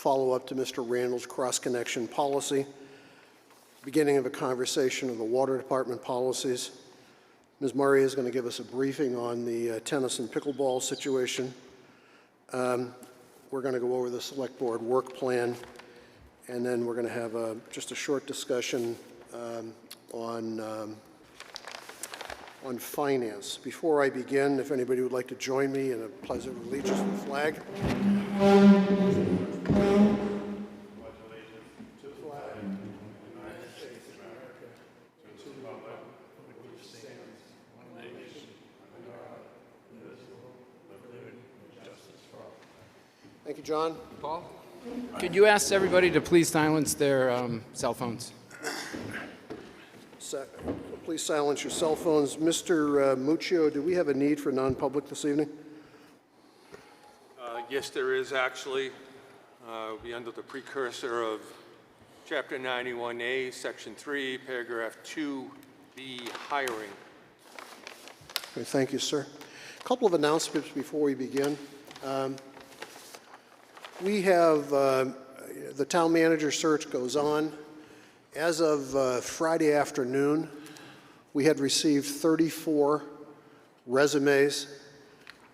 follow-up to Mr. Randall's cross-connection policy, beginning of a conversation of the water department policies. Ms. Murray is going to give us a briefing on the tennis and pickleball situation. We're going to go over the select board work plan, and then we're going to have just a short discussion on finance. Before I begin, if anybody would like to join me in a pledge of allegiance to the flag. Thank you, John. Paul? Could you ask everybody to please silence their cell phones? Please silence your cell phones. Mr. Muccio, do we have a need for non-public this evening? Yes, there is actually. It'll be under the precursor of Chapter 91A, Section 3, Paragraph 2B, hiring. Okay, thank you, sir. A couple of announcements before we begin. We have the town manager search goes on. As of Friday afternoon, we had received 34 resumes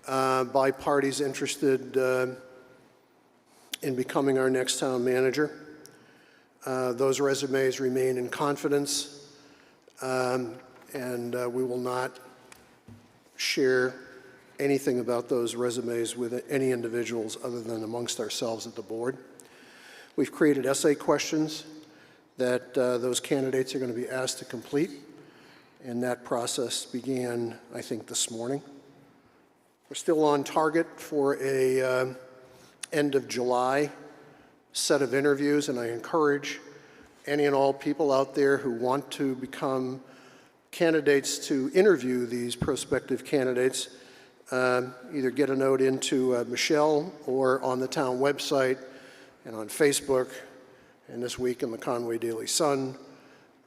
by parties interested in becoming our next town manager. Those resumes remain in confidence, and we will not share anything about those resumes with any individuals other than amongst ourselves at the board. We've created essay questions that those candidates are going to be asked to complete, and that process began, I think, this morning. We're still on target for a end of July set of interviews, and I encourage any and all people out there who want to become candidates to interview these prospective candidates. Either get a note into Michelle or on the town website and on Facebook, and this week in the Conway Daily Sun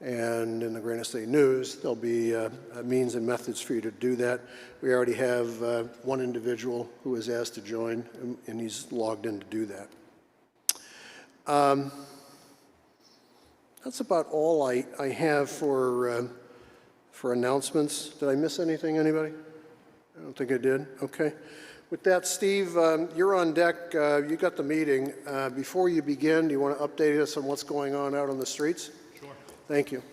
and in the Granite State News. There'll be means and methods for you to do that. We already have one individual who has asked to join, and he's logged in to do that. That's about all I have for announcements. Did I miss anything, anybody? I don't think I did. Okay. With that, Steve, you're on deck. You got the meeting. Before you begin, do you want to update us on what's going on out on the streets? Sure. Thank you.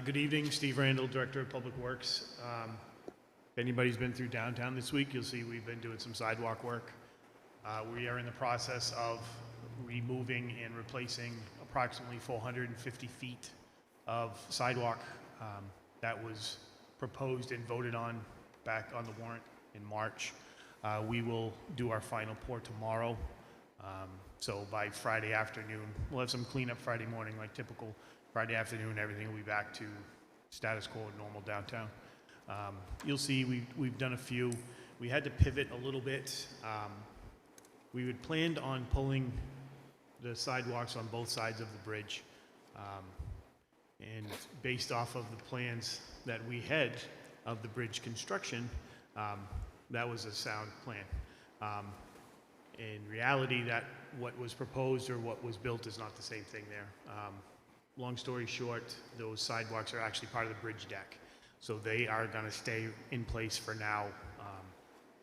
Good evening. Steve Randall, Director of Public Works. If anybody's been through downtown this week, you'll see we've been doing some sidewalk work. We are in the process of removing and replacing approximately 450 feet of sidewalk that was proposed and voted on back on the warrant in March. We will do our final pour tomorrow. So by Friday afternoon, we'll have some cleanup Friday morning, like typical. Friday afternoon, everything will be back to status quo and normal downtown. You'll see we've done a few. We had to pivot a little bit. We had planned on pulling the sidewalks on both sides of the bridge. And based off of the plans that we had of the bridge construction, that was a sound plan. In reality, that what was proposed or what was built is not the same thing there. Long story short, those sidewalks are actually part of the bridge deck. So they are going to stay in place for now.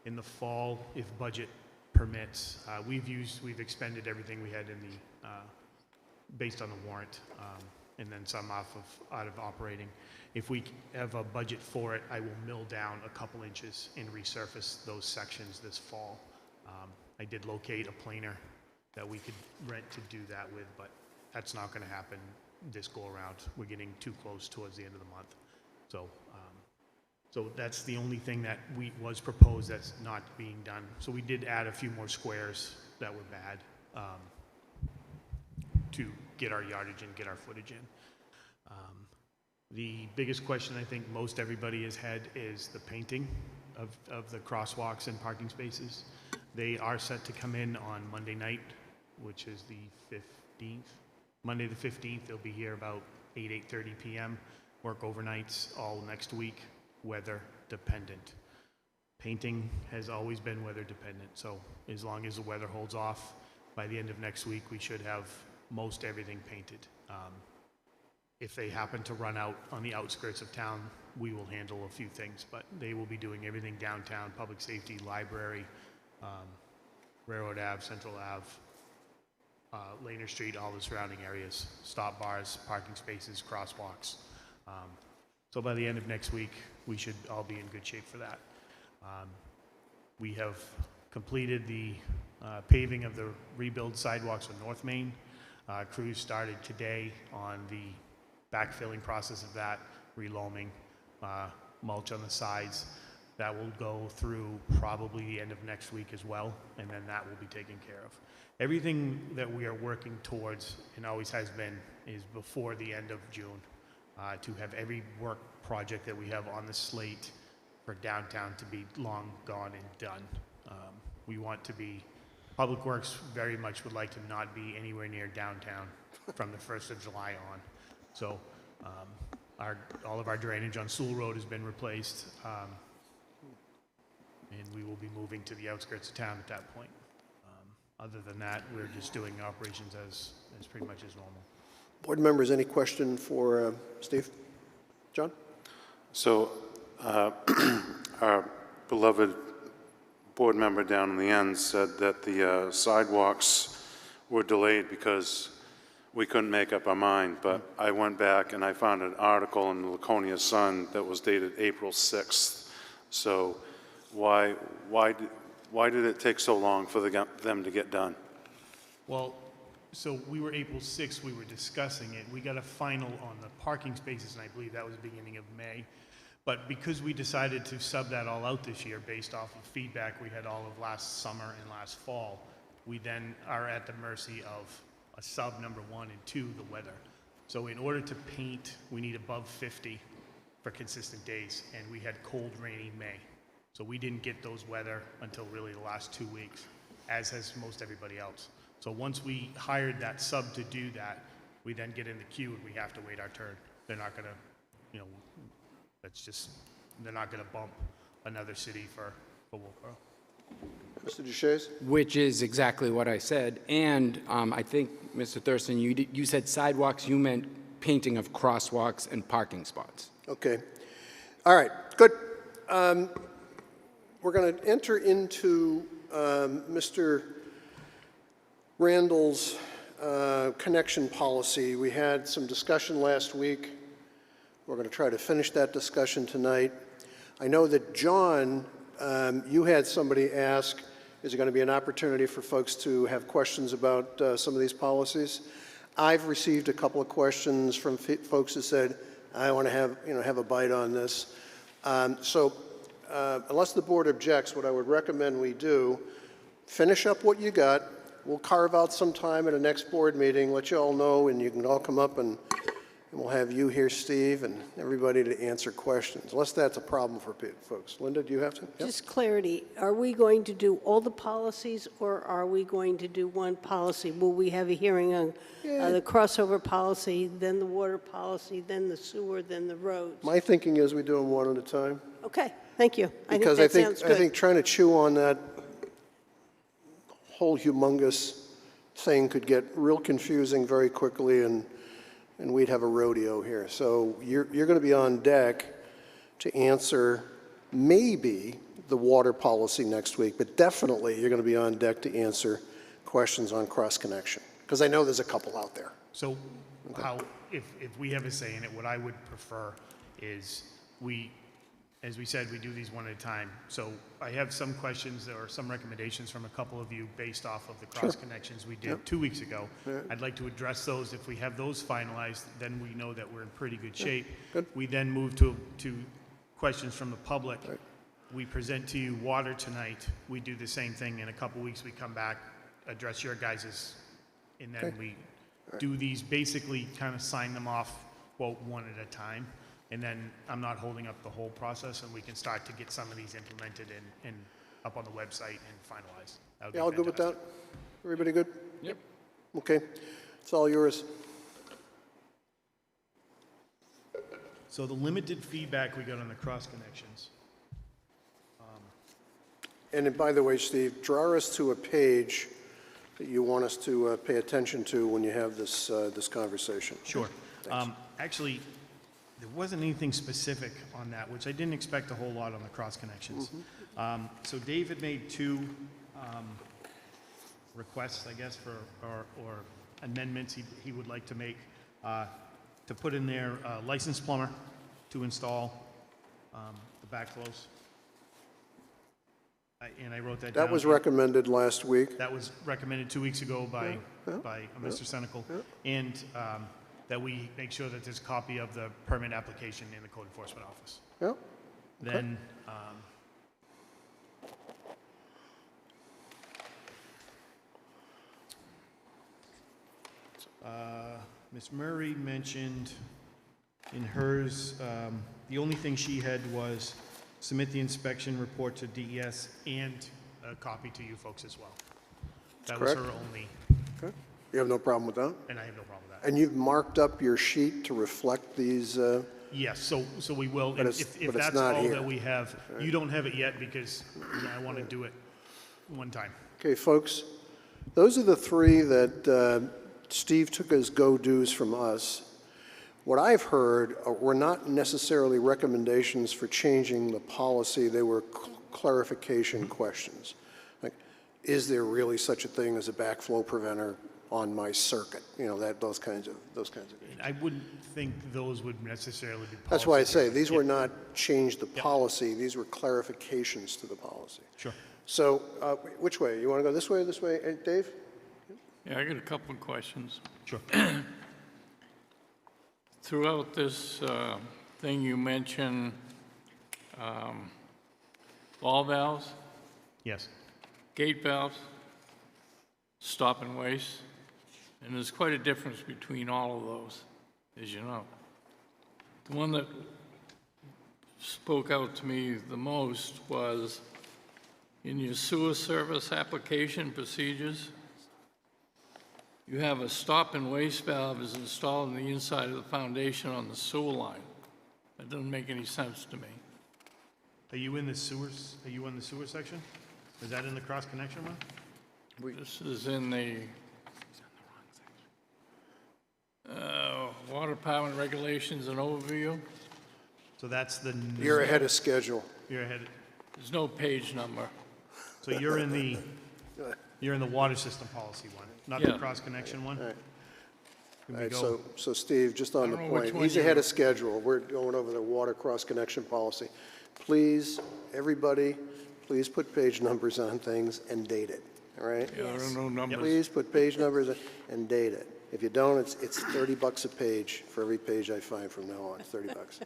In the fall, if budget permits, we've expended everything we had in the based on the warrant. And then some out of operating. If we have a budget for it, I will mill down a couple inches and resurface those sections this fall. I did locate a planer that we could rent to do that with, but that's not going to happen this go around. We're getting too close towards the end of the month. So that's the only thing that was proposed that's not being done. So we did add a few more squares that were bad. To get our yardage and get our footage in. The biggest question I think most everybody has had is the painting of the crosswalks and parking spaces. They are set to come in on Monday night, which is the 15th. Monday the 15th, they'll be here about 8:30 p.m. Work overnights all next week, weather dependent. Painting has always been weather dependent, so as long as the weather holds off, by the end of next week, we should have most everything painted. If they happen to run out on the outskirts of town, we will handle a few things, but they will be doing everything downtown, public safety, library, Railroad Ave, Central Ave, Laner Street, all the surrounding areas, stop bars, parking spaces, crosswalks. So by the end of next week, we should all be in good shape for that. We have completed the paving of the rebuild sidewalks on North Main. Crews started today on the backfilling process of that, reloaming, mulch on the sides. That will go through probably the end of next week as well, and then that will be taken care of. Everything that we are working towards, and always has been, is before the end of June, to have every work project that we have on the slate for downtown to be long gone and done. We want to be, Public Works very much would like to not be anywhere near downtown from the 1st of July on. So all of our drainage on Sewell Road has been replaced, and we will be moving to the outskirts of town at that point. Other than that, we're just doing operations as pretty much as normal. Board members, any question for Steve? John? So our beloved board member down in the end said that the sidewalks were delayed because we couldn't make up our mind, but I went back and I found an article in the Laconia Sun that was dated April 6th. So why did it take so long for them to get done? Well, so we were April 6th, we were discussing it. We got a final on the parking spaces, and I believe that was the beginning of May. But because we decided to sub that all out this year based off of feedback we had all of last summer and last fall, we then are at the mercy of a sub number 1 and 2, the weather. So in order to paint, we need above 50 for consistent days, and we had cold, rainy May. So we didn't get those weather until really the last 2 weeks, as has most everybody else. So once we hired that sub to do that, we then get in the queue and we have to wait our turn. They're not gonna, they're not gonna bump another city for Wolfeboro. Mr. Duchesne? Which is exactly what I said. And I think, Mr. Thurston, you said sidewalks, you meant painting of crosswalks and parking spots. Okay. All right, good. We're going to enter into Mr. Randall's connection policy. We had some discussion last week. We're going to try to finish that discussion tonight. I know that John, you had somebody ask, is there going to be an opportunity for folks to have questions about some of these policies? I've received a couple of questions from folks that said, I want to have a bite on this. Unless the board objects, what I would recommend we do, finish up what you got. We'll carve out some time at a next board meeting, let you all know, and you can all come up and we'll have you here, Steve, and everybody to answer questions, unless that's a problem for folks. Linda, do you have to? Yep. Just clarity, are we going to do all the policies, or are we going to do one policy? Will we have a hearing on the crossover policy, then the water policy, then the sewer, then the roads? My thinking is we do them one at a time. Okay, thank you. Because I think that sounds good. I think trying to chew on that whole humongous thing could get real confusing very quickly, and we'd have a rodeo here. So you're going to be on deck to answer maybe the water policy next week, but definitely you're going to be on deck to answer questions on cross-connection, because I know there's a couple out there. So if we have a say in it, what I would prefer is as we said, we do these one at a time. So I have some questions or some recommendations from a couple of you based off of the cross connections we did 2 weeks ago. I'd like to address those. If we have those finalized, then we know that we're in pretty good shape. Good. We then move to questions from the public. Right. We present to you water tonight. We do the same thing. In a couple weeks, we come back, address your guys's, and then we do these, basically kind of sign them off, quote, one at a time. And then I'm not holding up the whole process, and we can start to get some of these implemented and up on the website and finalized. Yeah, all good with that? Everybody good? Yep. Okay, it's all yours. So the limited feedback we got on the cross connections. And then, by the way, Steve, draw us to a page that you want us to pay attention to when you have this, this conversation. Sure. Actually, there wasn't anything specific on that, which I didn't expect a whole lot on the cross connections. So Dave had made two requests, I guess, for, or amendments he would like to make, to put in there licensed plumber to install the backflows. And I wrote that down. That was recommended last week. That was recommended 2 weeks ago by Mr. Senical, and that we make sure that there's a copy of the permit application in the code enforcement office. Yep. Then, Ms. Murray mentioned in hers, the only thing she had was submit the inspection report to DES and a copy to you folks as well. That was Correct. her only, Okay. You have no problem with that? and I have no problem with that. And you've marked up your sheet to reflect these, Yes, so we will, But and it's- if but it's that's not all here. that we have, you don't have it yet because I want to do it one time. okay, folks, those are the three that Steve took as go-dos from us. What I've heard were not necessarily recommendations for changing the policy, they were clarification questions. Like, is there really such a thing as a backflow preventer on my circuit? You know, those kinds of things. I wouldn't think those would necessarily be That's why I policy say, driven. these were not change the policy, these were clarifications to the policy. Sure. So, which way? You want to go this way or this way? Dave? Yeah, I got a couple of questions. Sure. Throughout this thing, you mentioned ball valves, Yes. gate valves, stop and waste, and there's quite a difference between all of those, as you know. The one that spoke out to me the most was in your sewer service application procedures, you have a stop and waste valve is installed on the inside of the foundation on the sewer line. That doesn't make any sense to me. Are you in the sewers, are you in the sewer section? Is that in the cross connection one? This is in the water department regulations and overview. So that's the. You're ahead of schedule. You're ahead, There's no page number. so you're in the water system policy one, not the Yeah. cross connection one? All right. Can All we right, go? so Steve, just on the I don't know which point, one he's you- ahead of schedule. We're going over the water cross-connection policy. Please, everybody, please put page numbers on things and date it, all right? Yeah, there are no numbers. Please put page numbers and date it. If you don't, it's $30 a page for every page I find from now on, $30.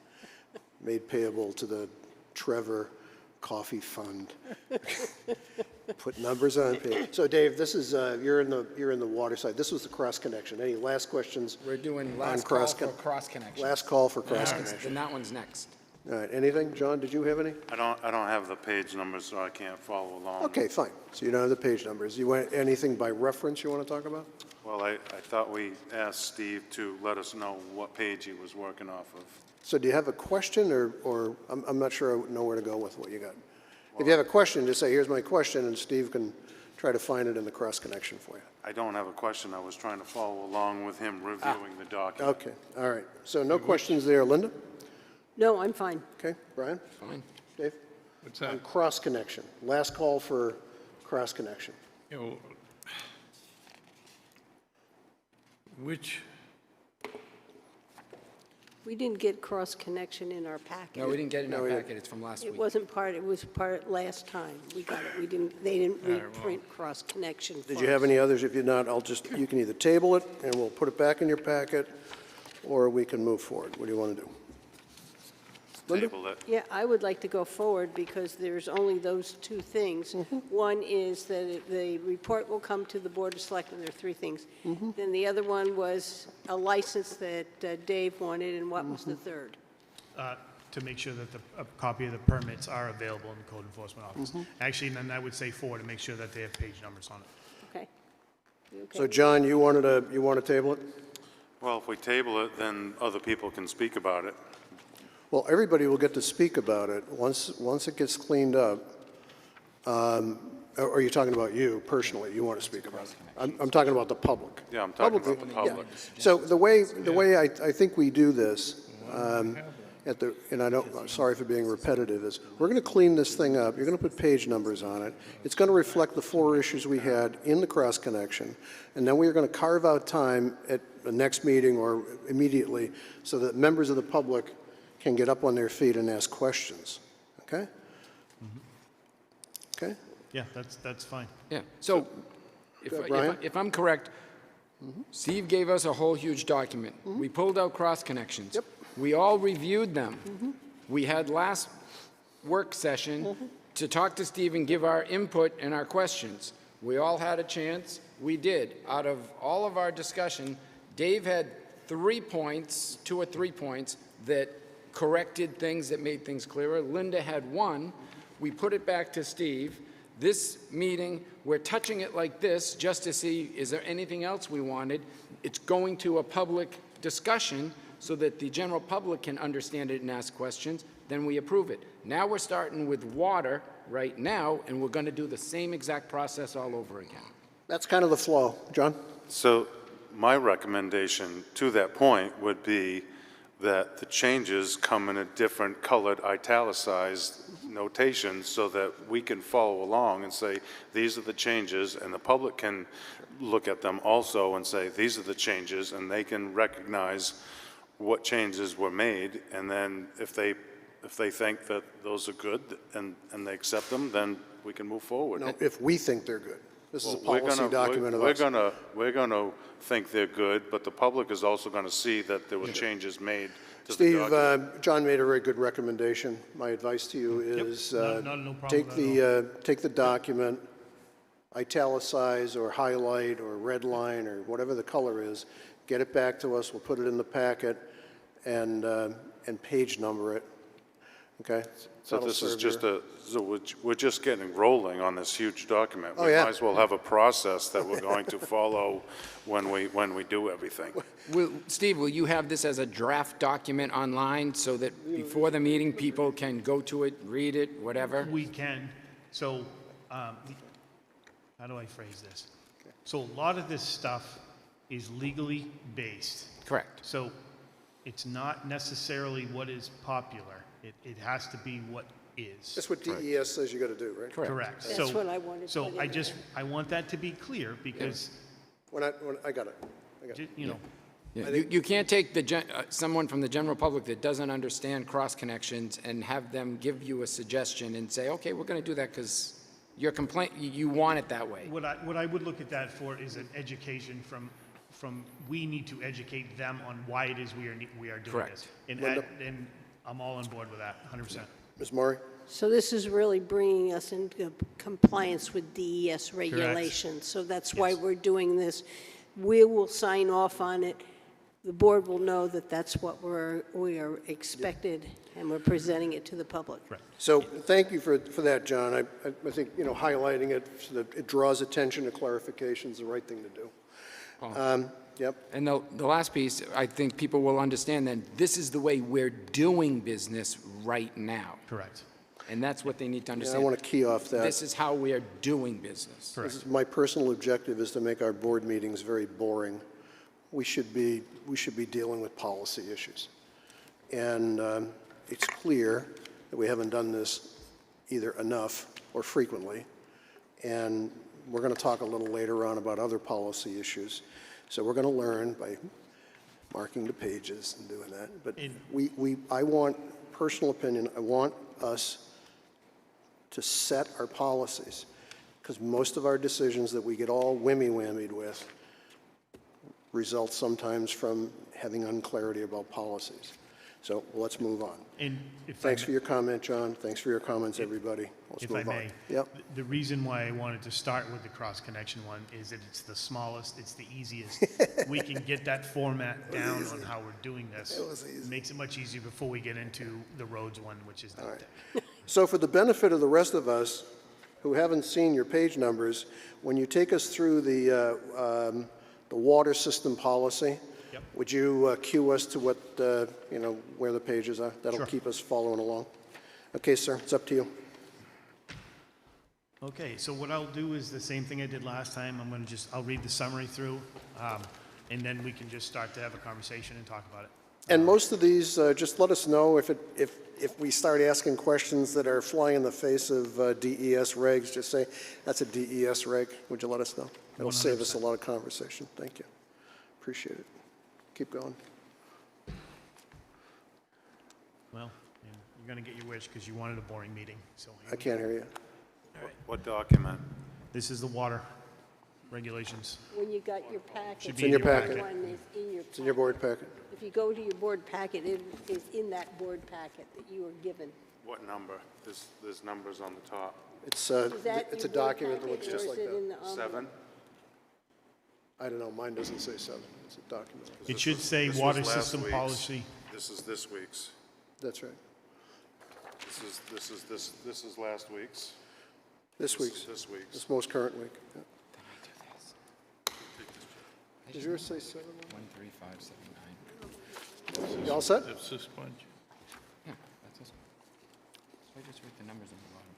Made payable to the Trevor Coffee Fund. Put numbers on page. So Dave, this is, you're in the water side. This was the cross-connection. Any last questions? We're doing On last call for cross-con- cross connection. Last call for cross-connection. Then that one's next. All right, anything? John, did you have any? I don't have the page numbers, so I can't follow along. Okay, fine. So you don't have the page numbers. You want anything by reference you want to talk about? Well, I thought we asked Steve to let us know what page he was working off of. So do you have a question, or I'm not sure I know where to go with what you got. If you have a question, just say, here's my question, and Steve can try to find it in the cross-connection for you. I don't have a question. I was trying to follow along with him reviewing the document. Okay, all right. So no questions there. Linda? No, I'm fine. Okay, Brian? Fine. Dave? What's On that? cross-connection, last call for cross-connection. You know, which, We didn't get cross-connection in our packet. No, we didn't get it in No, our we didn't. packet, it's from last It week. wasn't part, it was part last time. We got it. They didn't reprint cross-connection for Did you have us. any others? If you're not, you can either table it, and we'll put it back in your packet, or we can move forward. What do you want to do? Linda? Table it. Yeah, I would like to go forward because there's only those two things. One is that the report will come to the Board of Selectmen, there are three things. Then the other one was a license that Dave wanted, and what was the third? To make sure that a copy of the permits are available in the code enforcement office. Actually, and then I would say four, to make sure that they have page numbers on it. Okay. You okay? So John, you want to table it? Well, if we table it, then other people can speak about it. Well, everybody will get to speak about it. Once it gets cleaned up, Or are you talking about you personally? You want to speak about it? I'm talking about the public. Yeah, I'm talking Public, about the public. So the way I think we do this, and I'm sorry for being repetitive, is we're going to clean this thing up. You're going to put page numbers on it. It's going to reflect the 4 issues we had in the cross connection, and then we are going to carve out time at the next meeting or immediately so that members of the public can get up on their feet and ask questions. Okay? Okay? Yeah, that's fine. Yeah, so Go ahead, Brian. if I'm correct, Steve gave us a whole huge document. We pulled out cross connections. Yep. We all reviewed them. We had last work session to talk to Steve and give our input and our questions. We all had a chance. We did. Out of all of our discussion, Dave had 3 points, 2 or 3 points, that corrected things that made things clearer. Linda had 1. We put it back to Steve. This meeting, we're touching it like this just to see, is there anything else we wanted? It's going to a public discussion so that the general public can understand it and ask questions. Then we approve it. Now we're starting with water right now, and we're going to do the same exact process all over again. That's kind of the flow. John? So my recommendation to that point would be that the changes come in a different colored italicized notation so that we can follow along and say, these are the changes, and the public can look at them also and say, these are the changes, and they can recognize what changes were made, and then if they think that those are good and they accept them, then we can move forward. No, if we think they're good. This is a We're policy gonna- document of we're us. We're gonna think they're good, but the public is also gonna see that there were changes made to the Steve, document. John made a very good recommendation. My advice to you is no problem take at take the document, italicize or highlight or redline or whatever the color is, get it back to us. We'll put it in the packet and page number it. Okay? So That'll this is serve just your- we're just getting rolling on this huge document. Oh, We yeah. might as well have a process that we're going to follow when we do everything. Steve, will you have this as a draft document online so that before the meeting, people can go to it, read it, whatever? We can. So, how do I phrase this? So a lot of this stuff is legally based. Correct. So it's not necessarily what is popular. It has to be what is. That's what DES says you got to do, right? Correct. That's So- what I wanted to So put I in just, I want that to be clear because, When I got it. you know, Yeah, you can't take someone from the general public that doesn't understand cross connections and have them give you a suggestion and say, okay, we're going to do that because your complaint, you want it that way. what I would look at that for is an education from, we need to educate them on why it is we are doing Correct. this. And I'm all on board with that, 100%. Ms. Maury? So this is really bringing us into compliance with DES regulations. So that's why Yes. we're doing this. We will sign off on it. The board will know that that's what we are expected, and we're presenting it to the public. Right. So thank you for that, John. I think, highlighting it so that it draws attention to clarification is the right thing to do. Yep. And the last piece, I think people will understand that this is the way we're doing business right now. Correct. And that's what they need to Yeah, I understand. want to key off that. This is how we are doing business. My personal objective is to make our board meetings very boring. We should be dealing with policy issues. And it's clear that we haven't done this either enough or frequently. And we're going to talk a little later on about other policy issues. So we're going to learn by marking the pages and doing that. But I want, personal opinion, I want us to set our policies, because most of our decisions that we get all whammy-whammied with result sometimes from having unclarity about policies. So let's move on. And if I Thanks may- for your comment, John. Thanks for your comments, everybody. Let's If I move on. may, Yep. the reason why I wanted to start with the cross-connection one is that it's the smallest, it's the easiest. We can get that format down on how we're doing this. It was easy. Makes it much easier before we get into the roads one, which is not that. So for the benefit of the rest of us who haven't seen your page numbers, when you take us through the water system policy, Yep. would you cue us to what, where the pages are? That'll Sure. keep us following along. Okay, sir, it's up to you. Okay, so what I'll do is the same thing I did last time. I'll read the summary through, and then we can just start to have a conversation and talk about it. And most of these, just let us know if we start asking questions that are flying in the face of DES regs, just say, that's a DES reg. Would you let us know? It'll save us a lot of conversation. Thank you. Appreciate it. Keep going. Well, you're going to get your wish because you wanted a boring meeting, so. I can't hear you. What document? This is the water regulations. When you got your packet. Should It's in your packet. One is in your It's in your board packet. If you go to your board packet, it is in that board packet that you were given. What number? There's numbers on the top. It's Is that it's a your board document that packet, looks just or like is it in that. the 7? I don't know, mine doesn't say 7. It's a document. It should say This was water last system week's. policy. This is this week's. That's right. This is last week's. This week's. This week's. This most current week. Yeah. Does yours say 7? 13579. You all set? It's a sponge. Yeah, that's this one. So I just write the numbers on the bottom.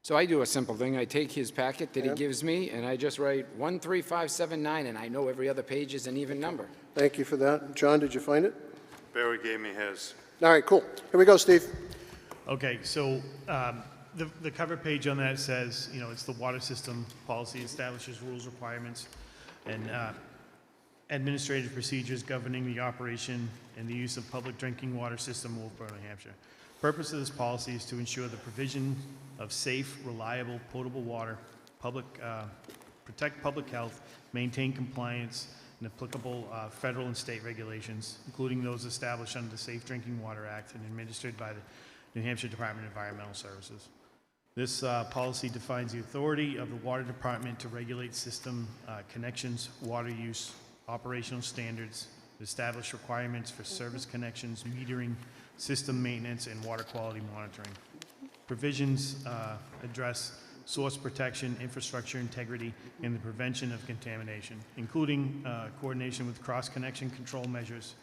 So I do a simple thing. I take his packet that he Yeah. gives me, and I just write 13579, and I know every other page is an even number. Thank you for that. John, did you find it? Barry gave me his. All right, cool. Here we go, Steve. Okay, so the cover page on that says, it's the water system policy establishes rules, requirements, and administrative procedures governing the operation and the use of public drinking water system in Wolfeboro, New Hampshire. Purpose of this policy is to ensure the provision of safe, reliable, potable water, protect public health, maintain compliance and applicable federal and state regulations, including those established under the Safe Drinking Water Act and administered by the New Hampshire Department of Environmental Services. This policy defines the authority of the Water Department to regulate system connections, water use, operational standards, establish requirements for service connections, metering, system maintenance, and water quality monitoring. Provisions address source protection, infrastructure integrity, and the prevention of contamination, including coordination with cross-connection control measures.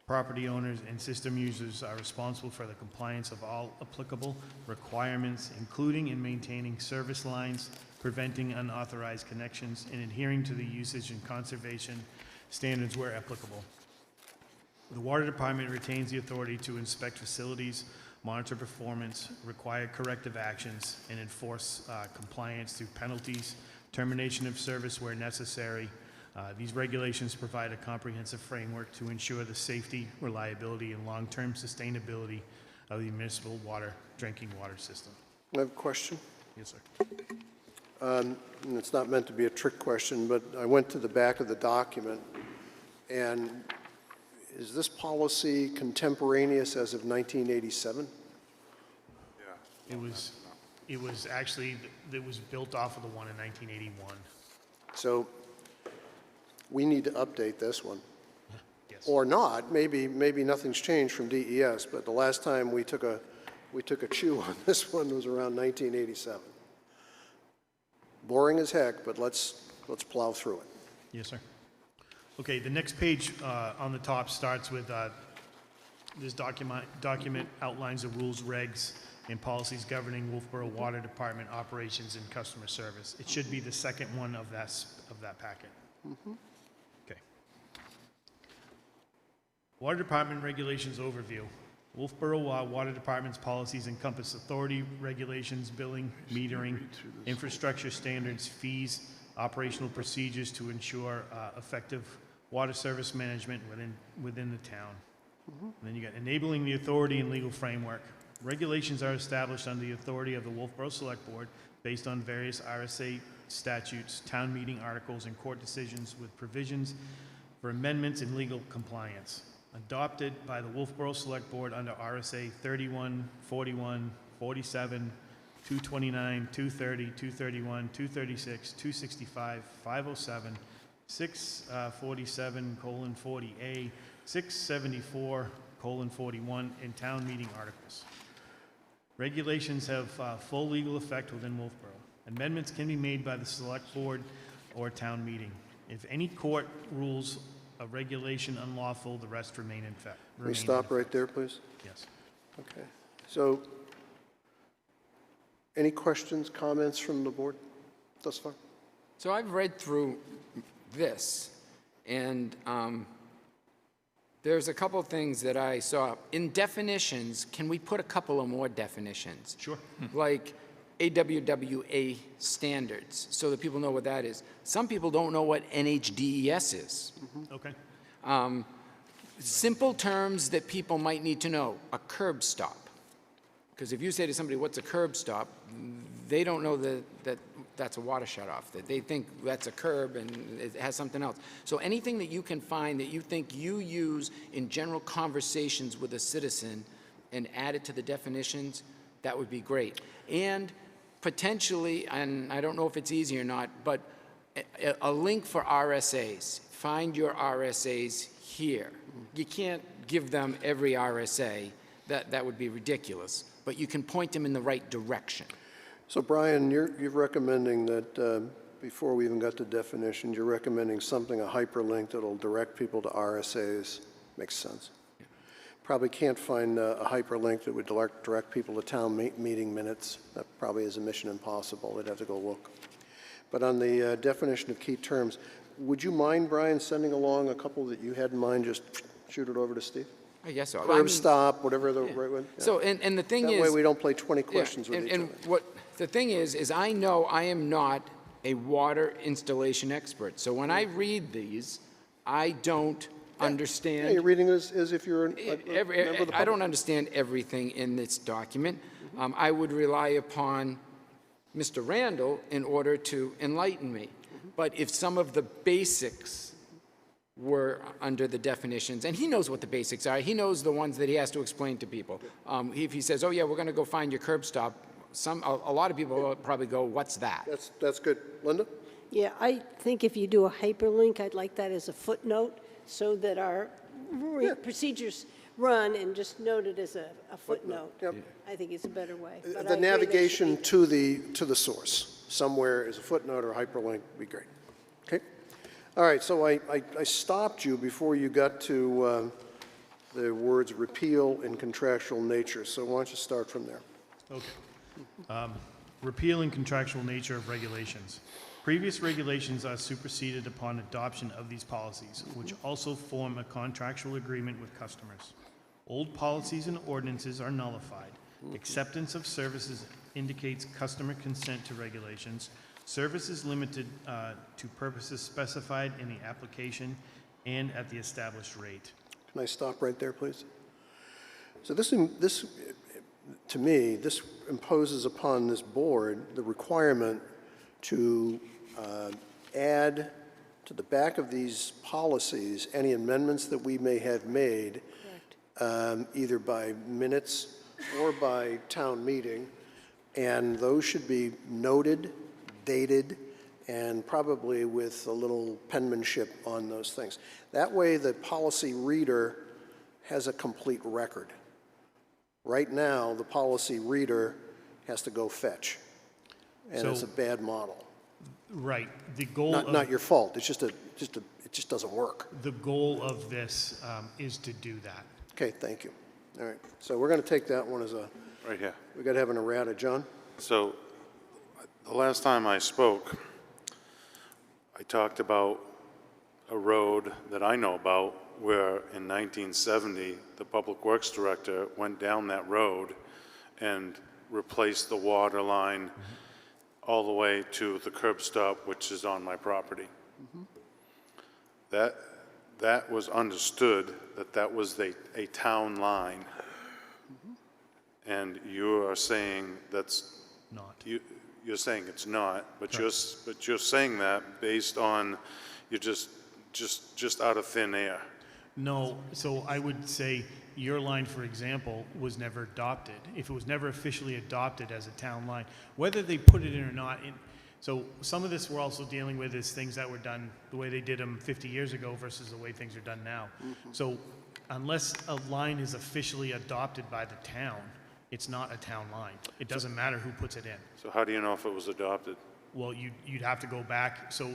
Property owners and system users are responsible for the compliance of all applicable requirements, including in maintaining service lines, preventing unauthorized connections, and adhering to the usage and conservation standards where applicable. The Water Department retains the authority to inspect facilities, monitor performance, require corrective actions, and enforce compliance through penalties, termination of service where necessary. These regulations provide a comprehensive framework to ensure the safety, reliability, and long-term sustainability of the municipal drinking water system. I have a question. Yes, sir. And it's not meant to be a trick question, but I went to the back of the document, and is this policy contemporaneous as of 1987? Yeah. It was actually, it was built off of the one in 1981. So we need to update this one. Yes. Or not, maybe nothing's changed from DES, but the last time we took a chew on this one was around 1987. Boring as heck, but let's plow through it. Yes, sir. Okay, the next page on the top starts with this document outlines the rules, regs, and policies governing Wolfeboro Water Department operations and customer service. It should be the second one of that packet. Okay. Water Department regulations overview. Wolfeboro Water Department's policies encompass authority, regulations, billing, metering, infrastructure standards, fees, operational procedures to ensure effective water service management within the town. And then you got enabling the authority and legal framework. Regulations are established under the authority of the Wolfeboro Select Board based on various RSA statutes, town meeting articles, and court decisions with provisions for amendments and legal compliance. Adopted by the Wolfeboro Select Board under RSA 31, 41, 47, 229, 230, 231, 236, 265, 507, 647:40A, 674:41, and town meeting articles. Regulations have full legal effect within Wolfeboro. Amendments can be made by the Select Board or town meeting. If any court rules a regulation unlawful, the rest remain in effect. Can we stop right there, please? Yes. Okay. So Any questions, comments from the board thus far? So I've read through this, and there's a couple of things that I saw. In definitions, can we put a couple of more definitions? Sure. Like AWWA standards, so that people know what that is. Some people don't know what NHDES is. Okay. Simple terms that people might need to know. A curb stop. Because if you say to somebody, what's a curb stop, they don't know that that's a water shut-off. That they think that's a curb and it has something else. So anything that you can find that you think you use in general conversations with a citizen and add it to the definitions, that would be great. And potentially, and I don't know if it's easy or not, but a link for RSAs. Find your RSAs here. You can't give them every RSA. That would be ridiculous. But you can point them in the right direction. So Brian, you're recommending that before we even got to definitions, you're recommending something, a hyperlink that'll direct people to RSAs. Makes sense. Probably can't find a hyperlink that would direct people to town meeting minutes. That probably is a mission impossible. They'd have to go look. But on the definition of key terms, would you mind, Brian, sending along a couple that you had in mind? Just shoot it over to Steve. I guess so. Curb stop, whatever the right one. Yeah. So, and the thing is... That way we don't play 20 yeah, questions with each and other. what the thing is I know I am not a water installation expert. So when I read these, I don't understand... Yeah, you're reading this as if you're a member of the public. I don't understand everything in this document. I would rely upon Mr. Randall in order to enlighten me. But if some of the basics were under the definitions, and he knows what the basics are, he knows the ones that he has to explain to people. If he says, oh yeah, we're going to go find your curb stop, a lot of people will probably go, what's that? That's good. Linda? Yeah, I think if you do a hyperlink, I'd like that as a footnote so that our procedures run and just note it as a footnote. Yep. I think it's a better way. But I The agree they navigation should be- to the source, somewhere as a footnote or hyperlink would be great. Okay? All right, so I stopped you before you got to the words repeal and contractual nature, so why don't you start from there? Okay. Repeal and contractual nature of regulations. Previous regulations are superseded upon adoption of these policies, which also form a contractual agreement with customers. Old policies and ordinances are nullified. Acceptance of services indicates customer consent to regulations. Service is limited to purposes specified in the application and at the established rate. Can I stop right there, please? So this, to me, this imposes upon this board the requirement to add to the back of these policies any amendments that we may have made, either by minutes or by town meeting, and those should be noted, dated, and probably with a little penmanship on those things. That way the policy reader has a complete record. Right now, the policy reader has to go fetch, and it's a bad model. Right. The goal Not your fault. It's it just doesn't work. The goal of this is to do that. Okay, thank you. All right, so we're going to take that one as a, Right here. we got to have an errata. John? So, the last time I spoke, I talked about a road that I know about where in 1970, the Public Works Director went down that road and replaced the water line all the way to the curb stop, which is on my property. That was understood that was a town line. And you are saying that's Not. you're saying it's not, but you're saying that based on you're just out of thin air. No, so I would say your line, for example, was never adopted. If it was never officially adopted as a town line, whether they put it in or not, so some of this we're also dealing with is things that were done the way they did them 50 years ago versus the way things are done now. So unless a line is officially adopted by the town, it's not a town line. It doesn't matter who puts it in. So how do you know if it was adopted? Well, you'd have to go back. So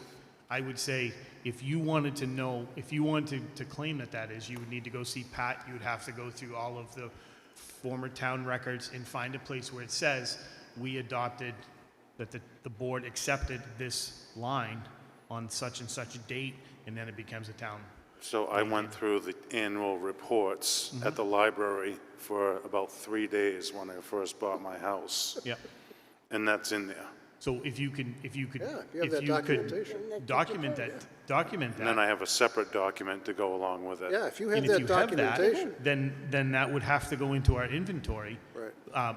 I would say if you wanted to know, if you wanted to claim that is, you would need to go see Pat. You would have to go through all of the former town records and find a place where it says we adopted, that the board accepted this line on such and such a date, and then it becomes a town. So I went through the annual reports at the library for about 3 days when I first bought my house, Yeah. and that's in there. So if you could, Yeah, if you have if that you could documentation. document And then that, I have a separate document to go along with it. Yeah, if you and have if that you have that, documentation. then that would have to go into our inventory. Right.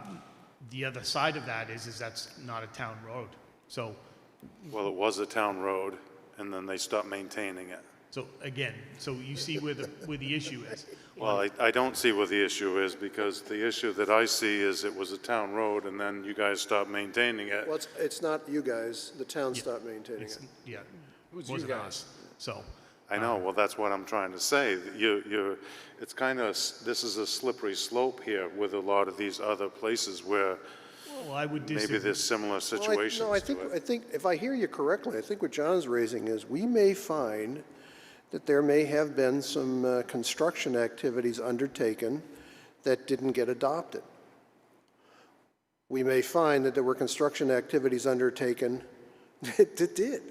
The other side of that is that's not a town road. So, Well, it was a town road, and then they stopped maintaining it. so again, so you see where the issue is. Well, I don't see what the issue is, because the issue that I see is it was a town road, and then you guys stopped maintaining it. Well, it's not you guys, the town stopped maintaining It's, it. yeah, Who's you wasn't guys? us. So, I know, well, that's what I'm trying to say. It's kind of, this is a slippery slope here with a lot of these other places where well, I would maybe disagree. there's similar situations No, I to it. think, if I hear you correctly, I think what John's raising is we may find that there may have been some construction activities undertaken that didn't get adopted. We may find that there were construction activities undertaken that did.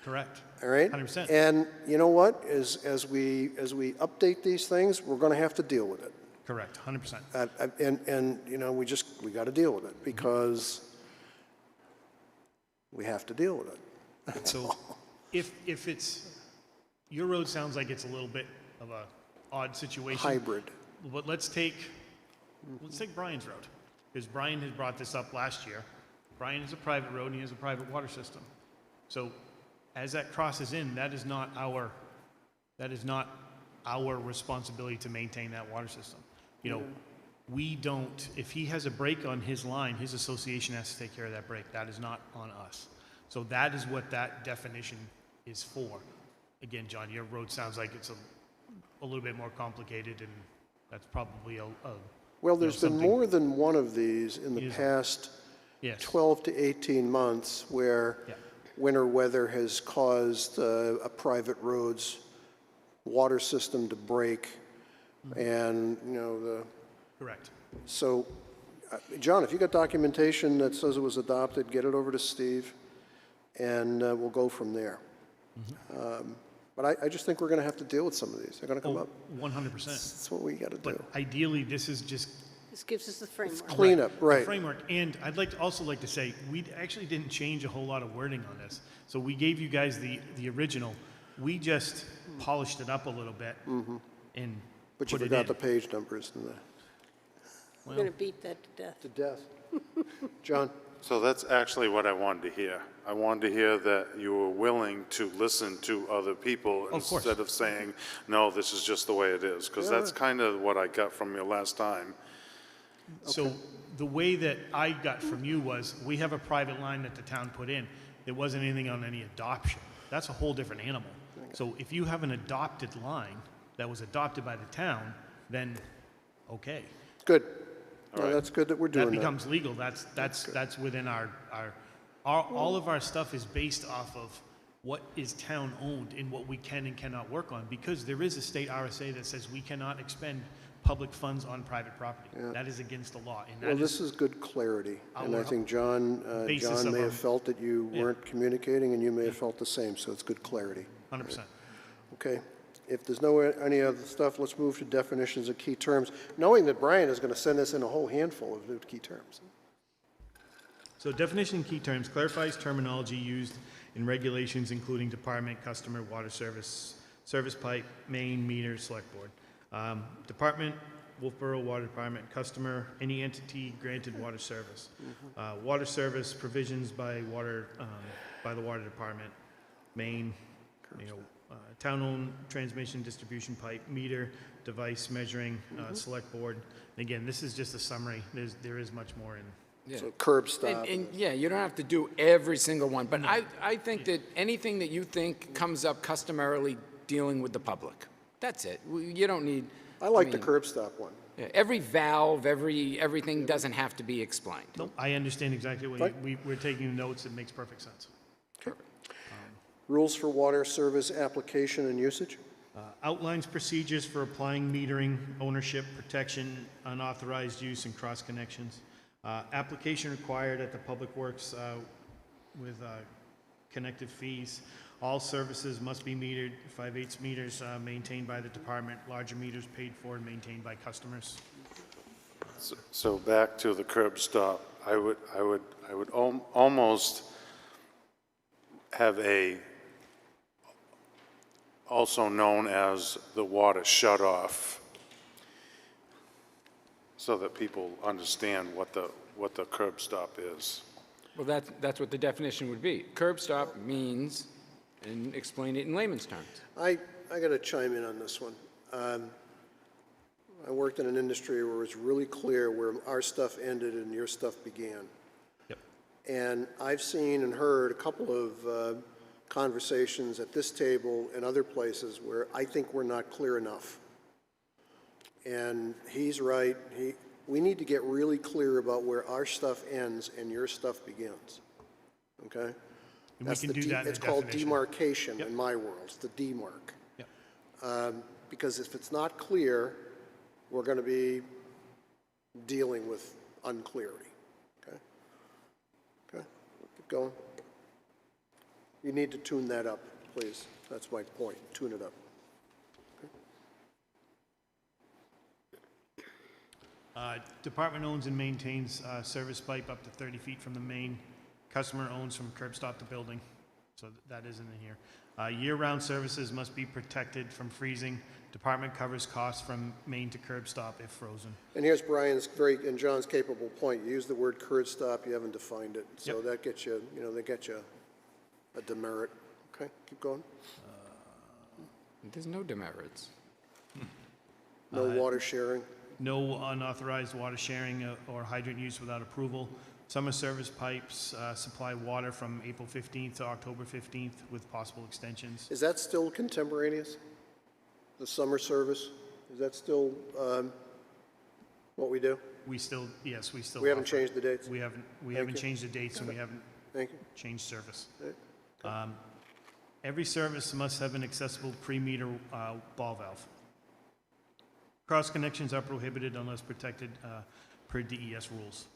Correct. All right? 100%. And you know what? As we update these things, we're going to have to deal with it. Correct, 100%. And you know, we got to deal with it because we have to deal with it. So if it's, your road sounds like it's a little bit of a odd situation. Hybrid. But let's take Brian's road, because Brian had brought this up last year. Brian is a private road and he has a private water system. So as that crosses in, that is not our responsibility to maintain that water system. You know, we don't, if he has a break on his line, his association has to take care of that break. That is not on us. So that is what that definition is for. Again, John, your road sounds like it's a little bit more complicated, and that's probably Well, there's been something- more than one of these in the Is- past yes. 12 to 18 months where Yeah. winter weather has caused a private road's water system to break. And, you know, Correct. so, John, if you got documentation that says it was adopted, get it over to Steve, and we'll go from there. But I just think we're going to have to deal with some of these. They're going to come Oh, up. 100%. That's what we got to But do. ideally, this is just This gives us the framework. Cleanup, the right. framework. And I'd also like to say, we actually didn't change a whole lot of wording on this. So we gave you guys the original. We just polished it up a little bit and But you put it forgot in. the page numbers and We're going to beat that to death. to death. John? So that's actually what I wanted to hear. I wanted to hear that you were willing to listen to other people Of course. instead of saying, no, this is just the way it is, because that's kind of what I got from you last time. So the way that I got from you was, we have a private line that the town put in. There wasn't anything on any adoption. That's a whole different animal. So if you have an adopted line that was adopted by the town, then okay. Good. Well, that's good that we're That doing that. becomes legal. That's within all of our stuff is based off of what is town owned and what we can and cannot work on, because there is a state RSA that says we cannot expend public funds on private property. That is against the law, and Well, that this is is good clarity. And I our think John basis John of may our- have felt that you weren't communicating, and you may have felt the same, so it's good clarity. 100%. Okay. If there's any other stuff, let's move to definitions of key terms, knowing that Brian is going to send us in a whole handful of new key terms. So definition and key terms clarifies terminology used in regulations including department, customer, water service, service pipe, main, meter, select board. Department, Wolfeboro Water Department, customer, any entity granted water service. Water service provisions by the water department, main, town-owned transmission distribution pipe, meter, device measuring, select board. And again, this is just a summary. There is much more in. Yeah. So curb stop. And yeah, you don't have to do every single one, but I think that anything that you think comes up customarily dealing with the public, that's it. You don't need. I like the mean, curb stop one. yeah, every valve, everything doesn't have to be explained. Nope, I understand exactly what we're taking notes. It makes perfect sense. Rules for water service application and usage. Outlines procedures for applying metering, ownership, protection, unauthorized use, and cross connections. Application required at the Public Works with connected fees. All services must be metered, 5/8 meters maintained by the department, larger meters paid for and maintained by customers. So back to the curb stop, I would almost have also known as the water shut off, so that people understand what the curb stop is. Well, that's what the definition would be. Curb stop means, and explain it in layman's terms. I got to chime in on this one. I worked in an industry where it was really clear where our stuff ended and your stuff began. Yep. And I've seen and heard a couple of conversations at this table and other places where I think we're not clear enough. And he's right. We need to get really clear about where our stuff ends and your stuff begins. Okay? And we can do that in a It's called definition. demarcation Yep. in my world. It's the demarc. Yep. Because if it's not clear, we're going to be dealing with unclarity. Okay? Okay? Keep going. You need to tune that up, please. That's my point. Tune it up. Department owns and maintains service pipe up to 30 feet from the main. Customer owns from curb stop to building, so that isn't in here. Year-round services must be protected from freezing. Department covers costs from main to curb stop if frozen. And here's Brian's and John's capable point. You use the word curb stop, you haven't defined it. So Yep. that gets you, they get you a demerit. Okay, keep going. There's no demerits. No water sharing. No unauthorized water sharing or hydrant use without approval. Summer service pipes supply water from April 15th to October 15th with possible extensions. Is that still contemporaneous? The summer service? Is that still what we do? We still, yes, we still We haven't offer- changed the dates? We haven't you. changed the dates, and we haven't Thank you. changed service. Okay. Every service must have an accessible pre-meter ball valve. Cross connections are prohibited unless protected per DES rules.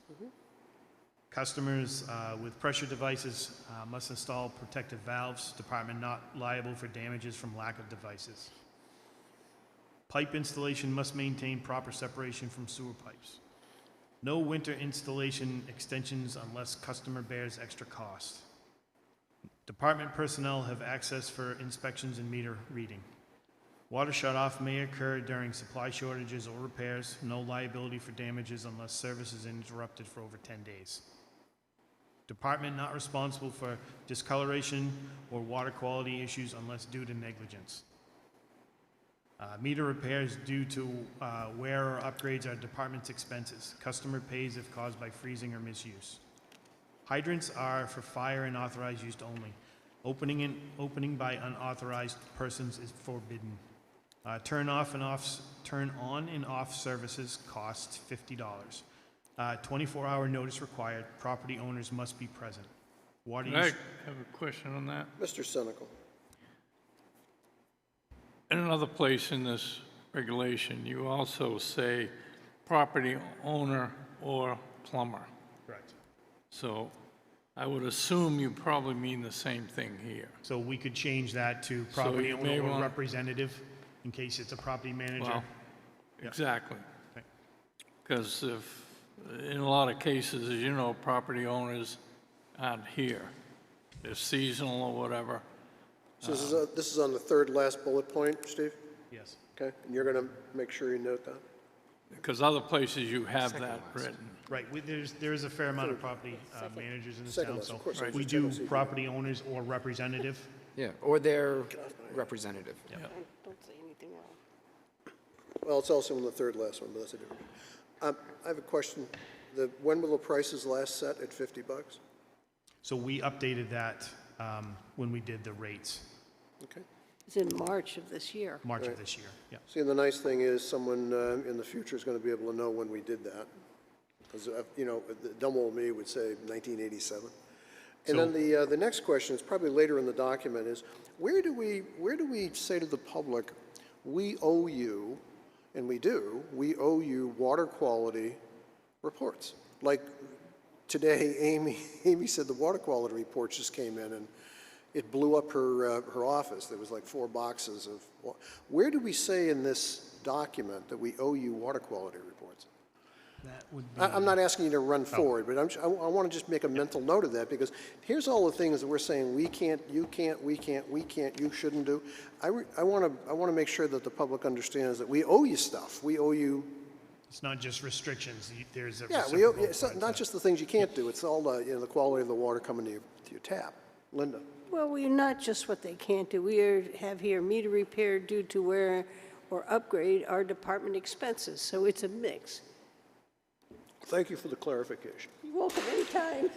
Customers with pressure devices must install protective valves. Department not liable for damages from lack of devices. Pipe installation must maintain proper separation from sewer pipes. No winter installation extensions unless customer bears extra cost. Department personnel have access for inspections and meter reading. Water shut-off may occur during supply shortages or repairs. No liability for damages unless service is interrupted for over 10 days. Department not responsible for discoloration or water quality issues unless due to negligence. Meter repairs due to wear or upgrades are department's expenses. Customer pays if caused by freezing or misuse. Hydrants are for fire and authorized use only. Opening by unauthorized persons is forbidden. Turn on and off services costs $50. 24-hour notice required. Property owners must be present. Water Can I use. have a question on that? Mr. Senecal. In another place in this regulation, you also say property owner or plumber. Correct. So I would assume you probably mean the same thing here. So we could change that to So property you owner may or want- representative in case it's a property manager. Well, exactly. Okay. Because if, in a lot of cases, as you know, property owners aren't here. They're seasonal or whatever. So this is on the third last bullet point, Steve? Yes. Okay, and you're going to make sure you note that? Because other places you have that written. Right, there is a fair amount of property managers in this Second town, last, so of course, I was we just checking do to see if you- property owners or representative. Yeah, or their representative. Don't say anything wrong. Well, it's also in the third last one, but that's a different. I have a question. When will the prices last set at $50? So we updated that when we did the rates, Okay. It's in March of this year. March of this year, yeah. See, and the nice thing is someone in the future is going to be able to know when we did that. Because, the dumb old me would say 1987. And then the next question is probably later in the document is, where do we say to the public, we owe you, and we do, we owe you water quality reports? Like today, Amy said the water quality report just came in, and it blew up her office. There was like 4 boxes of, where do we say in this document that we owe you water quality reports? That would be, I'm not asking you to run forward, but I want to just make a mental note of that, because here's all the things that we're saying we can't, you can't, we can't, you shouldn't do. I want to make sure that the public understands that we owe you stuff. We owe you, it's not just restrictions, there's a yeah, reciprocal it's not concept. just the things you can't do, it's all the, the quality of the water coming to your tap. Linda? Well, we're not just what they can't do. Have here meter repair due to wear or upgrade our department expenses, so it's a mix. Thank you for the clarification. You're welcome anytime.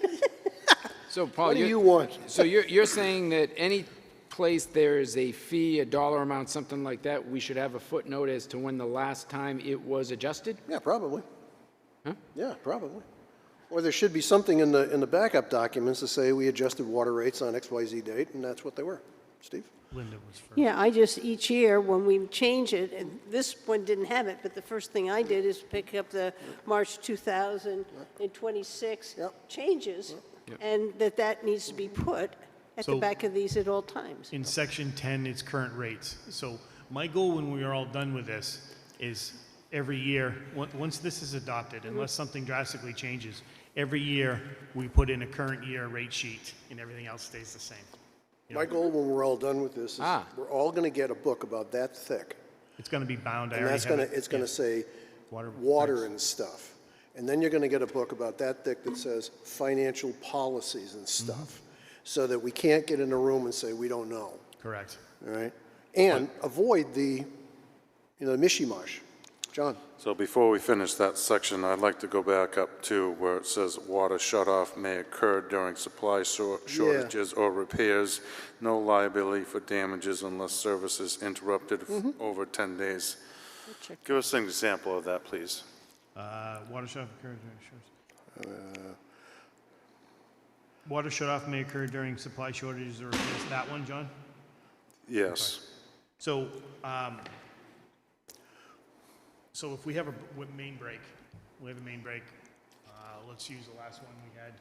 So, Paul, What do you want? So you're saying that any place there is a fee, a dollar amount, something like that, we should have a footnote as to when the last time it was adjusted? Yeah, probably. Huh? Yeah, probably. Or there should be something in the backup documents to say we adjusted water rates on XYZ date, and that's what they were. Steve? Linda was first. Yeah, I just, each year, when we change it, and this one didn't have it, but the first thing I did is pick up the March 2026 Yep. changes, and that needs to be put at the So- back of these at all times. In section 10, it's current rates. So my goal when we are all done with this is every year, once this is adopted, unless something drastically changes, every year we put in a current year rate sheet and everything else stays the same. My goal when we're all done with this is Ah. we're all going to get a book about that thick. It's going to be bound. I And already that's have going to, it. it's going to say Water water rates. and stuff. And then you're going to get a book about that thick that says financial policies and stuff. So that we can't get in a room and say, we don't know, Correct. all right? And avoid the, the mishmash. John? So before we finish that section, I'd like to go back up to where it says water shut-off may occur during supply shortages or repairs. No liability for damages unless service is interrupted over 10 days. Give us an example of that, please. Water shut off water shut off may occur during supply shortages or repairs. That one, John? Yes. So, so if we have a main break, let's use the last one we had.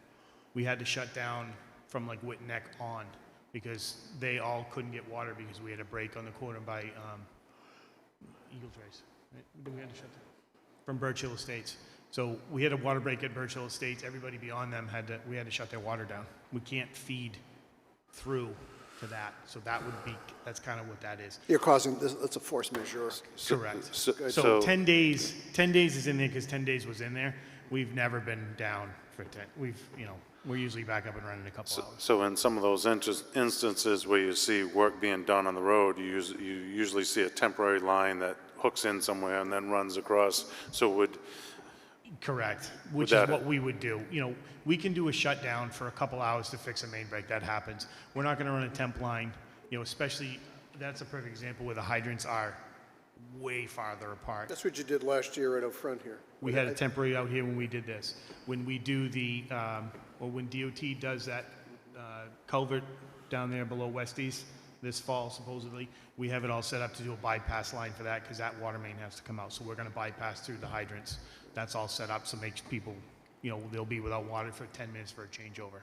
We had to shut down from like Whitneck on because they all couldn't get water because we had a break on the corner by Eagle Trace. Right? We had to shut down from Birch Hill Estates. So we had a water break at Birch Hill Estates. Everybody beyond them we had to shut their water down. We can't feed through to that. So that's kind of what that is. You're causing, that's a force majeure. Correct. So- So 10 days is in there because 10 days was in there. We've never been down for 10. We're usually back up and running in a couple hours. So in some of those instances where you see work being done on the road, you usually see a temporary line that hooks in somewhere and then runs across. So Correct, which Would is that- what we would do. We can do a shutdown for a couple hours to fix a main break. That happens. We're not going to run a temp line, especially, that's a perfect example where the hydrants are way farther apart. That's what you did last year right up front here. We had a temporary out here when we did this. When we do or when DOT does that culvert down there below Westies this fall, supposedly, we have it all set up to do a bypass line for that because that water main has to come out. So we're going to bypass through the hydrants. That's all set up so makes people, they'll be without water for 10 minutes for a changeover.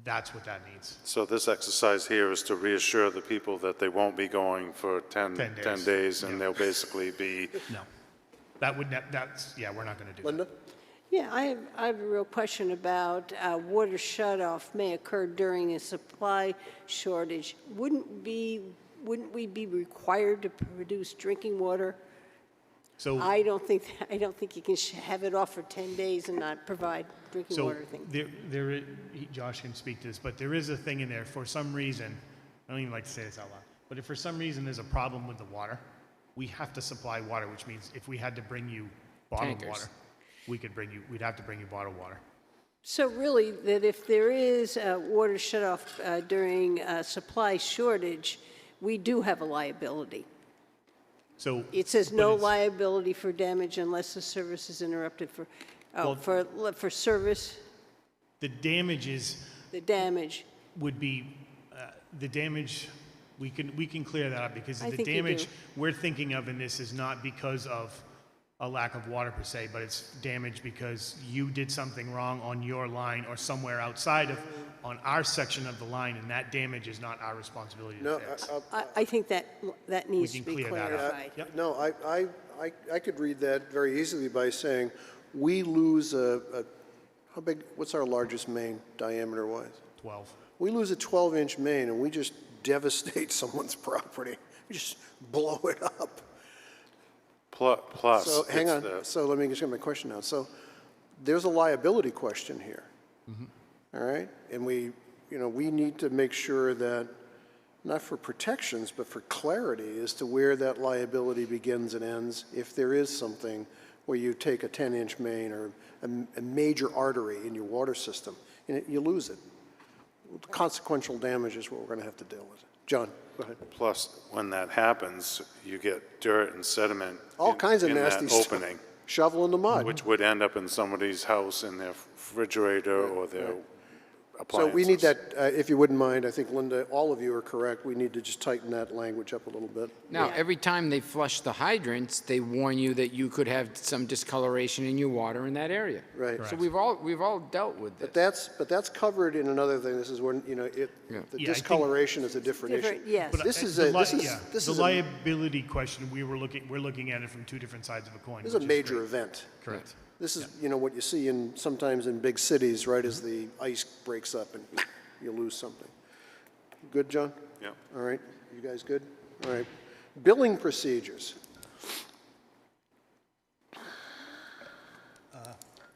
That's what that means. So this exercise here is to reassure the people that they won't be going for 10 days, and they'll basically be, No. We're not going to do that. Linda? Yeah, I have a real question about water shut-off may occur during a supply shortage. Wouldn't we be required to produce drinking water? So, I don't think you can have it off for 10 days and not provide drinking so water thing. Josh can speak to this, but there is a thing in there, for some reason, I don't even like to say this out loud, but if for some reason there's a problem with the water, we have to supply water, which means if we had to bring you bottled Tankers. water, we'd have to bring you bottled water. So really, that if there is a water shut-off during a supply shortage, we do have a liability. So. It says but no it's- liability for damage unless the service is interrupted for service, The damages the damage. would be, the damage, we can clear that up because I the think you damage do. we're thinking of in this is not because of a lack of water per se, but it's damage because you did something wrong on your line or somewhere outside of, on our section of the line, and that damage is not our responsibility to No, fix. I think that needs to can be clear that up. clarified. Yep. no, I could read that very easily by saying, we lose how big, what's our largest main diameter-wise? 12. We lose a 12-inch main and we just devastate someone's property. We just blow it up. Plus, So, hang it's on, the- so let me just get my question out. So, there's a liability question here. All right? And we need to make sure that, not for protections, but for clarity as to where that liability begins and ends, if there is something where you take a 10-inch main or a major artery in your water system, and you lose it. Consequential damage is what we're going to have to deal with. John, go ahead. plus, when that happens, you get dirt and sediment All kinds of in that nasty stuff. opening, Shovel in the mud. which would end up in somebody's house, in their refrigerator or their So appliances. we need that, if you wouldn't mind, I think, Linda, all of you are correct. We need to just tighten that language up a little bit. Now, Yeah. every time they flush the hydrants, they warn you that you could have some discoloration in your water in that area. Right. So we've all dealt with But this. that's covered in another thing. This is when, the Yeah, I think- discoloration is a different issue. Different, yes. But This is the a- this is- yeah, this the is a- liability question, we're looking at it from two different sides of a coin. This is a which major great. event. Correct. This is, what you see sometimes in big cities, right, as the ice breaks up and you lose something. Good, John? Yeah. All right, you guys good? All right. Billing procedures.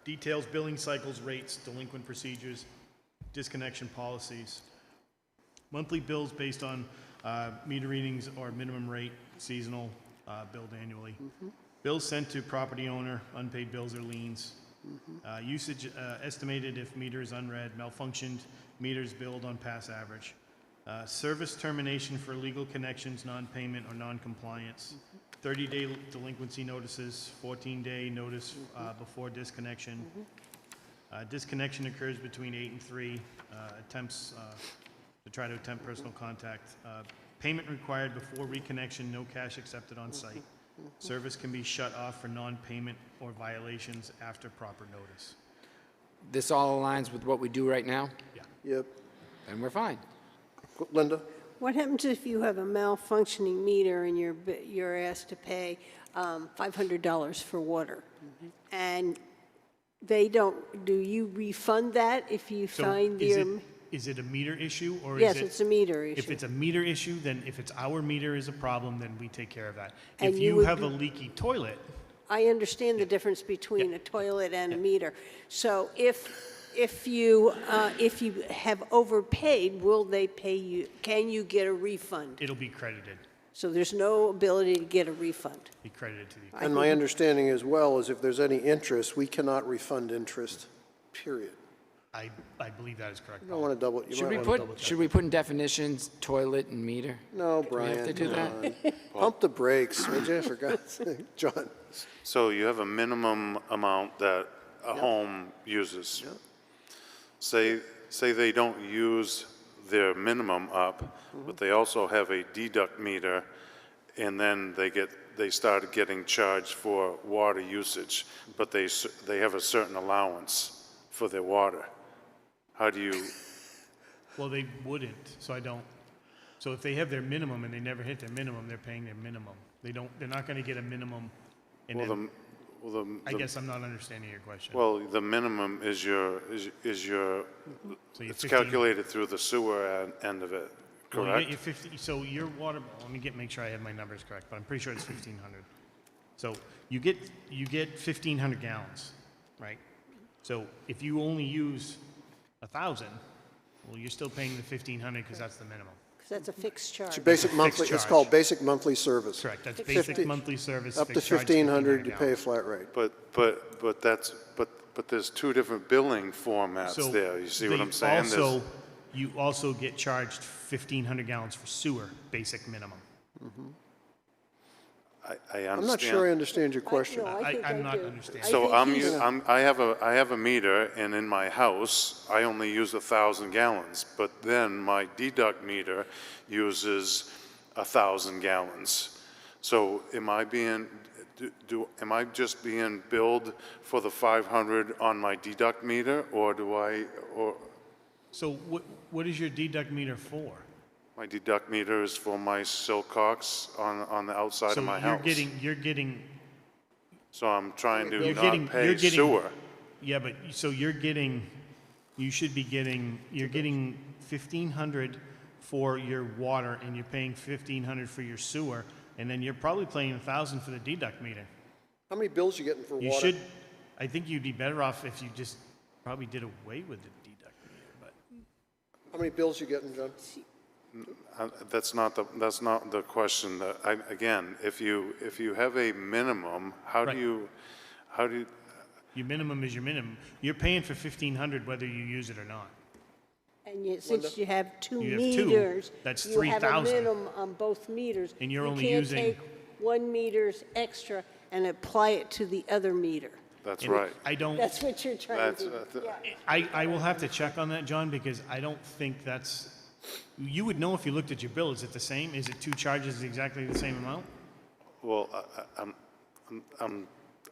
Details, billing cycles, rates, delinquent procedures, disconnection policies. Monthly bills based on meter readings or minimum rate, seasonal, billed annually. Bills sent to property owner, unpaid bills or liens. Usage estimated if meter is unread, malfunctioned, meters billed on past average. Service termination for legal connections, non-payment or non-compliance. 30-day delinquency notices, 14-day notice before disconnection. Disconnection occurs between 8 and 3. Attempts to try to attempt personal contact. Payment required before reconnection, no cash accepted on site. Service can be shut off for non-payment or violations after proper notice. This all aligns with what we do right now, Yep. and we're fine. Linda? What happens if you have a malfunctioning meter and you're asked to pay $500 for water? And they don't, do you refund that if you So find is it a meter issue or Yes, is it? it's a meter If issue. it's a meter issue, then if it's our meter is a problem, then we take care of that. And If you you would have a be- leaky toilet, I understand the difference between a toilet and a meter. So if you have overpaid, will they pay you, can you get a refund? it'll be credited, So there's no ability to get a refund. be credited to the, And my understanding as well is if there's any interest, we cannot refund interest, period. I believe that is correct. You don't want to double, you Should might we want to double check. should we put in definitions, toilet and meter? No, Do we Brian. have to do that? come on. Pump the brakes, would you, for God's sake? John? So you have a minimum amount that a home uses. Say they don't use their minimum up, but they also have a deduct meter, and then they started getting charged for water usage, but they have a certain allowance for their water. How do you, Well, they wouldn't, so I don't. So if they have their minimum and they never hit their minimum, they're paying their minimum. They're not gonna get a minimum and well, then, I the, guess I'm not understanding your question. well, the minimum is your, So you're it's 15 calculated through the sewer end of it, Well, you correct? get your 50, so your water, let me make sure I have my numbers correct, but I'm pretty sure it's 1,500. So you get 1,500 gallons, right? So if you only use 1,000, well, you're still paying the 1,500 because that's the minimum. Because that's a fixed charge. It's basic monthly, it's charge. called basic monthly service. Correct, that's 50 basic monthly service. Up to fixed charge, 1,500, you pay a gallons. flat rate. But there's two different billing formats So there. You see what they I'm saying? There's- You also get charged 1,500 gallons for sewer, basic minimum. I understand. I'm not sure I understand your question. No, I think I'm I not do. understanding. I So think he's- I have a meter, and in my house, I only use 1,000 gallons, but then my deduct meter uses 1,000 gallons. So am I just being billed for the 500 on my deduct meter, or So what is your deduct meter for? my deduct meter is for my Silcox on the outside So of my you're house? getting, So I'm trying to you're not getting, pay you're getting. sewer. Yeah, but, so you're getting, you should be getting, you're getting 1,500 for your water, and you're paying 1,500 for your sewer, and then you're probably paying 1,000 for the deduct meter. How many bills you getting for You water? should, I think you'd be better off if you just probably did away with the deduct meter, but. How many bills you getting, John? That's not the question. Again, if you have a minimum, how Right. do you, Your minimum is your minimum. You're paying for 1,500 whether you use it or not. And yet, since you have two You have two, meters, that's you have a 3,000. minimum on both meters. And you're only You using- can't take one meter's extra and apply it to the other meter. that's And right. I don't, That's what you're trying That's, to do. Yeah. I will have to check on that, John, because I don't think that's, you would know if you looked at your bill. Is it the same? Is it two charges exactly the same amount? Well, I'm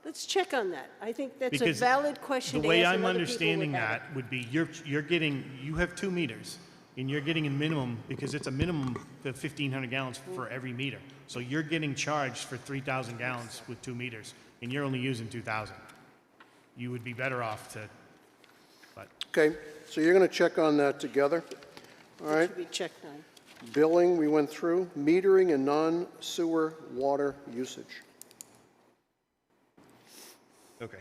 Let's check on that. I think that's a Because valid question the to ask. way and I'm other people understanding would have that would be you're getting, you have 2 meters, and you're getting a minimum, because it's a minimum of 1,500 gallons for every meter. So you're getting charged for 3,000 gallons with 2 meters, and you're only using 2,000. You would be better off to, but, Okay, so you're going to check on that together. All it. It right, should be checked on. billing, we went through, metering and non-sewer water usage. okay.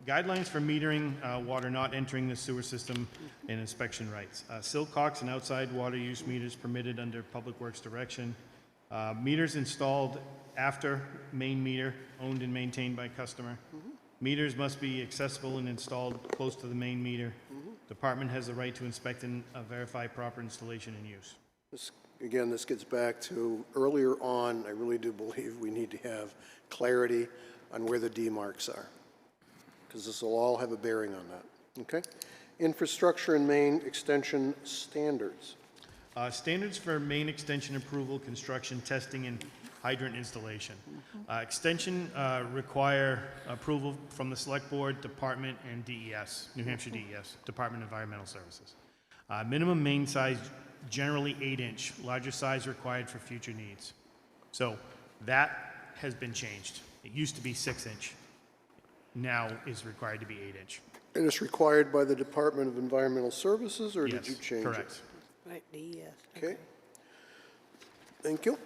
Guidelines for metering water not entering the sewer system and inspection rights. Silcox and outside water use meters permitted under Public Works direction. Meters installed after main meter, owned and maintained by customer. Meters must be accessible and installed close to the main meter. Department has the right to inspect and verify proper installation and use. Again, this gets back to earlier on, I really do believe we need to have clarity on where the demarcs are, because this will all have a bearing on that, okay? Infrastructure and main extension standards. Standards for main extension approval, construction, testing, and hydrant installation. Extension require approval from the Select Board, Department, and DES, New Hampshire DES, Department of Environmental Services. Minimum main size, generally 8-inch, larger size required for future needs. So that has been changed. It used to be 6-inch, now is required to be 8-inch. And it's required by the Department of Environmental Services, or did Yes, you change it? correct. Right, yes. Okay. Thank you.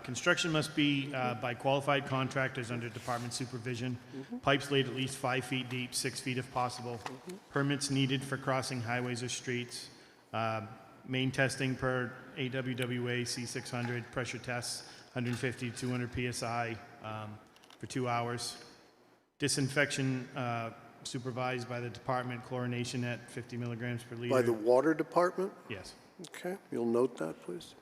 Construction must be by qualified contractors under department supervision. Pipes laid at least 5 feet deep, 6 feet if possible. Permits needed for crossing highways or streets. Main testing per AWWA C600, pressure tests, 150 to 200 PSI for 2 hours. Disinfection supervised by the department, chlorination at 50 milligrams per liter. By the Water Department? Yes. Okay, you'll note that, please.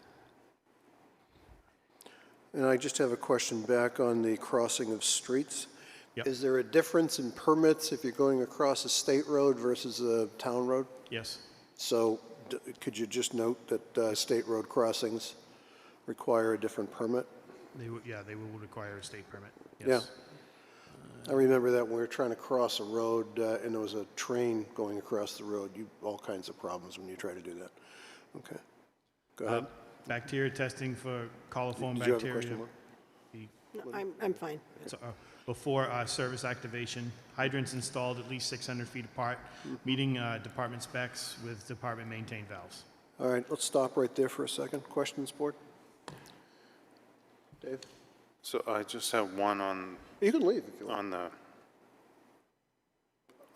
And I just have a question back on the crossing of streets. Yep. Is there a difference in permits if you're going across a state road versus a town road? Yes. So could you just note that state road crossings require a different permit? They will require a state permit. Yeah. Yes. I remember that when we were trying to cross a road and there was a train going across the road, all kinds of problems when you try to do that. Okay, go ahead. Bacteria testing for coliform Did you have a bacteria. question, Mark? No, I'm fine. So, before service activation, hydrants installed at least 600 feet apart, meeting department specs with department maintained valves. All right, let's stop right there for a second. Questions, board? Dave? So I just have one on You can leave if you want.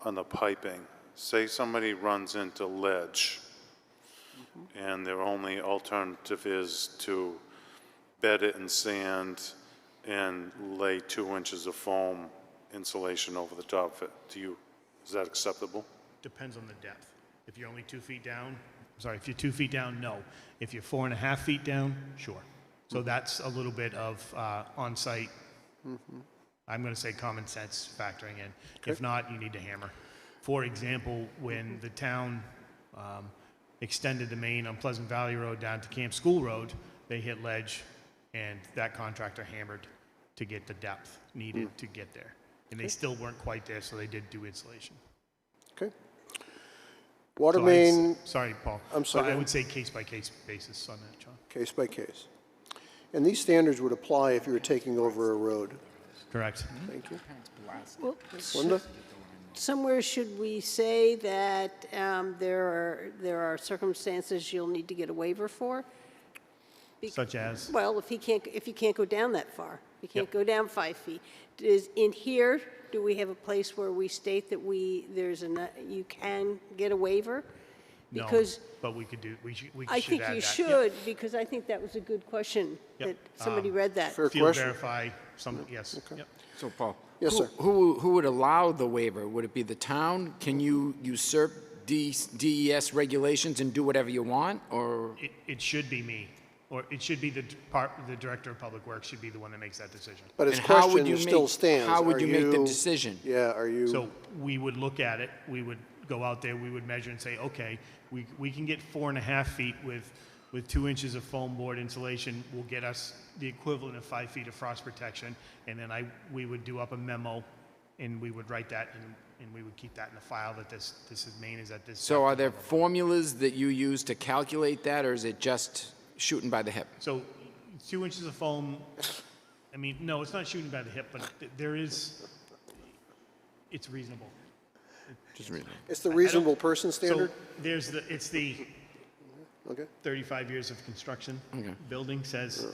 on the piping. Say somebody runs into ledge, and their only alternative is to bed it in sand and lay 2 inches of foam insulation over the top of it. Is that acceptable? Depends on the depth. If you're only 2 feet down, if you're 2 feet down, no. If you're 4.5 feet down, sure. So that's a little bit of on-site, I'm going to say common sense factoring in. If not, you need to hammer. For example, when the town extended the main on Pleasant Valley Road down to Camp School Road, they hit ledge, and that contractor hammered to get the depth needed to get there. And they still weren't quite there, so they did do insulation. Okay. Water So main, Sorry, Paul. I'm sorry. So I would say case-by-case basis on that, John. case by case. And these standards would apply if you were taking over a road. Correct. Thank you. Well, Linda? somewhere should we say that there are circumstances you'll need to get a waiver for? Such as? Well, if you can't go down that far, you can't Yep. go down 5 feet. In here, do we have a place where we state that you can get a waiver? No, Because but we could do, we should add that. I think you Yep. should, because I think that was a good question, Yep. that somebody read that. Fair Field question. verify, yes. Yep. So, Paul? Yes, who- sir. Who would allow the waiver? Would it be the town? Can you usurp DES regulations and do whatever you want, or? It should be me, or it should be the Director of Public Works should be the one that makes that decision. But his And how would question you still make- stands. how would Are you make the decision? Yeah, are you? So we would look at it, we would go out there, we would measure and say, okay, we can get 4.5 feet with 2 inches of foam board insulation will get us the equivalent of 5 feet of frost protection. And then we would do up a memo and we would write that and we would keep that in the file that this is main is at this. So are depth. there formulas that you use to calculate that, or is it just shooting by the hip? So 2 inches of foam, I mean, no, it's not shooting by the hip, but it's reasonable. Just read it. It's the reasonable person standard? So it's the Okay. 35 years of construction. Okay. Building says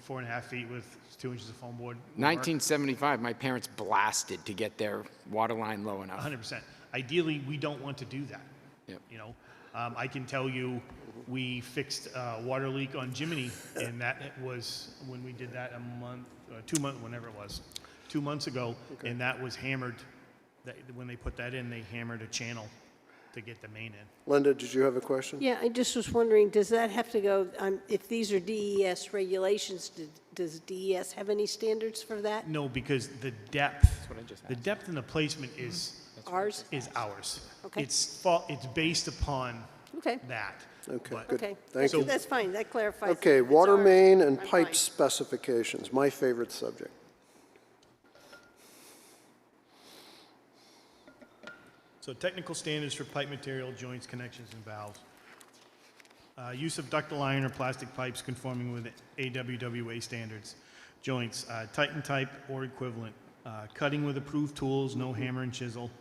4.5 feet with 2 inches of foam board. will work. 1975, my parents blasted to get their water line low enough. 100%. Ideally, we don't want to do that. Yep. You know, I can tell you, we fixed a water leak on Jiminy, and that was when we did that 2 months, whenever it was, 2 months ago, and that was hammered. When they put that in, they hammered a channel to get the main in. Linda, did you have a question? Yeah, I just was wondering, does that have to go, if these are DES regulations, does DES have any standards for that? No, because the depth, what I just the depth and the placement is Ours? ours. Okay. It's based upon Okay, that. Okay, But- good. okay. Thank you. That's fine, that clarifies. Okay, It's water ours. main and I'm pipe fine. specifications, my favorite subject. So technical standards for pipe material, joints, connections, and valves. Use of ductile iron or plastic pipes conforming with AWWA standards. Joints, Titan type or equivalent. Cutting with approved tools, no hammer and chisel.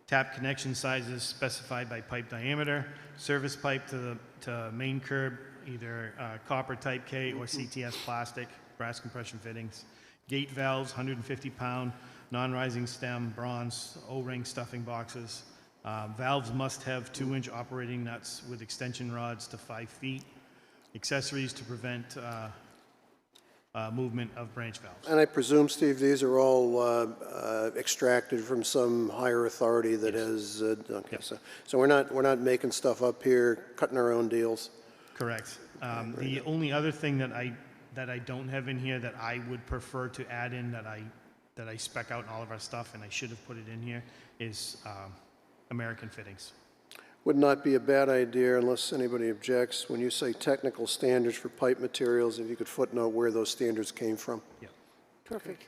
Tap connection sizes specified by pipe diameter. Service pipe to main curb, either copper type K or CTS plastic, brass compression fittings. Gate valves, 150-pound, non-rising stem, bronze, O-ring stuffing boxes. Valves must have 2-inch operating nuts with extension rods to 5 feet. Accessories to prevent movement of branch valves. And I presume, Steve, these are all extracted from some higher authority that has, okay, so we're not making stuff up here, cutting our own deals? Correct. The only other thing that I don't have in here that I would prefer to add in that I spec out in all of our stuff, and I should have put it in here, is American fittings. Would not be a bad idea, unless anybody objects, when you say technical standards for pipe materials, if you could footnote where those standards came from. Yeah. Perfect.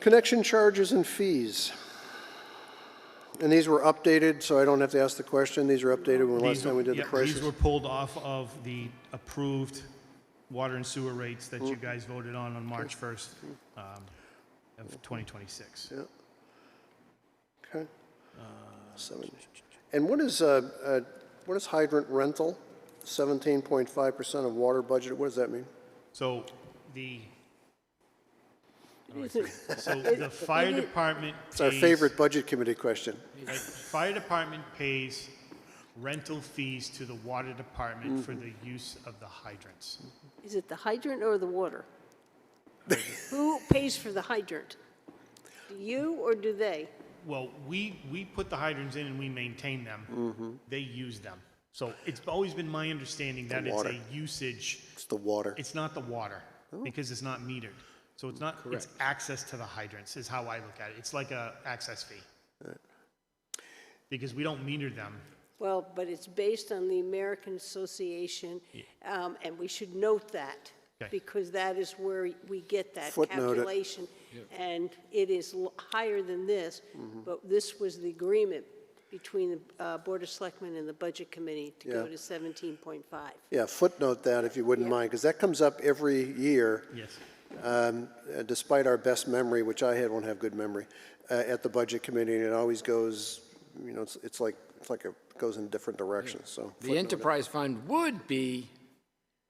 Connection charges and fees. And these were updated, so I don't have to ask the question, these are updated when last time we did the These prices? were pulled off of the approved water and sewer rates that you guys voted on March 1st of 2026. Yeah. Okay. 7. And what is hydrant rental? 17.5% of water budget, what does that mean? So the Is it- So the fire department It's our pays- favorite budget committee question. right, Fire department pays rental fees to the water department for the use of the hydrants. Is it the hydrant or the water? Who pays for the hydrant? Do you or do they? Well, we put the hydrants in and we maintain them. They use them. So it's always been my understanding that it's water. a usage, It's the water. it's not the water, because it's not metered. So it's not, it's access to the hydrants is how I look at it. It's like a access fee. Because we don't meter them. Well, but it's based on the American Association, and we should note that, Okay. because that is where we get that Footnote it. calculation. And it is higher than this, but this was the agreement between the Board of Selectmen and the Budget Committee to go Yeah. to 17.5. Yeah, footnote that if you wouldn't mind, because that comes up every year, Yes. despite our best memory, which I don't have good memory, at the Budget Committee, and it always goes, you know, it's like it goes in different directions, so. footnote The it. enterprise fund would be,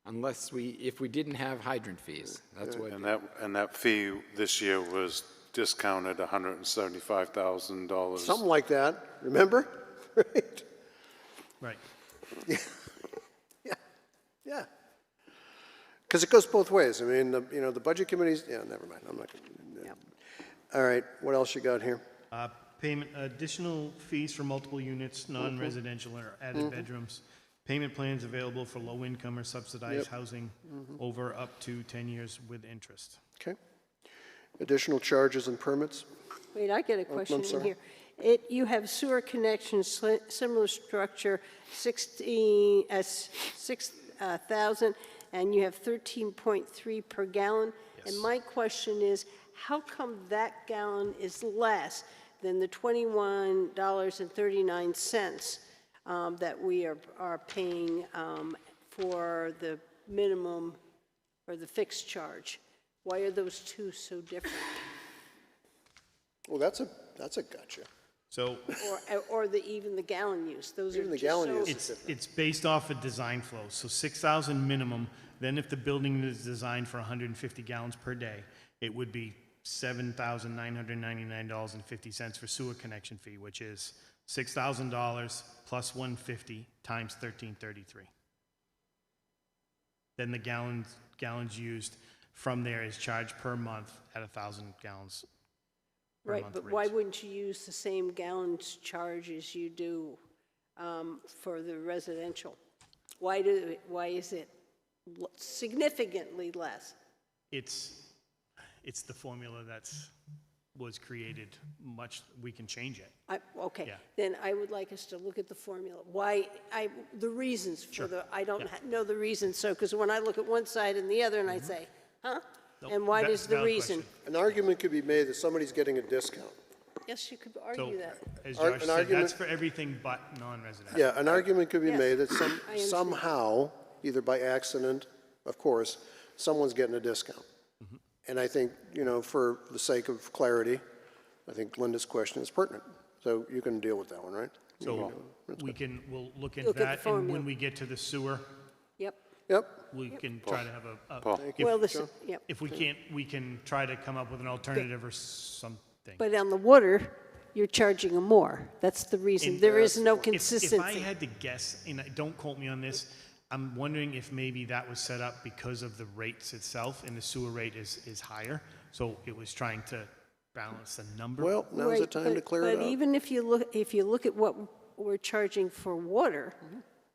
if we didn't have hydrant fees. That's what, And that fee this year was discounted $175,000. Something like that, remember? Right? Right. Yeah. Because it goes both ways. I mean, the Budget Committees, yeah, never mind, I'm not gonna. All right, what else you got here? Payment, additional fees for multiple units, non-residential or added bedrooms. Payment plans available for low-income or subsidized housing over up to 10 years with interest. Okay. Additional charges and permits? Wait, I get a question in sorry. here. You have sewer connections, similar structure, 6,000, and you have 13.3 per gallon. And my question is, how come that gallon is less than the $21.39 that we are paying for the minimum or the fixed charge? Why are those two so different? Well, that's a gotcha. So Or even the gallon use, those are Even the just gallon so. use. it's based off of design flow. So 6,000 minimum, then if the building is designed for 150 gallons per day, it would be $7,999.50 for sewer connection fee, which is $6,000 plus 150 times 1333. Then the gallons used from there is charged per month at 1,000 gallons per Right, month but why rates. wouldn't you use the same gallons charge as you do for the residential? Why is it significantly less? It's the formula was created we can change it. Okay, Yeah. then I would like us to look at the formula. The reasons for I don't know the reasons, so, because when I look at one side and the other, and I say, huh? Nope, And why that's does a the valid reason? question. An argument could be made that somebody's getting a discount. Yes, you could So, argue that. as Ar- Josh an said, argument- that's for everything but non-residential. Yeah, an argument could be Yes, made that I understand. somehow, either by accident, of course, someone's getting a discount. And I think, for the sake of clarity, I think Linda's question is pertinent. So you can deal with that one, right? So we'll look into Look at the that, and formula. when we get to the sewer, Yep. Yep. we can try to have Paul. Well, yep. if we can't, we can try to come up with an alternative or something. But on the water, you're charging them more. That's the reason. There is no If I consistency. had to guess, and don't quote me on this, I'm wondering if maybe that was set up because of the rates itself, and the sewer rate is higher, so it was trying to balance the number. Well, now's the Right, time to but- clear it But up. even if you look at what we're charging for water,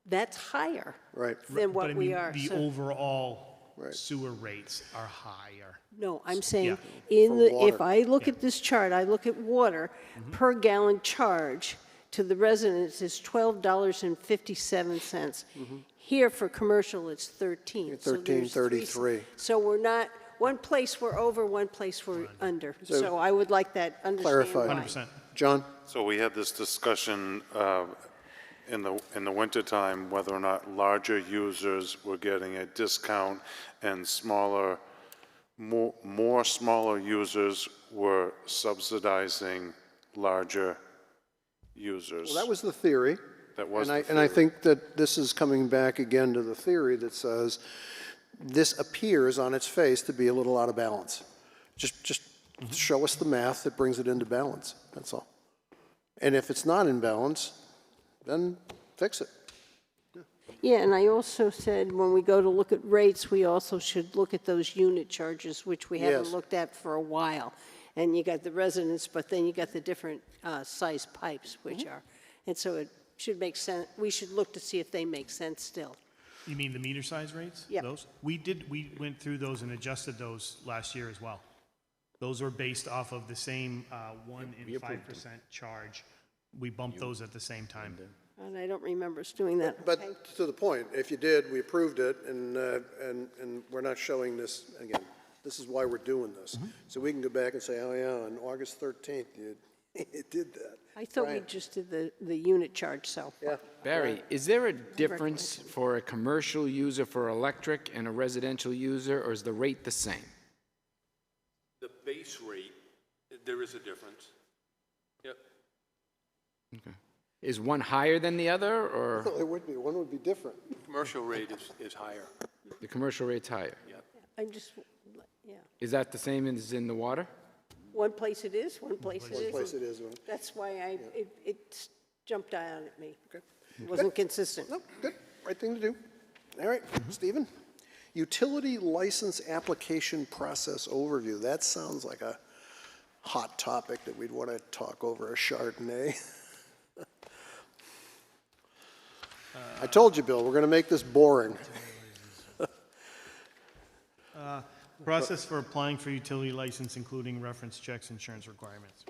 that's higher Right. than But what I we mean, are. the So- overall Right. sewer rates are higher. No, I'm saying, Yeah. For if water. I look at this chart, I look at water, per gallon charge to the residents is $12.57. Here for commercial, it's 13. So there's three- $13.33. So we're not, one place we're over, one place we're under. So I would like that, understand Clarified. why. 100%. John? So we had this discussion in the wintertime, whether or not larger users were getting a discount and more smaller users were subsidizing larger users. Well, that was the theory. That was the And I theory. think that this is coming back again to the theory that says this appears on its face to be a little out of balance. Just show us the math that brings it into balance, that's all. And if it's not in balance, then fix it. Yeah, and I also said, when we go to look at rates, we also should look at those unit charges, which we haven't Yes. looked at for a while. And you got the residents, but then you got the different size pipes, which are, and so it should make sense, we should look to see if they make sense still. You mean the meter size rates? Yep. Those? We went through those and adjusted those last year as well. Those were based off of the same 1% and 5% charge. We bumped those at the same time. And I don't remember us doing that. Okay. But to the point, if you did, we approved it, and we're not showing this, again, this is why we're doing this. So we can go back and say, oh yeah, on August 13th, you did that. I thought we Brian? just did the unit charge cell. Yeah. Barry, is there a difference for a commercial user for electric and a residential user, or is the rate the same? The base rate, there is a difference. Yep. Okay. Is one higher than the other, or No, it would be, one would be different. Commercial rate is higher. the commercial rate's higher? I'm just, yeah. Is that the same as in the water? One place it is, one place it One place isn't. it is. That's why it jumped out at me. Okay. It wasn't consistent. No, good, right thing to do. All right, Stephen? Utility license application process overview. That sounds like a hot topic that we'd want to talk over a Chardonnay. I told you, Bill, we're going to make this boring. Process for applying for utility license, including reference checks, insurance requirements.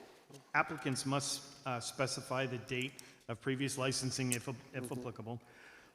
Applicants must specify the date of previous licensing if applicable.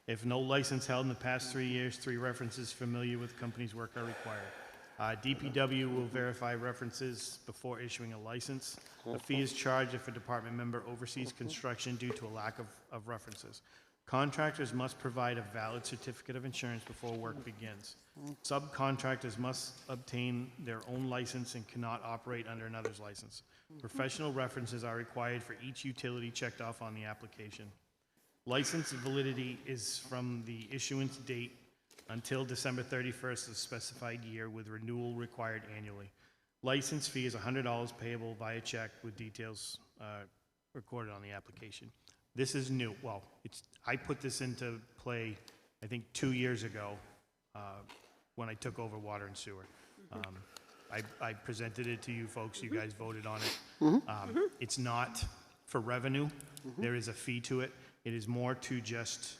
If no license held in the past 3 years, 3 references familiar with company's work are required. DPW will verify references before issuing a license. A fee is charged if a department member oversees construction due to a lack of references. Contractors must provide a valid certificate of insurance before work begins. Subcontractors must obtain their own license and cannot operate under another's license. Professional references are required for each utility checked off on the application. License validity is from the issuance date until December 31st of the specified year, with renewal required annually. License fee is $100 payable via check with details recorded on the application. This is new. Well, I put this into play, I think, 2 years ago when I took over water and sewer. I presented it to you folks. You guys voted on it. It's not for revenue. There is a fee to it. It is more to just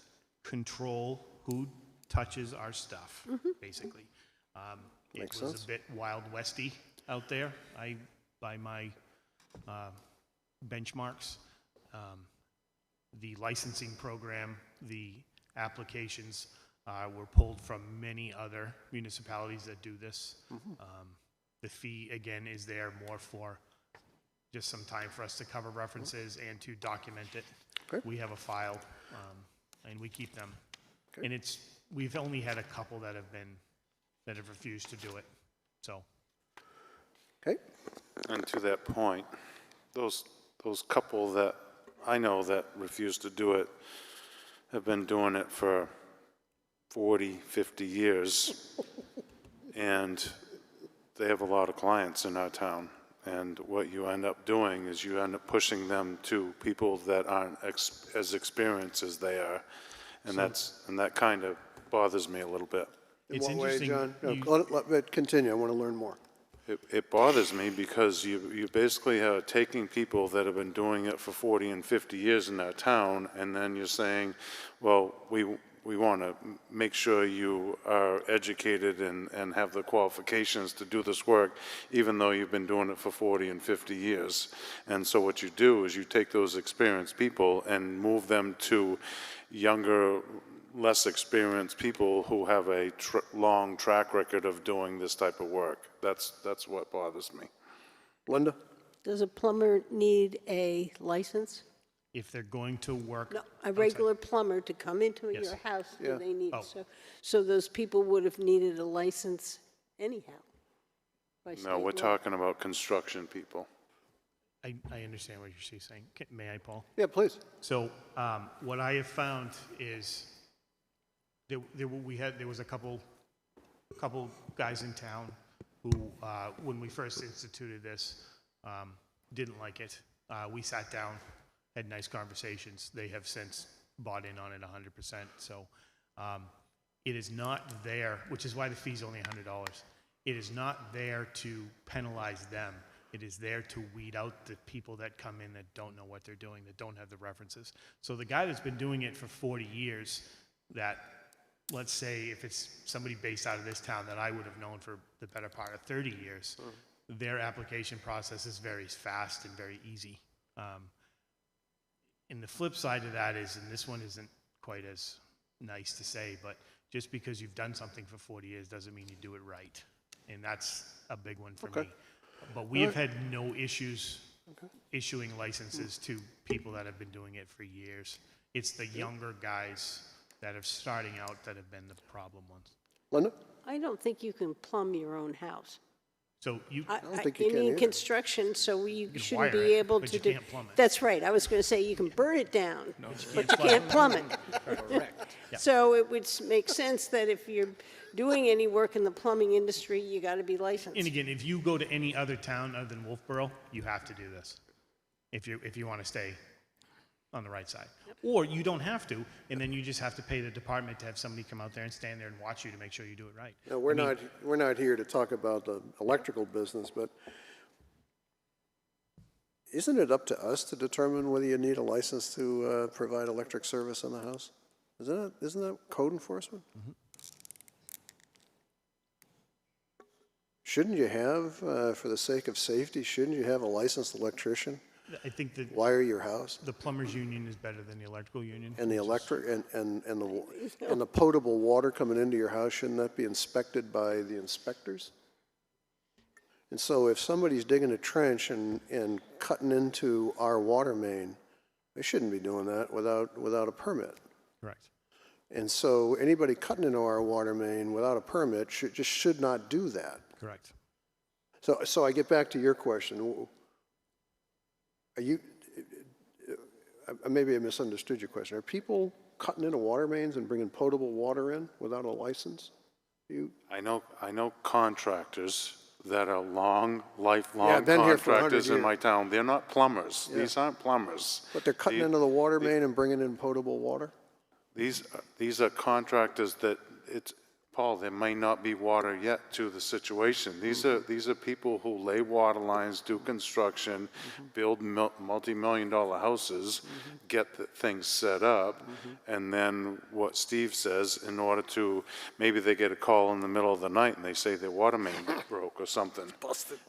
control who touches our stuff, basically. It was a bit Wild Westy out there by my benchmarks. The licensing program, the applications were pulled from many other municipalities that do this. The fee, again, is there more for just some time for us to cover references and to document it. Okay. We have a file, and we keep them. Okay. And we've only had a couple that have refused to do it, so. Okay, And to that point, those couple that I know that refuse to do it have been doing it for 40, 50 years, and they have a lot of clients in our town. And what you end up doing is you end up pushing them to people that aren't as experienced as they are, and that kind of bothers me a little bit. in It's what way, interesting John? No, you- let it continue, I want to learn more. It bothers me because you basically are taking people that have been doing it for 40 and 50 years in our town, and then you're saying, well, we want to make sure you are educated and have the qualifications to do this work, even though you've been doing it for 40 and 50 years. And so what you do is you take those experienced people and move them to younger, less experienced people who have a long track record of doing this type of work. That's what bothers me. Linda? Does a plumber need a license? If they're going to work. No, a outside- regular plumber to come into Yes. your house, Yeah. do they need, Oh. so those people would have needed a license anyhow? by No, state we're law. talking about construction people. I understand what you're saying. May I, Paul? Yeah, please. So what I have found is there was a couple guys in town who, when we first instituted this, didn't like it. We sat down, had nice conversations. They have since bought in on it 100%. So it is not there, which is why the fee's only $100. It is not there to penalize them. It is there to weed out the people that come in that don't know what they're doing, that don't have the references. So the guy that's been doing it for 40 years, that, let's say if it's somebody based out of this town that I would have known for the better part of 30 years, their application process is very fast and very easy. And the flip side of that is, and this one isn't quite as nice to say, but just because you've done something for 40 years doesn't mean you do it right. And that's a big one for me. But we have had no issues issuing licenses to people that have been doing it for years. It's the younger guys that are starting out that have been the problem ones. Linda? I don't think you can plumb your own house. So you, don't think you can mean either. construction, so you can shouldn't wire be it, able but to you do. can't plumb it. That's right, I was going to say you can burn it down, but you can't plumb it. Correct. So it would make sense that if you're doing any work in the plumbing industry, you got to be licensed. and again, if you go to any other town other than Wolfeboro, you have to do this. If you want to stay on the right side. Or you don't have to, and then you just have to pay the department to have somebody come out there and stand there and watch you to make sure you do it right. No, we're not here to talk about the electrical business, but isn't it up to us to determine whether you need a license to provide electric service in the house? Isn't that code enforcement? Shouldn't you have, for the sake of safety, shouldn't you have a licensed electrician I think that wire your house? the plumbers union is better than the electrical union. And the electric, and the potable water coming into your house, shouldn't that be inspected by the inspectors? And so if somebody's digging a trench and cutting into our water main, they shouldn't be doing that without a permit. Correct. And so anybody cutting into our water main without a permit should not do that. Correct. So I get back to your question. Are you, maybe I misunderstood your question. Are people cutting into water mains and bringing potable water in without a license? I know contractors that are lifelong Yeah, I've been here for 100 contractors in years. my town. They're not plumbers. Yeah. These aren't plumbers. But they're cutting into the water main and bringing in potable water? These are contractors that Paul, there may not be water yet to the situation. These are people who lay water lines, do construction, build multi-million-dollar houses, get the things set up, and then what Steve says, in order to, maybe they get a call in the middle of the night and they say their water main broke or something.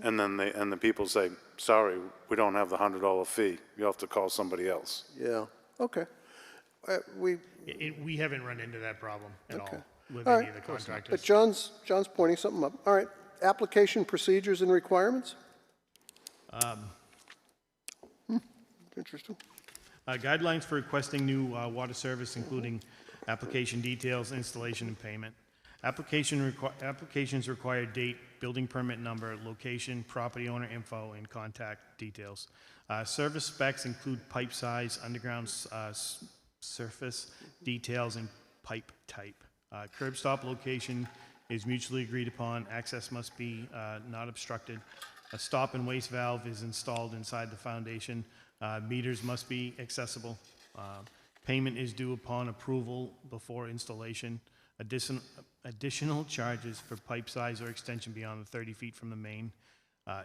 And then the people say, sorry, we don't have the $100 fee. You have to call somebody else. Yeah, okay. We haven't run into that problem at all with All any right. of the contractors. But John's pointing something up. All right, application procedures and requirements? Interesting. Guidelines for requesting new water service, including application details, installation, and payment. Applications require date, building permit number, location, property owner info, and contact details. Service specs include pipe size, underground surface details, and pipe type. Curb stop location is mutually agreed upon. Access must be not obstructed. A stop and waste valve is installed inside the foundation. Meters must be accessible. Payment is due upon approval before installation. Additional charges for pipe size or extension beyond the 30 feet from the main.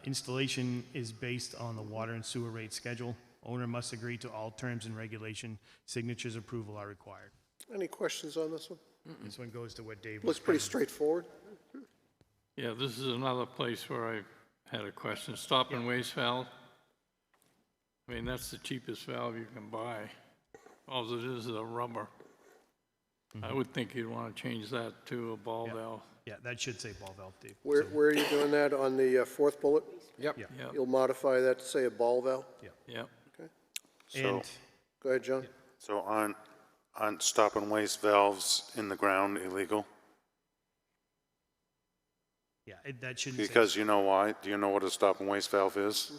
Installation is based on the water and sewer rate schedule. Owner must agree to all terms and regulation. Signatures approval are required. Any questions on this one? This one goes to what Dave was Looks pretty covering. straightforward. Yeah, this is another place where I had a question. Stop and waste valve. I mean, that's the cheapest valve you can buy. All it is a rubber. I would think you'd want to change that to a ball valve. Yeah, that should say ball valve, Dave. Where are you doing that, on the fourth bullet? Yep. Yeah. Yep, You'll modify that to say a ball valve? yep. So- And Go ahead, John. So aren't stop and waste valves in the ground illegal? yeah, that shouldn't say. Because you know why? Do you know what a stop and waste valve is?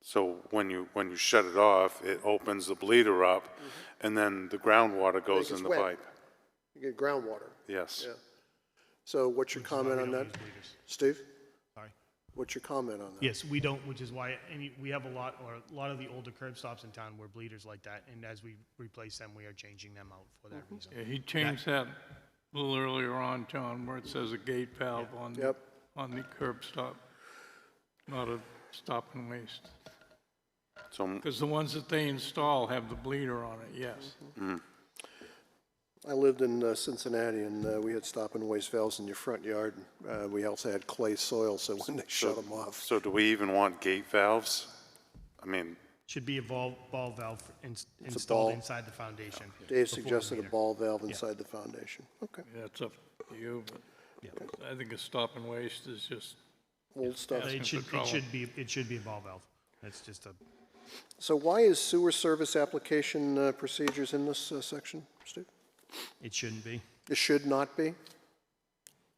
So when you shut it off, it opens the bleeder up, and then the groundwater goes it's in the wet. pipe. You get groundwater. Yes. Yeah. So what's your Which is why comment we on don't that? use bleeders. Steve, Sorry. what's your comment on that? Yes, we don't, which is why we have a lot of the older curb stops in town were bleeders like that, and as we replace them, we are changing them out for that reason. Yeah, he changed that a little earlier on, John, where it says a gate valve on Yep. the curb stop, not a stop and waste. So Because the ones that they install have the bleeder on it, yes. I lived in Cincinnati, and we had stop and waste valves in your front yard. We also had clay soil, so when they shut them off. So do we even want gate valves? I mean, Should be a ball valve installed ball. inside the foundation. Dave before the suggested a meter. ball valve inside the foundation. Okay, Yeah, it's up to you, Yeah. but I think a stop and waste is just, old stuff. Asking It for should, trouble. it should be a ball valve. That's just a, So why is sewer service application procedures in this section, Steve? it shouldn't be. It should not be?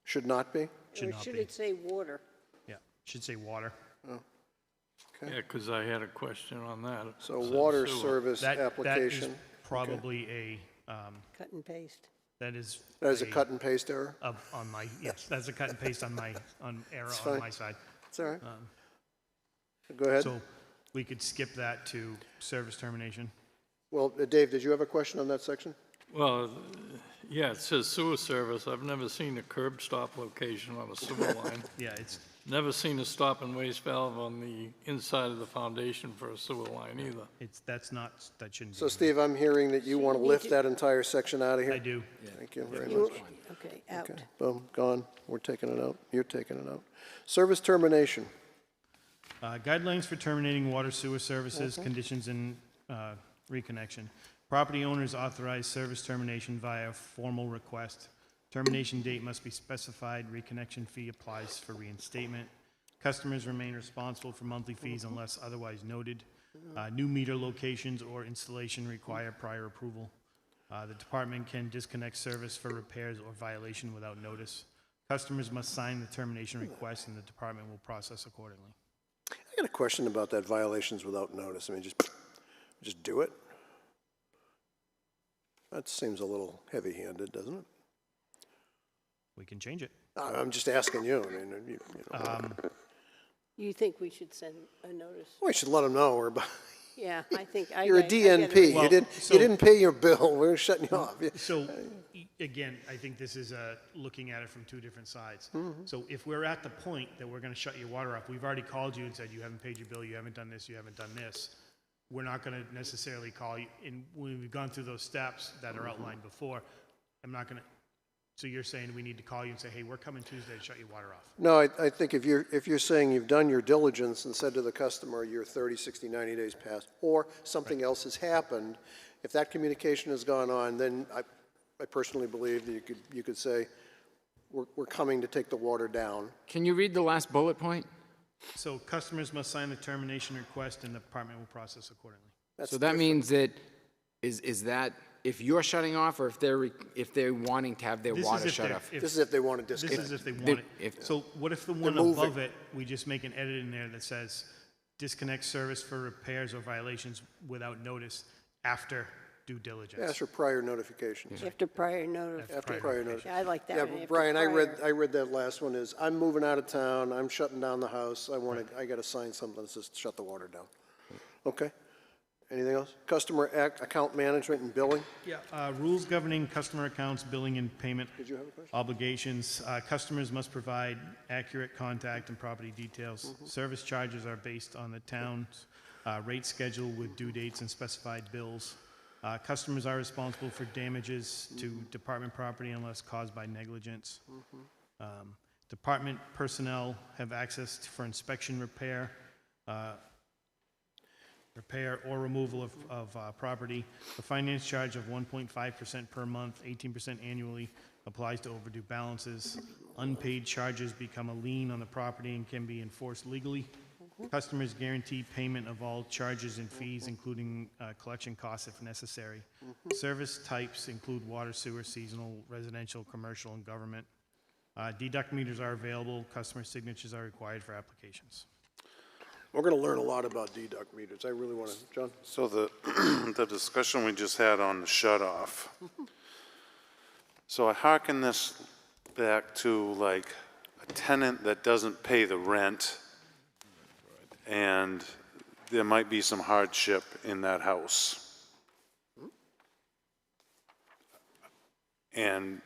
Should not be? Should Or not should be. it say water? Yeah, should say water. yeah, because I had a question on that. So Said water sewer. service That is application, probably a, Cut and paste. that is. that is a cut and paste error? On my, yes, that's a cut and paste on my, on error fine. on my side. It's all right. Go ahead. So we could skip that to service termination. Well, Dave, did you have a question on that section? Well, yeah, it says sewer service. I've never seen a curb stop location on a sewer line. Yeah, it's, Never seen a stop and waste valve on the inside of the foundation for a sewer line either. that's not, that shouldn't be. So Steve, I'm hearing that you want to need lift to- that entire section out of here? I do. Thank you very You- much. Okay, out. Okay, boom, gone. We're taking it out. You're taking it out. Service termination. Guidelines for terminating water sewer services, conditions and reconnection. Property owners authorize service termination via formal request. Termination date must be specified. Reconnection fee applies for reinstatement. Customers remain responsible for monthly fees unless otherwise noted. New meter locations or installation require prior approval. The department can disconnect service for repairs or violation without notice. Customers must sign the termination request and the department will process accordingly. I got a question about that violations without notice. I mean, just do it? That seems a little heavy-handed, doesn't it? We can change it. I'm just asking you. I mean, you know. You think we should send a notice? We should let them know we're, Yeah, I think. I you're a get it. DNP. Well, You didn't pay your bill. We're shutting you off. So, again, I think this is looking at it from two different sides. So if we're at the point that we're going to shut your water off, we've already called you and said, you haven't paid your bill, you haven't done this, you haven't done this. We're not going to necessarily call you, and when we've gone through those steps that are outlined before, I'm not going to, so you're saying we need to call you and say, hey, we're coming Tuesday to shut your water off. No, I think if you're saying you've done your diligence and said to the customer, you're 30, 60, 90 days past, or something else has happened, if that communication has gone on, then I personally believe that you could say, we're coming to take the water down. Can you read the last bullet point? So customers must sign the termination request and the department will process accordingly. That's So that means that, is that if you're shutting off or if they're wanting to have their This is water if shut they're- off? This is if they want to This disconnect. is if they want it. if- So what if the one moving. above it, we just make an edit in there that says, disconnect service for repairs or violations without notice after due diligence? Ask for prior notification. After prior notice. After prior notice. Yeah, I like that Yeah, one. but after Brian, prior. I read that last one is, I'm moving out of town, I'm shutting down the house, I got to sign something that says shut the water down. Okay? Anything else? Customer account management and billing? Yeah, rules governing customer accounts, billing and payment Did you have a question? obligations. Customers must provide accurate contact and property details. Service charges are based on the town's rate schedule with due dates and specified bills. Customers are responsible for damages to department property unless caused by negligence. Department personnel have access for inspection, repair or removal of property. The finance charge of 1.5% per month, 18% annually applies to overdue balances. Unpaid charges become a lien on the property and can be enforced legally. Customers guarantee payment of all charges and fees, including collection costs if necessary. Service types include water, sewer, seasonal, residential, commercial, and government. Deduct meters are available. Customer signatures are required for applications. We're going to learn a lot about deduct meters. I really want to, John? So the discussion we just had on the shut-off. So I hearken this back to like a tenant that doesn't pay the rent, and there might be some hardship in that house. And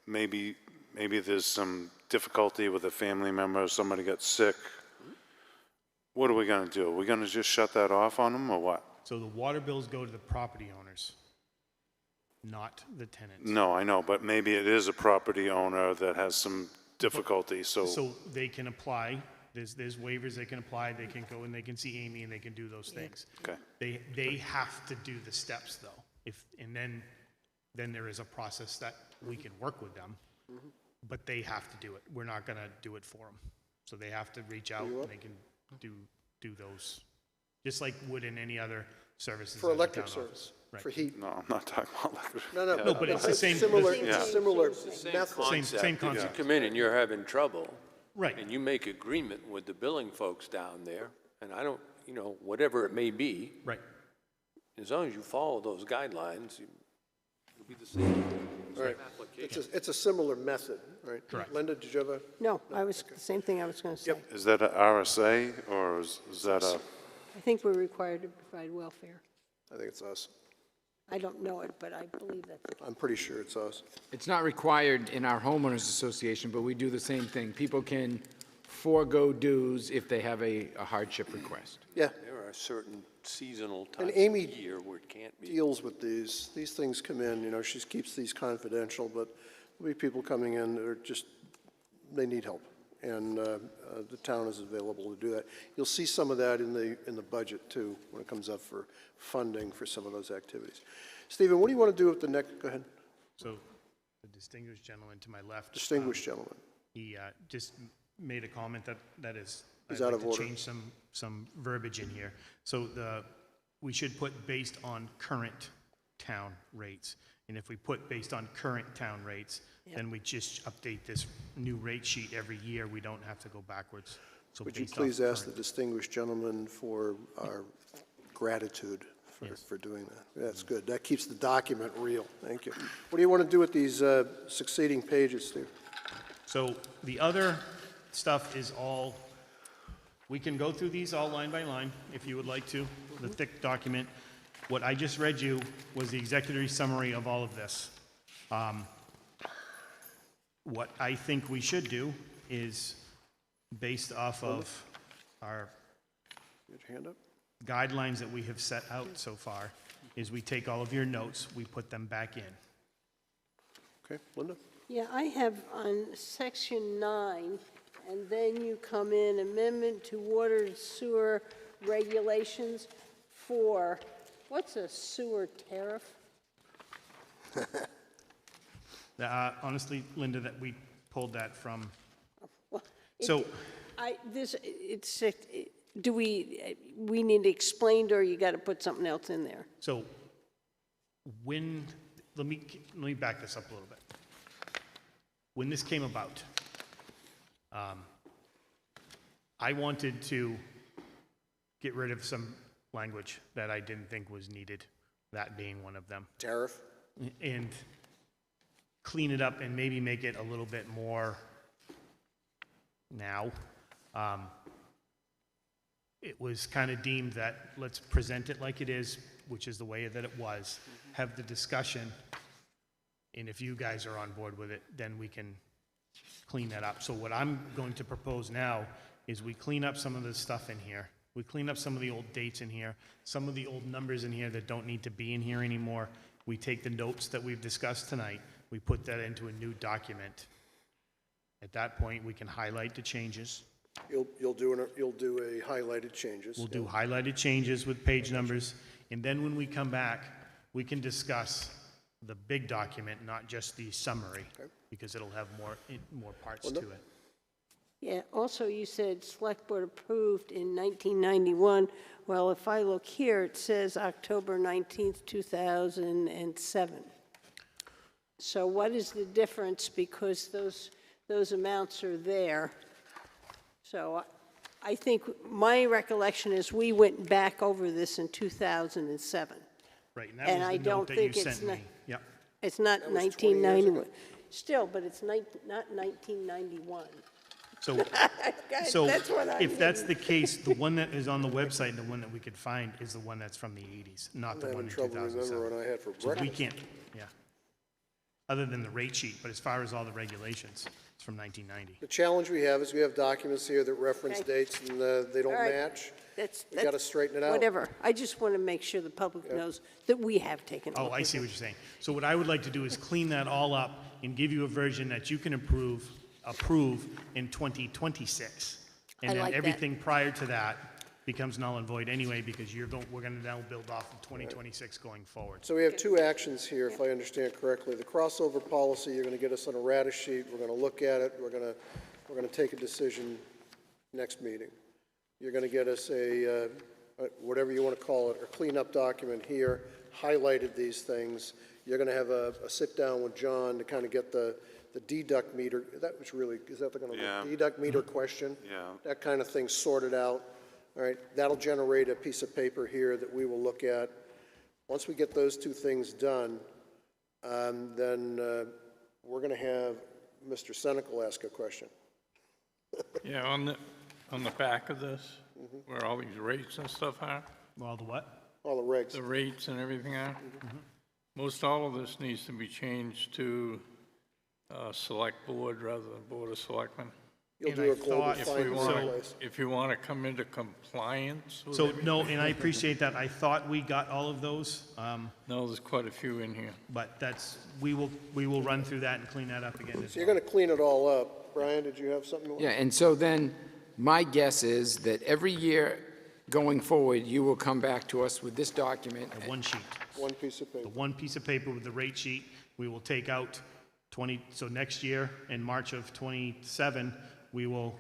maybe there's some difficulty with a family member, somebody got sick. What are we going to do? Are we going to just shut that off on them or what? So the water bills go to the property owners, not the tenants. No, I know, but maybe it is a property owner that has some difficulty, so, So they can apply There's waivers they can apply, they can go and they can see Amy and they can do those things. Okay. They have to do the steps though. And then there is a process that we can work with them, but they have to do it. We're not gonna do it for them. So they have to reach out and they can do those, just like would in any other services. For that the electric town offers. service, Right. for heat. No, I'm not talking about electric. No, No, but it's the same. Similar, Yeah. similar Same method. concept. same If you concept. come in and you're having trouble, Right. and you make agreement with the billing folks down there, and I don't, you know, whatever it may be, Right. as long as you follow those guidelines, it'll be the same Right. application. It's a similar method, right? Correct. Linda, did you have a? No, the same thing I was going to say. Yep. Is that a RSA or is that a, I think we're required to provide welfare. I think it's us. I don't know it, but I believe that's the case. I'm pretty sure it's us. It's not required in our homeowners association, but we do the same thing. People can forego dues if they have a hardship request. Yeah, There are certain seasonal And times Amy of the year where it can't be. deals with these. These things come in, you know, she keeps these confidential, but there'll be people coming in that are just, they need help. And the town is available to do that. You'll see some of that in the budget too, when it comes up for funding for some of those activities. Stephen, what do you want to do with the next, go ahead, So the distinguished gentleman to my left. distinguished gentleman. He just made a comment that is, Is I'd out like of to order. change some verbiage in here. So we should put based on current town rates. And if we put based on current town rates, then we just update this new rate sheet every year. We don't have to go backwards. So Would you based on please ask the current. distinguished gentleman for our gratitude for doing that? That's good. That keeps the document real. Thank you. What do you want to do with these succeeding pages, Steve? So the other stuff is all, we can go through these all line by line if you would like to, the thick document. What I just read you was the executive summary of all of this. What I think we should do is, based off of our Get your hand up. guidelines that we have set out so far, is we take all of your notes, we put them back in. Okay, Linda? Yeah, I have on section 9, and then you come in amendment to water and sewer regulations for, what's a sewer tariff? Honestly, Linda, that we pulled that from, Well, so, do we need it explained, or you got to put something else in there? so let me back this up a little bit. When this came about, I wanted to get rid of some language that I didn't think was needed, that being one of them, Tariff? and clean it up and maybe make it a little bit more now. It was kind of deemed that let's present it like it is, which is the way that it was, have the discussion, and if you guys are on board with it, then we can clean that up. So what I'm going to propose now is we clean up some of the stuff in here. We clean up some of the old dates in here, some of the old numbers in here that don't need to be in here anymore. We take the notes that we've discussed tonight, we put that into a new document. At that point, we can highlight the changes. You'll do a highlighted changes. We'll do highlighted changes with page numbers, and then when we come back, we can discuss the big document, not just the summary, because it'll have more parts to it. Yeah, also you said select board approved in 1991. Well, if I look here, it says October 19th, 2007. So what is the difference, because those amounts are there? So I think my recollection is we went back over this in 2007. Right, and that And was I the don't note that you think it's sent me. Yep. It's not was 20 years ago. 1991. Still, but it's not 1991. So, Guys, so that's what I if that's mean. the case, the one that is on the website and the one that we could find is the one that's from the 80s, not the I'm one having in trouble remembering 2007. what I had for So we breakfast. can't, yeah. Other than the rate sheet, but as far as all the regulations, it's from 1990. The challenge we have is we have documents here that reference Okay. dates and they don't All right. match. That's, We gotta straighten it out. Whatever. I just want to make sure the public knows that we have taken a Oh, look I at see it. what you're saying. So what I would like to do is clean that all up and give you a version that you can approve in 2026. And I then like that. everything prior to that becomes null and void anyway, because we're gonna now build off of 2026 going forward. So we have two actions here, if I understand correctly. The crossover policy, you're going to get us on a rata sheet, we're going to look at it, we're going to take a decision next meeting. You're going to get us whatever you want to call it, a cleanup document here, highlighted these things. You're going to have a sit-down with John to kind of get the deduct meter, is that going to Yeah. be deduct meter question? Yeah. That kind of thing sorted out. All right, that'll generate a piece of paper here that we will look at. Once we get those two things done, then we're going to have Mr. Senecal ask a question. Yeah, on the back of this, where all these rates and stuff are, Well, the what? All the regs. the rates and everything are, most all of this needs to be changed to select board rather than Board of Selectmen. You'll And do I a global thought If we findings want, place. if you want to come into compliance with So, everything. no, and I appreciate that. I thought we got all of those, No, there's quite a few in here. but we will run through that and clean that up again as So you're well. going to clean it all up. Brian, did you have something? Yeah, and so then, my guess is that every year going forward, you will come back to us with this document. The one sheet. One piece of paper. The one piece of paper with the rate sheet, we will take out so next year, in March of '27, we will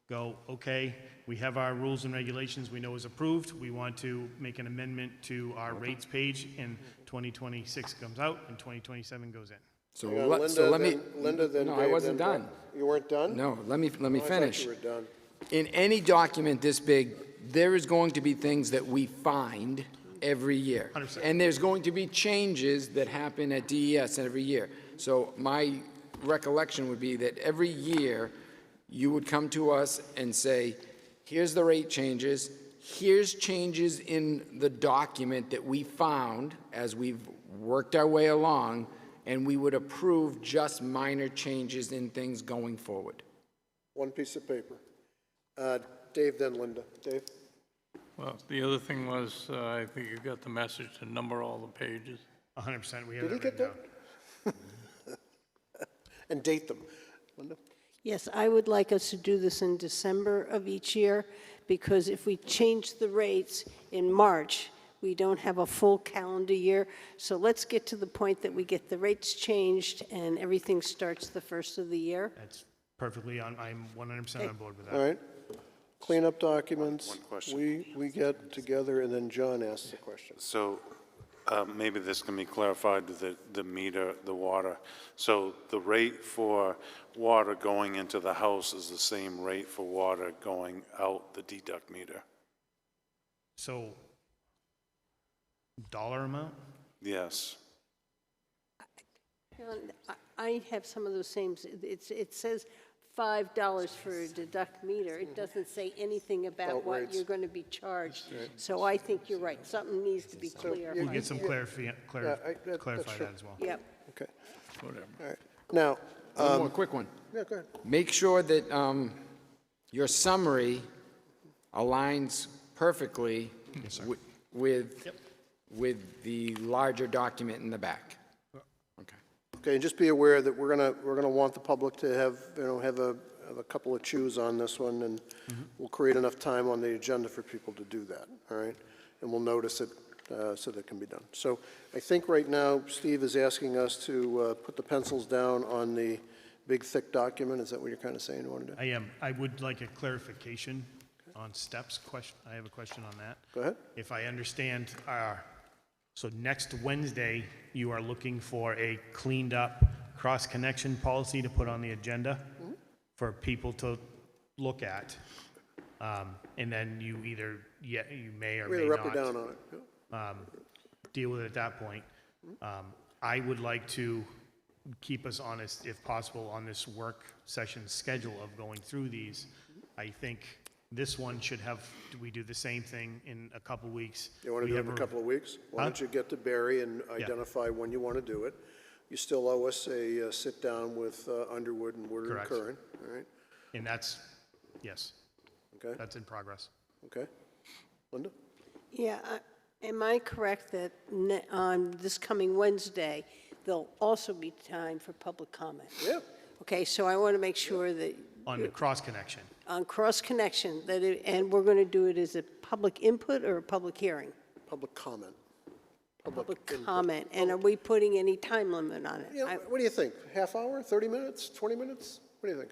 go, okay, we have our rules and regulations we know is approved, we want to make an amendment to our rates page, and 2026 comes out, and 2027 goes in. So Hang on, let me. Linda, then No, Dave, I wasn't then done. You weren't done? No, let me Oh, I thought finish. you were done. In any document this big, there is going to be things that we find every year. 100%. And there's going to be changes that happen at DES every year. So my recollection would be that every year, you would come to us and say, here's the rate changes, here's changes in the document that we found as we've worked our way along, and we would approve just minor changes in things going forward. One piece of paper. Dave, then Linda. Dave? Well, the other thing was, I think you got the message to number all the pages. 100%, we have Did he it get written that? down. And date them. Linda? Yes, I would like us to do this in December of each year, because if we change the rates in March, we don't have a full calendar year. So let's get to the point that we get the rates changed and everything starts the first of the year. That's perfectly I'm 100% on board with that. All right. Cleanup documents. One question. We get together, and then John asks the question. So maybe this can be clarified to the meter, the water. So the rate for water going into the house is the same rate for water going out the deduct meter? So, dollar amount? Yes. I have some of those same, it says $5 for a deduct meter. It doesn't say anything about what rates. you're going to be charged. So I think you're right. Something needs to be clear. We'll get some clarify that's true. that as well. Yep. Okay. Whatever. All right. Now, One more quick one. yeah, go ahead. Make sure that your summary aligns perfectly with the larger document in the back. Okay. Okay, and just be aware that we're gonna want the public to have a couple of chews on this one, and we'll create enough time on the agenda for people to do that, all right? And we'll notice it so that it can be done. So I think right now, Steve is asking us to put the pencils down on the big, thick document. Is that what you're kind of saying you want to do? I am. I would like a clarification on steps. I have a question on that. Go ahead. If I understand, so next Wednesday, you are looking for a cleaned up cross-connection policy to put on the agenda for people to look at. And then you you may or We're may either up or not down on it. Yeah. deal with it at that point. I would like to keep us honest, if possible, on this work session schedule of going through these. I think this one should we do the same thing in a couple weeks. You want to We do it have in a a- couple of weeks? Why Huh? don't you get to Barry and identify when you want to do it? You still owe us a sit-down with Underwood and Woodard and Correct. Curran, all right? And yes, Okay, that's in progress. okay. Linda? Yeah, am I correct that on this coming Wednesday, there'll also be time for public comment? Yeah. Okay, so I want to make sure that, On the cross-connection. on cross-connection, and we're going to do it as a public input or a public hearing? Public comment. Public input. comment, and are we putting any time limit on it? You know, what do you think? Half hour, 30 minutes, 20 minutes? What do you think?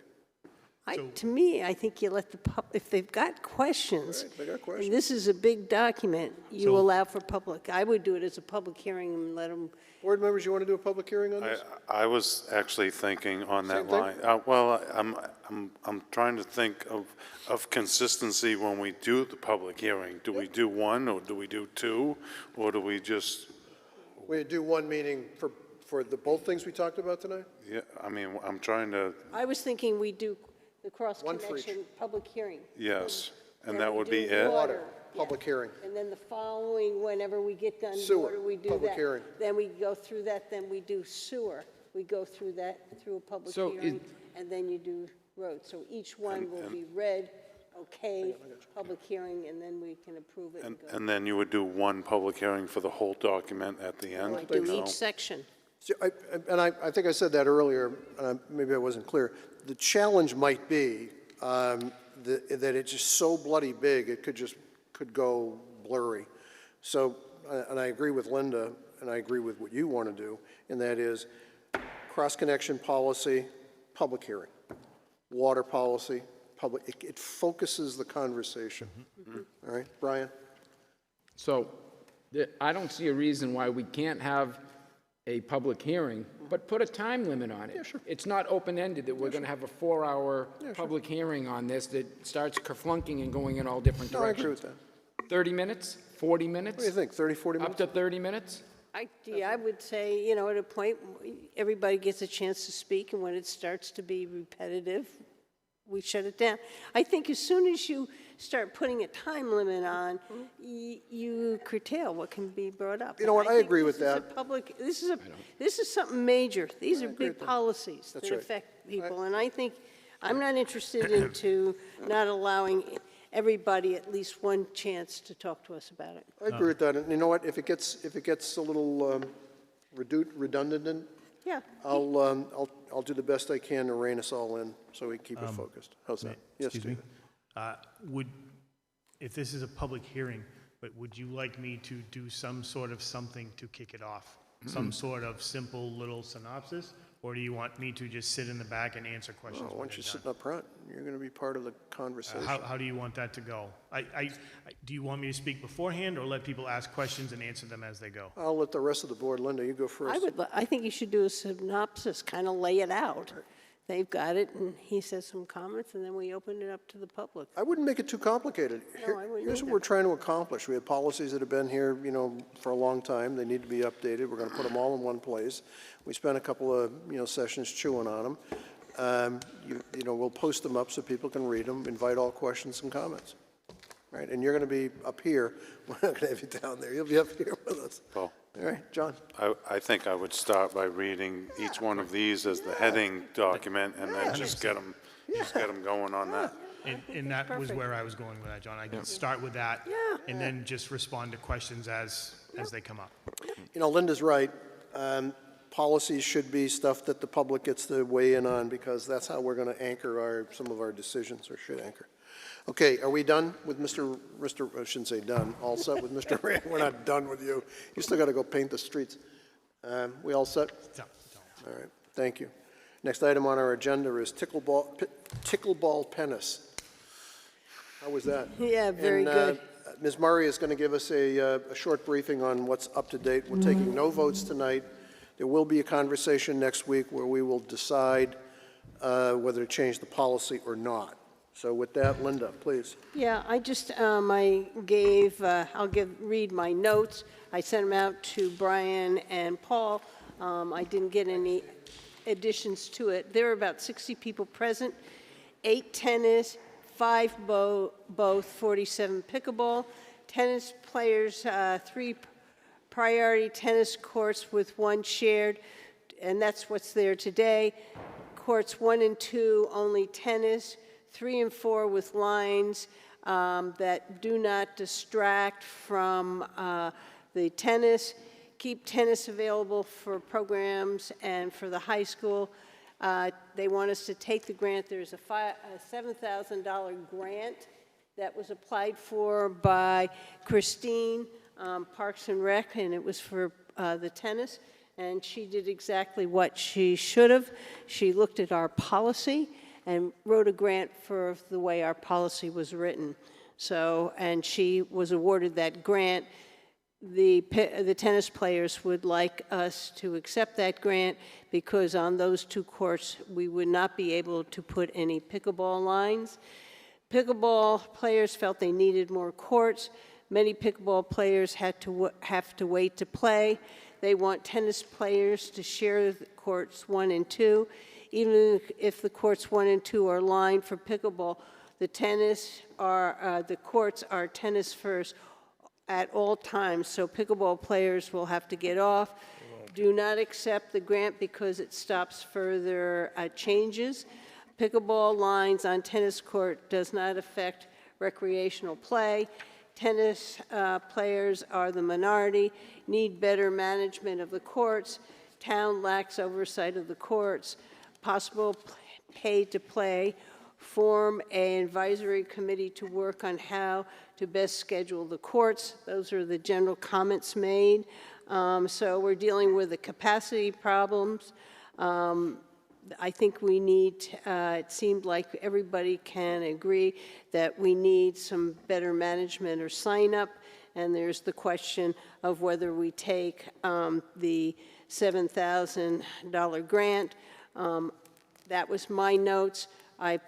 To me, I think you let the if they've got questions, Right, they got questions. and this is a big document, you So- allow for public. I would do it as a public hearing and let them, Board members, you want to do a public hearing on this? I was actually thinking on that Same thing? line. Well, I'm trying to think of consistency when we do the public hearing. Do we do one, or do we do two, or do we just, We do one meeting for the both things we talked about tonight? yeah, I mean, I'm trying to, I was thinking we do the One for each. cross-connection public hearing. yes, and Then that we would be do it? water. Public hearing. And then the following, whenever we get done Sewer, water, we do that. public hearing. Then we go through that, then we do sewer. We go through that, through a public So hearing, and then you do road. So each one will be read, okay, public hearing, and then we can approve it and go. And then you would do one public hearing for the whole document at the end? I do No? each section. See, I think I said that earlier, maybe I wasn't clear. The challenge might be that it's just so bloody big, it could go blurry. So, and I agree with Linda, and I agree with what you want to do, and that is cross-connection policy, public hearing. Water policy, public, it focuses the conversation. All right, Brian? So I don't see a reason why we can't have a public hearing, but put a time limit on it. Yeah, sure. It's not open-ended that we're going to have a 4-hour public hearing on this that starts kerflunking and going in all different No, I agree directions. with that. 30 minutes, 40 What minutes, do you think, 30, 40 up minutes? to 30 minutes? I would say, you know, at a point, everybody gets a chance to speak, and when it starts to be repetitive, we shut it down. I think as soon as you start putting a time limit on, you curtail what can be brought up. You know what, And I think agree with this is a that. public, this is something major. These are agree big with that. policies That's that right. affect people, and I think, I'm not interested into not allowing everybody at least one chance to talk to us about it. I agree with that, and you know what, if it gets a little redundant, Yeah. I'll do the best I can to rein us all in, so we keep it focused. How's that? Yes, Excuse me? Stephen? If this is a public hearing, but would you like me to do some sort of something to kick it off? Some sort of simple little synopsis? Or do you want me to just sit in the back and answer questions Well, when once they're you're done? sitting up front, you're going to be part of the conversation. How do you want that to go? Do you want me to speak beforehand or let people ask questions and answer them as they go? I'll let the rest of the board, Linda, you go first. I think you should do a synopsis, kind of lay it out. They've got it, and he says some comments, and then we open it up to the public. I wouldn't make it too complicated. No, I wouldn't Here's what either. we're trying to accomplish. We have policies that have been here, for a long time. They need to be updated. We're going to put them all in one place. We spent a couple of, sessions chewing on them. We'll post them up so people can read them, invite all questions and comments. Right? And you're going to be up here. We're not going to have you down there. You'll be up here with us. Well, All right, John? I think I would start by reading each one of these as the heading document, and then just get them going on that. And that was where I was going with that, John. I can start with that and then just respond to questions as they come up. Linda's right. Policies should be stuff that the public gets to weigh in on, because that's how we're going to anchor some of our decisions, or should anchor. Okay, are we done with Mr. I shouldn't say done, all set with Mr. Rand? We're not done with you. You still got to go paint the streets. We all set? All right, thank you. Next item on our agenda is tickleball tennis. How was that? Yeah, very good. Ms. Murray is going to give us a short briefing on what's up to date. We're taking no votes tonight. There will be a conversation next week where we will decide whether to change the policy or not. So with that, Linda, please. Yeah, I just, I'll read my notes. I sent them out to Brian and Paul. I didn't get any additions to it. There are about 60 people present, 8 tennis, 5 both, 47 pickleball, tennis players, 3 priority tennis courts with 1 shared, and that's what's there today. Courts 1 and 2, only tennis. 3 and 4 with lines that do not distract from the tennis. Keep tennis available for programs and for the high school. They want us to take the grant. There's a $7,000 grant that was applied for by Christine, Parks and Rec, and it was for the tennis. And she did exactly what she should have. She looked at our policy and wrote a grant for the way our policy was written. So, and she was awarded that grant. The tennis players would like us to accept that grant because on those two courts, we would not be able to put any pickleball lines. Pickleball players felt they needed more courts. Many pickleball players have to wait to play. They want tennis players to share the courts 1 and 2. Even if the courts 1 and 2 are lined for pickleball, the courts are tennis first at all times, so pickleball players will have to get off. Do not accept the grant because it stops further changes. Pickleball lines on tennis court does not affect recreational play. Tennis players are the minority, need better management of the courts. Town lacks oversight of the courts. Possible pay to play. Form an advisory committee to work on how to best schedule the courts. Those are the general comments made. So we're dealing with the capacity problems. I think we need, it seemed like everybody can agree that we need some better management or sign up. And there's the question of whether we take the $7,000 grant. That was my notes. I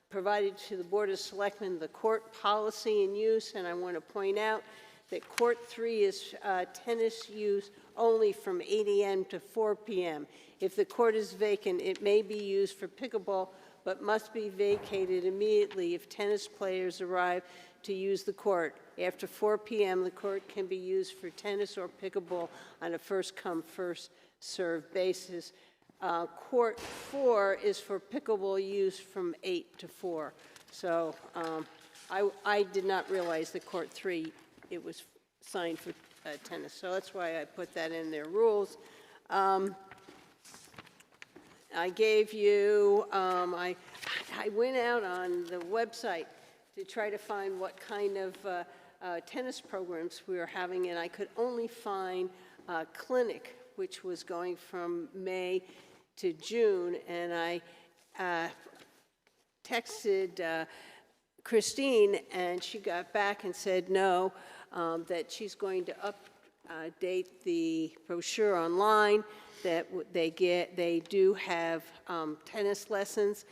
provided to the Board of Selectmen the court policy and use, and I want to point out that Court 3 is tennis use only from 8 a.m. to 4 p.m. If the court is vacant, it may be used for pickleball, but must be vacated immediately if tennis players arrive to use the court. After 4 p.m., the court can be used for tennis or pickleball on a first-come, first-served basis. Court 4 is for pickleball use from 8 to 4. So I did not realize that Court 3, it was signed for tennis. So that's why I put that in their rules. I gave you, I went out on the website to try to find what kind of tennis programs we were having, and I could only find a clinic, which was going from May to June, and I texted Christine, and she got back and said no, that she's going to update the brochure online, that they do have tennis lessons,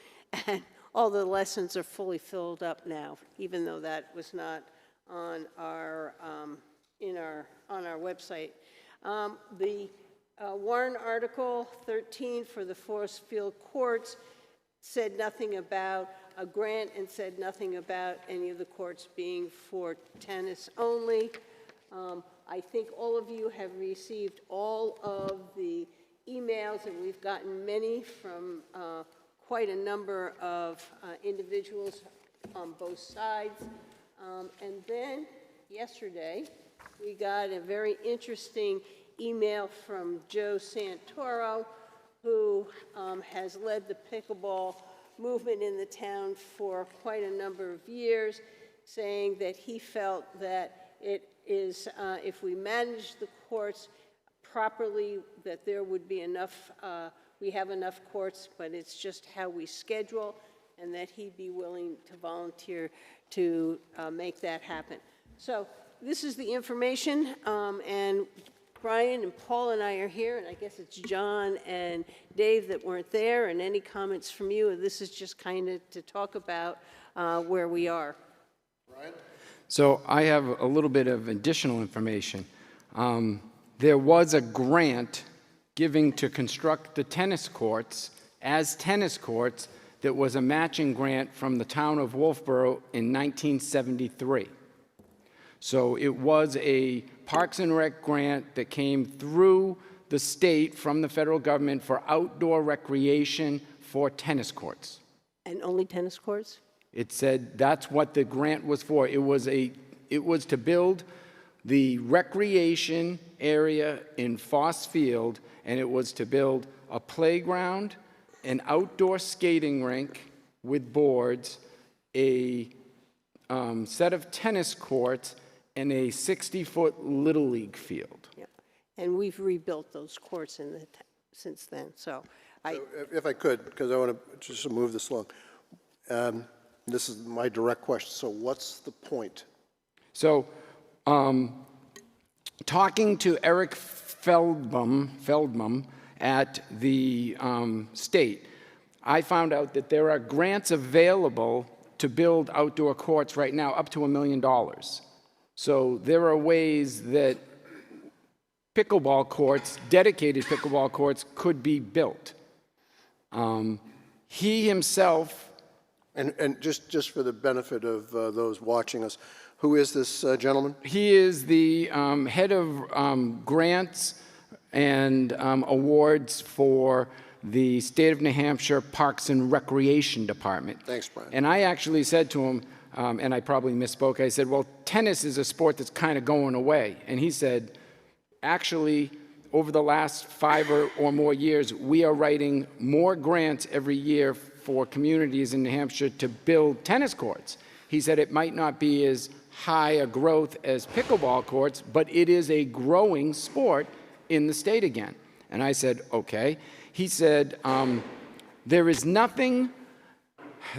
and all the lessons are fully filled up now, even though that was not on our on our website. The Warren Article 13 for the Forest Field Courts said nothing about a grant and said nothing about any of the courts being for tennis only. I think all of you have received all of the emails, and we've gotten many from quite a number of individuals on both sides. And then yesterday, we got a very interesting email from Joe Santoro, who has led the pickleball movement in the town for quite a number of years, saying that he felt that it is, if we manage the courts properly, that there would be enough, we have enough courts, but it's just how we schedule, and that he'd be willing to volunteer to make that happen. So this is the information, and Brian and Paul and I are here, and I guess it's John and Dave that weren't there, and any comments from you? This is just kind of to talk about where we are. Brian? So I have a little bit of additional information. There was a grant giving to construct the tennis courts as tennis courts that was a matching grant from the town of Wolfeboro in 1973. So it was a Parks and Rec grant that came through the state from the federal government for outdoor recreation for tennis courts. And only tennis courts? It said that's what the grant was for. It was to build the recreation area in Foss Field, and it was to build a playground, an outdoor skating rink with boards, a set of tennis courts, and a 60-foot Little League field. Yeah. And we've rebuilt those courts since then, so If I could, because I want to just move this along. This is my direct question. So what's the point? So, talking to Eric Feldman at the state, I found out that there are grants available to build outdoor courts right now up to $1 million. So there are ways that pickleball courts, dedicated pickleball courts, could be built. He himself. And just for the benefit of those watching us, who is this gentleman? He is the head of grants and awards for the State of New Hampshire Parks and Recreation Department. Thanks, Brian. And I actually said to him, and I probably misspoke, I said, well, tennis is a sport that's kind of going away. And he said, actually, over the last 5 or more years, we are writing more grants every year for communities in New Hampshire to build tennis courts. He said it might not be as high a growth as pickleball courts, but it is a growing sport in the state again. And I said, okay. He said, there is nothing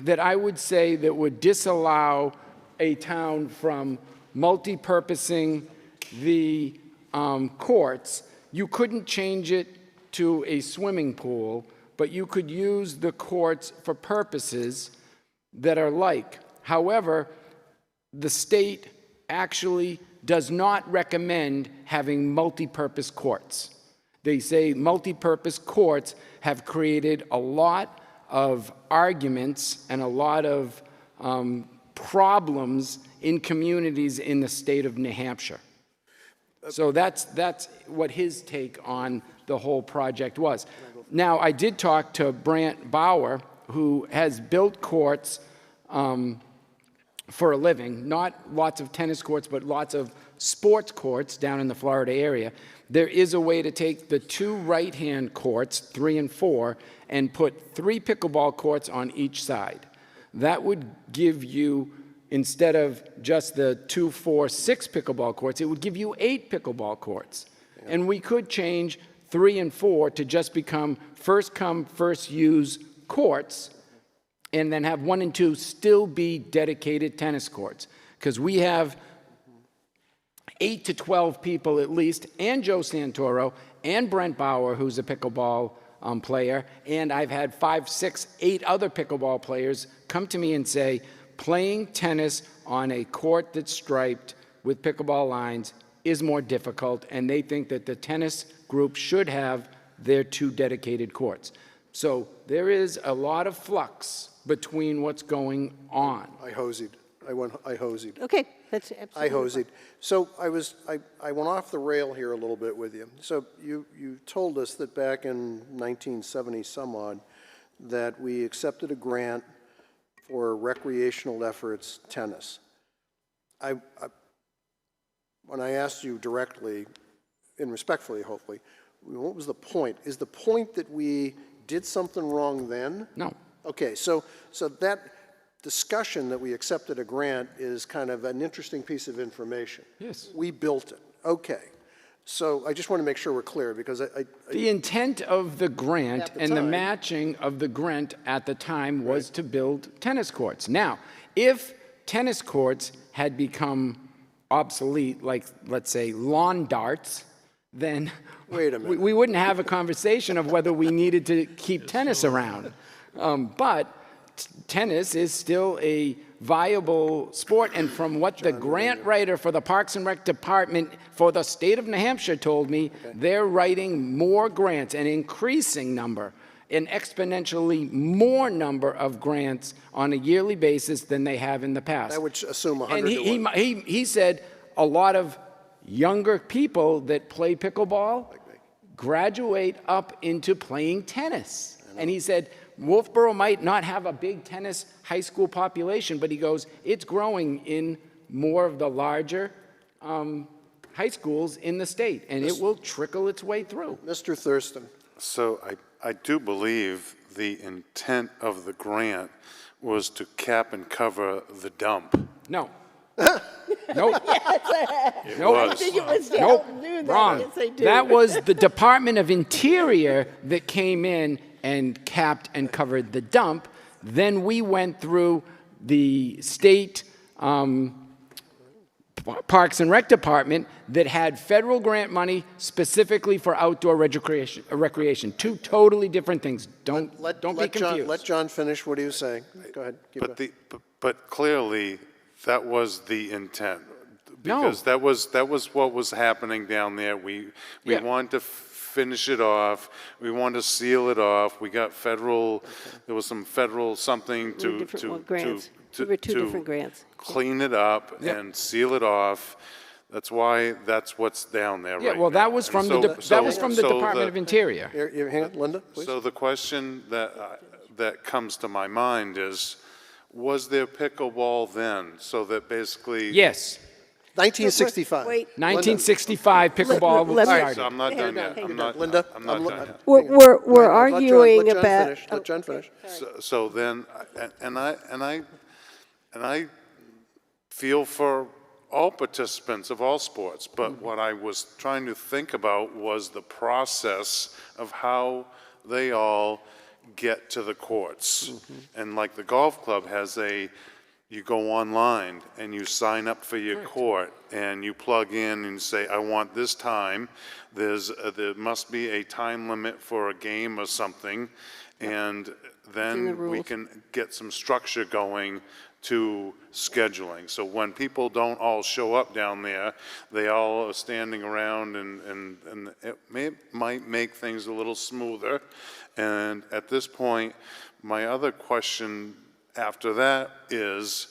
that I would say that would disallow a town from multi-purposing the courts. You couldn't change it to a swimming pool, but you could use the courts for purposes that are like. However, the state actually does not recommend having multi-purpose courts. They say multi-purpose courts have created a lot of arguments and a lot of problems in communities in the state of New Hampshire. So that's what his take on the whole project was. Now, I did talk to Brant Bauer, who has built courts for a living, not lots of tennis courts, but lots of sports courts down in the Florida area. There is a way to take the 2 right-hand courts, 3 and 4, and put 3 pickleball courts on each side. That would give you, instead of just the 2, 4, 6 pickleball courts, it would give you 8 pickleball courts. Yeah. And we could change 3 and 4 to just become first-come, first-use courts, and then have 1 and 2 still be dedicated tennis courts. Because we have 8 to 12 people at least, and Joe Santoro, and Brent Bauer, who's a pickleball player, and I've had 5, 6, 8 other pickleball players come to me and say, playing tennis on a court that's striped with pickleball lines is more difficult, and they think that the tennis group should have their 2 dedicated courts. So there is a lot of flux between what's going on. I hosied. Okay, that's absolutely I hosied. So I went off the rail here a little bit with you. So you told us that back in 1970 some odd that we accepted a grant for recreational efforts tennis. When I asked you directly, and respectfully hopefully, what was the point? Is the point that we did something wrong then? No. Okay, so that discussion that we accepted a grant is kind of an interesting piece of information. Yes. We built it. Okay. So I just want to make sure we're clear because the intent of the grant At the and the time. matching of the grant at the time was to build tennis courts. Now, if tennis courts had become obsolete, like, let's say, lawn darts, then Wait a minute. we wouldn't have a conversation of whether we needed to keep tennis around. But tennis is still a viable sport, and from what the grant writer for the Parks and Rec Department for the state of New Hampshire told me, they're writing more grants, an increasing number, an exponentially more number of grants on a yearly basis than they have in the past. I would assume 100 And to 1. he said a lot of younger people that play pickleball graduate up into playing tennis. And he said, Wolfeboro might not have a big tennis high school population, but he goes, it's growing in more of the larger high schools in the state, and it will trickle its way through. Mr. Thurston. So I do believe the intent of the grant was to cap and cover the dump. No. Nope. Nope. Was. think it was to Nope, help do that. wrong. Yes, I do. That was the Department of Interior that came in and capped and covered the dump. Then we went through the state Parks and Rec Department that had federal grant money specifically for outdoor recreation. Two totally different things. Don't be confused. Let John finish what he was saying. Go ahead. Keep going. But clearly, that was the intent. No. Because that was what was happening down there. We Yeah. wanted to finish it off. We wanted to seal it off. We got federal, there was some federal something to grants. There were two different grants. clean it up Yeah. and seal it off. That's what's down there right now. Yeah, well, that was from And that was from the so Department of Interior. Here, hang on, Linda, please. So the question that comes to my mind is, was there pickleball then? So that basically. Yes. 1965. Wait. 1965 pickleball Let me- started. So I'm not Hang done on, yet. hang I'm on. not. Linda, I'm not I'm- done yet. We're Let arguing John about. finish. Let John finish. So then, and I feel for all participants of all sports, but what I was trying to think about was the process of how they all get to the courts. And like the golf club has you go online and you sign up for your court and you plug in and say, I want this time. There must be a time limit for a game or something. And then we can get some structure going to scheduling. So when people don't all show up down there, they all are standing around and it might make things a little smoother. And at this point, my other question after that is,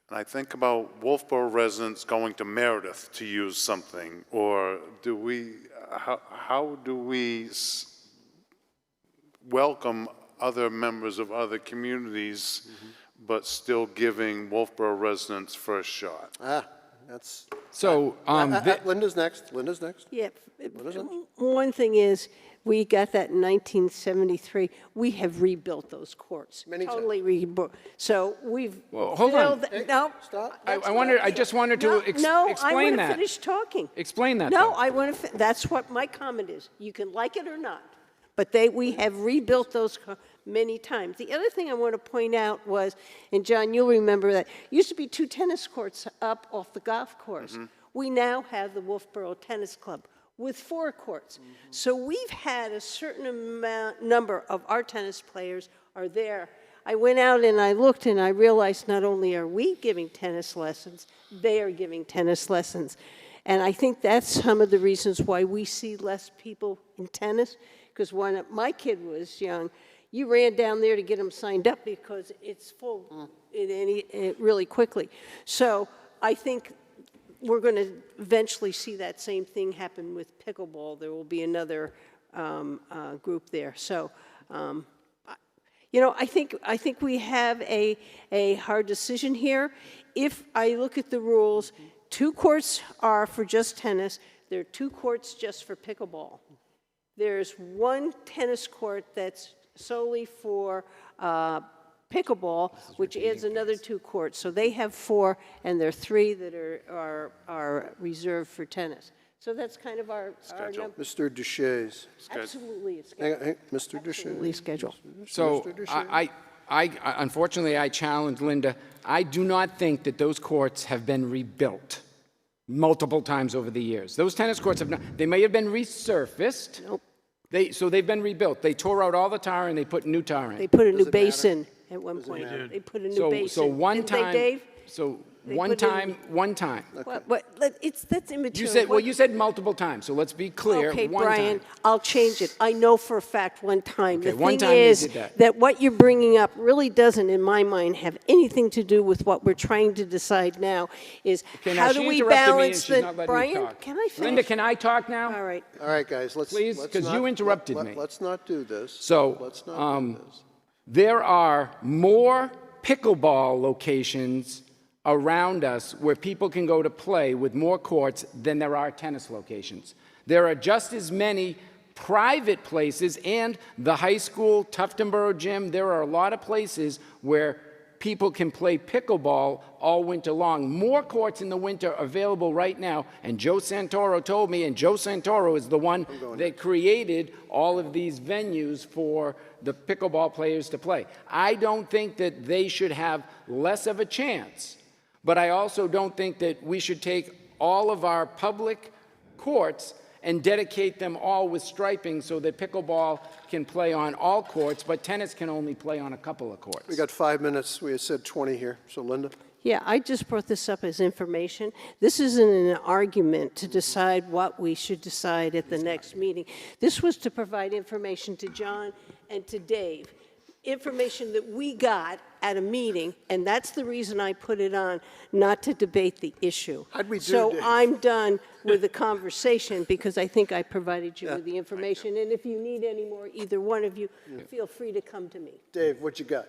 and I think about Wolfeboro residents going to Meredith to use something, or how do we welcome other members of other communities, but still giving Wolfeboro residents first shot? That's, So Linda's next. Linda's next. Yeah. is it? One thing is, we got that in 1973. We have rebuilt those courts. Many times. Totally rebuilt. So we've. Well, hold on. filled- No. Stop. I just wanted to No, explain I want to that. finish talking. Explain that. No, though. I want to, that's what my comment is. You can like it or not, but we have rebuilt those many times. The other thing I want to point out was, and John, you'll remember that, used to be 2 tennis courts up off the golf course. We now have the Wolfeboro Tennis Club with 4 courts. So we've had a certain number of our tennis players are there. I went out and I looked and I realized not only are we giving tennis lessons, they are giving tennis lessons. And I think that's some of the reasons why we see less people in tennis, because when my kid was young, you ran down there to get them signed up because it's full really quickly. So I think we're going to eventually see that same thing happen with pickleball. There will be another group there. So, I think we have a hard decision here. If I look at the rules, 2 courts are for just tennis. There are 2 courts just for pickleball. There's 1 tennis court that's solely for pickleball, which adds another 2 courts. So they have 4, and there are 3 that are reserved for tennis. So that's kind of our number. Mr. Duchesne. Absolutely, it's Hang scheduled. on, Mr. Duchesne. Absolutely scheduled. So Mr. Duchesne. I unfortunately, I challenge Linda. I do not think that those courts have been rebuilt multiple times over the years. Those tennis courts have not, they may have been resurfaced. Nope. So they've been rebuilt. They tore out all the tar and they put new tar in. They put a new it matter? basin at one point. They put a new basin. So one Didn't they, time, Dave? so They one put in- time, one time. That's immaterial. You said, well, What- you said multiple times, so let's be clear. Okay, one Brian, time. I'll change it. I know for a fact one time. Okay, The one thing time you is did that. what you're bringing up really doesn't, in my mind, have anything to do with what we're trying to decide now, is Okay, now how she do we interrupted me and balance she's the, not letting me Brian, talk. can I finish? Linda, can I talk now? All right. All right, guys, let's. Please, let's 'cause you not- interrupted me. Let's not do this. So, Let's not do this. There are more pickleball locations around us where people can go to play with more courts than there are tennis locations. There are just as many private places and the high school, Tuftonboro Gym. There are a lot of places where people can play pickleball all winter long. More courts in the winter available right now, and Joe Santoro told me, and Joe Santoro is the one that created all of these venues for the pickleball players to play. I don't think that they should have less of a chance, but I also don't think that we should take all of our public courts and dedicate them all with striping so that pickleball can play on all courts, but tennis can only play on a couple of courts. We got 5 minutes. We had said 20 here. So Linda? Yeah, I just brought this up as information. This isn't an argument to decide what we should decide at the next meeting. This was to provide information to John and to Dave, information that we got at a meeting, and that's the reason I put it on, not to debate the issue. How'd we do, So Dave? I'm done with the conversation because I think I provided you with the information. And if you need any more, either one of you, feel free to come to me. Dave, what you got?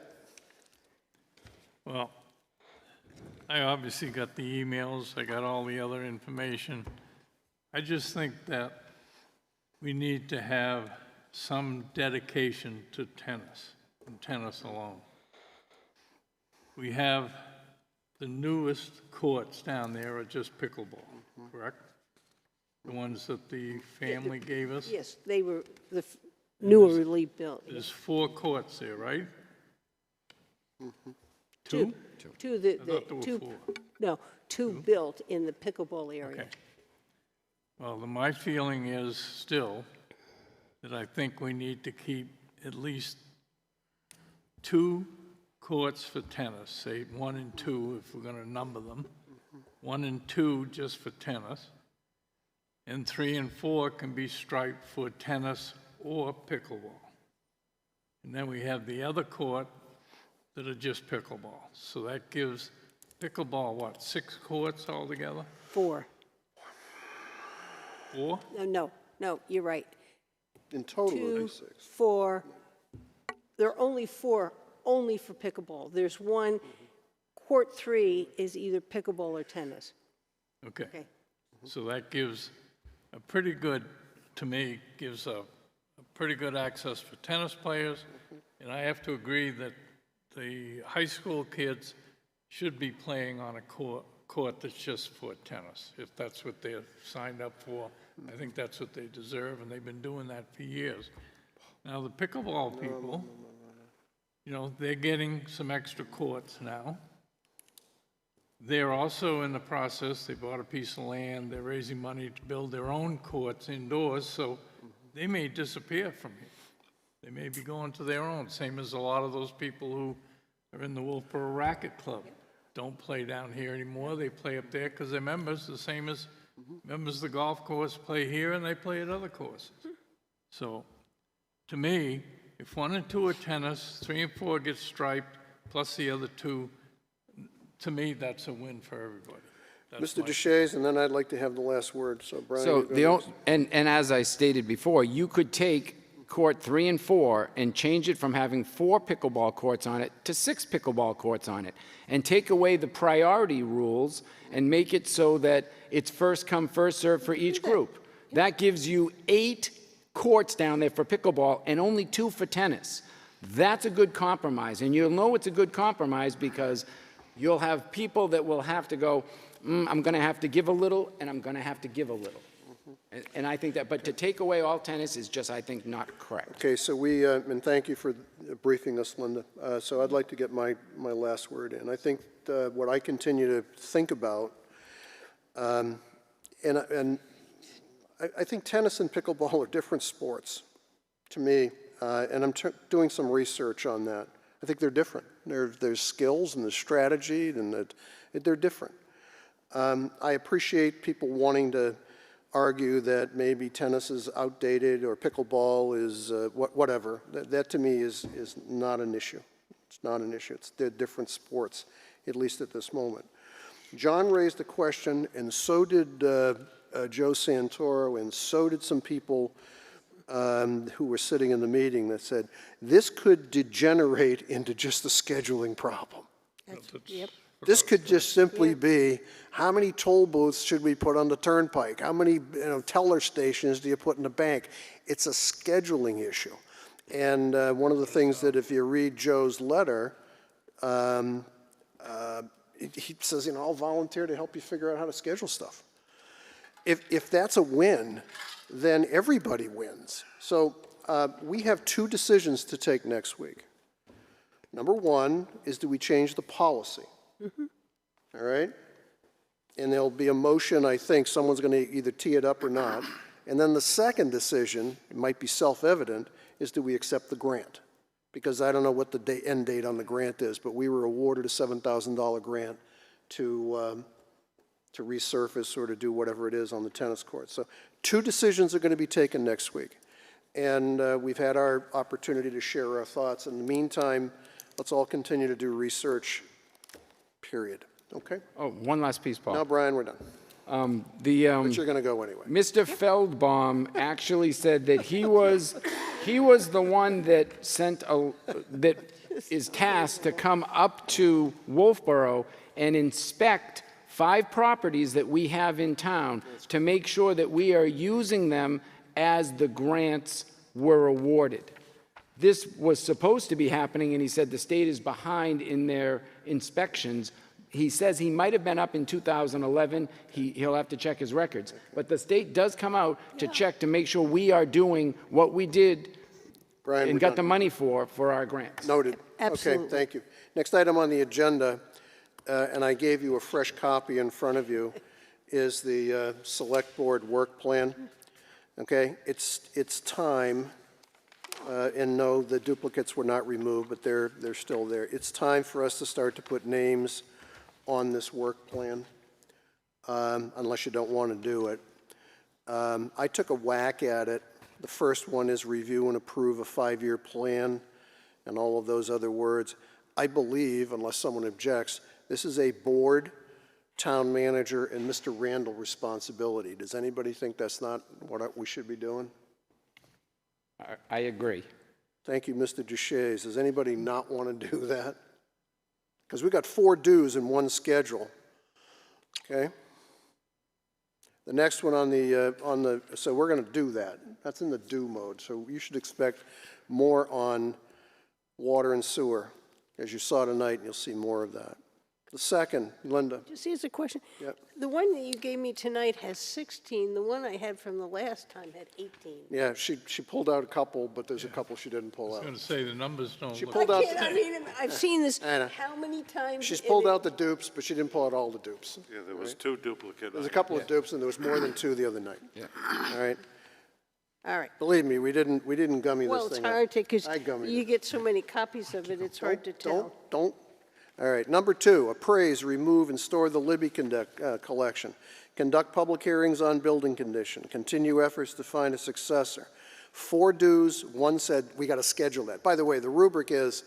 Well, I obviously got the emails, I got all the other information. I just think that we need to have some dedication to tennis, and tennis alone. We have the newest courts down there are just pickleball, correct? The ones that the family gave us? Yes, they were the newly built. There's 4 courts there, right? Two. Two, the, I thought there were two, 4. no, two built in the pickleball area. Okay. Well, my feeling is still that I think we need to keep at least 2 courts for tennis, say 1 and 2 if we're going to number them, 1 and 2 just for tennis, and 3 and 4 can be striped for tennis or pickleball. And then we have the other court that are just pickleball. So that gives pickleball, what, 6 courts altogether? 4. 4? No, you're right. In total, it'd 2, be 6. 4. There are only 4, only for pickleball. There's one, court 3 is either pickleball or tennis. Okay. Okay. So that gives a pretty good, to me, gives a pretty good access for tennis players. And I have to agree that the high school kids should be playing on a court that's just for tennis. If that's what they're signed up for, I think that's what they deserve, and they've been doing that for years. Now, the pickleball people, you know, they're getting some extra courts now. They're also in the process, they bought a piece of land, they're raising money to build their own courts indoors, so they may disappear from here. They may be going to their own, same as a lot of those people who are in the Wolfeboro Racket Club. Don't play down here anymore, they play up there because they're members, the same as members of the golf course play here and they play at other courses. So, to me, if 1 and 2 are tennis, 3 and 4 get striped, plus the other 2, to me, that's a win for everybody. That's Mr. my- Deshaies, and then I'd like to have the last word. So, Brian. So you go next. and as I stated before, you could take court 3 and 4 and change it from having 4 pickleball courts on it to 6 pickleball courts on it, and take away the priority rules and make it so that it's first come, first served for each group. That gives you 8 courts down there for pickleball and only 2 for tennis. That's a good compromise, and you'll know it's a good compromise because you'll have people that will have to go, I'm going to have to give a little, and I'm going to have to give a little. And I think that, but to take away all tennis is just, I think, not correct. Okay, so we, and thank you for briefing us, Linda. So I'd like to get my last word in. I think what I continue to think about, and I think tennis and pickleball are different sports to me, and I'm doing some research on that. I think they're different. There's skills and there's strategy, and they're different. I appreciate people wanting to argue that maybe tennis is outdated or pickleball is whatever. That to me is not an issue. It's not an issue. They're different sports, at least at this moment. John raised a question, and so did Joe Santoro, and so did some people who were sitting in the meeting that said, this could degenerate into just a scheduling problem. Yep. This could just simply be, how many toll booths should we put on the turnpike? How many, teller stations do you put in the bank? It's a scheduling issue. And one of the things that if you read Joe's letter, he says, I'll volunteer to help you figure out how to schedule stuff. If that's a win, then everybody wins. So we have two decisions to take next week. Number one is, do we change the policy? All right? And there'll be a motion, I think, someone's going to either tee it up or not. And then the second decision, it might be self-evident, is do we accept the grant? Because I don't know what the end date on the grant is, but we were awarded a $7,000 grant to resurface or to do whatever it is on the tennis court. So two decisions are going to be taken next week. And we've had our opportunity to share our thoughts. In the meantime, let's all continue to do research, period. Okay? Oh, one last piece, Paul. Now, Brian, we're done. But you're going to go anyway. Mr. Feldbaum actually said that he was the one that that is tasked to come up to Wolfeboro and inspect 5 properties that we have in town to make sure that we are using them as the grants were awarded. This was supposed to be happening, and he said the state is behind in their inspections. He says he might have been up in 2011. He'll have to check his records. But the state does come out to check to make sure we are doing what we did Brian, and we're got done. the money for our grants. Noted. Absolutely. Okay, thank you. Next item on the agenda, and I gave you a fresh copy in front of you, is the Select Board Work Plan. Okay, it's time, and no, the duplicates were not removed, but they're still there. It's time for us to start to put names on this work plan, unless you don't want to do it. I took a whack at it. The first one is review and approve a 5-year plan and all of those other words. I believe, unless someone objects, this is a board, town manager, and Mr. Randall responsibility. Does anybody think that's not what we should be doing? I agree. Thank you, Mr. Duchesne. Does anybody not want to do that? Because we've got 4 dues in one schedule, okay? The next one on the, so we're going to do that. That's in the do mode, so you should expect more on water and sewer. As you saw tonight, and you'll see more of that. The second, Linda. Just here's a question. Yep. The one that you gave me tonight has 16. The one I had from the last time had 18. Yeah, she pulled out a couple, but there's a couple she didn't pull I was out. going to say, the numbers don't She look... pulled out. I mean, I've seen this I know. how many times? She's and pulled it- out the dupes, but she didn't pull out all the dupes. Yeah, there was 2 duplicate. There's a couple of dupes, and there was more than 2 the other night. Yeah. All right. All right. Believe me, we didn't gummy Well, this it's thing up. hard to, because I gummied you it. get so many copies of it, it's hard to tell. Don't. All right, number 2, appraise, remove, and store the Libby collection. Conduct public hearings on building condition. Continue efforts to find a successor. 4 dues, 1 said we got to schedule that. By the way, the rubric is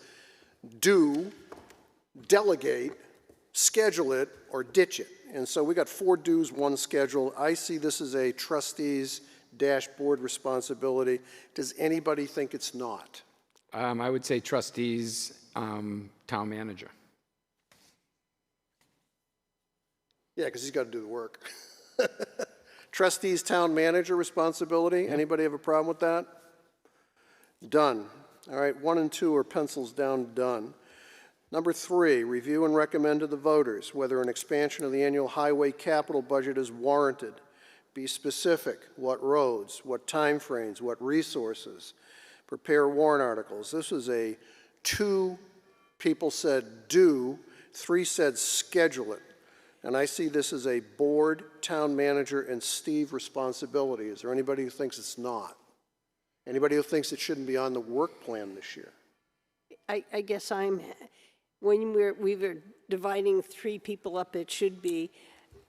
do, delegate, schedule it, or ditch it. And so we got 4 dues, 1 schedule. I see this as a trustees dashboard responsibility. Does anybody think it's not? I would say trustees, town manager. Yeah, because he's got to do the work. Trustees, town manager responsibility. Anybody have a problem with that? Done. All right, 1 and 2 are pencils down, done. Number 3, review and recommend to the voters whether an expansion of the annual highway capital budget is warranted. Be specific. What roads, what timeframes, what resources. Prepare warrant articles. This was a 2 people said do, 3 said schedule it. And I see this as a board, town manager, and Steve responsibility. Is there anybody who thinks it's not? Anybody who thinks it shouldn't be on the work plan this year? I guess when we were dividing 3 people up, it should be,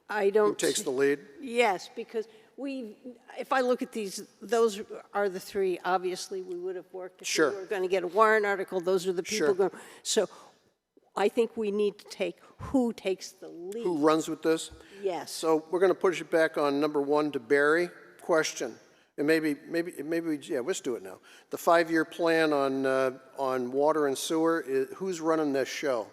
I don't. Who takes the lead? Yes, because if I look at these, those are the 3. Obviously, we would have worked. If Sure. we were going to get a warrant article, those are the people Sure. going. So I think we need to take who takes the lead. Who runs with this? Yes. So we're going to push it back on number 1 to Barry. Question. And maybe, yeah, let's do it now. The 5-year plan on water and sewer, who's running this show?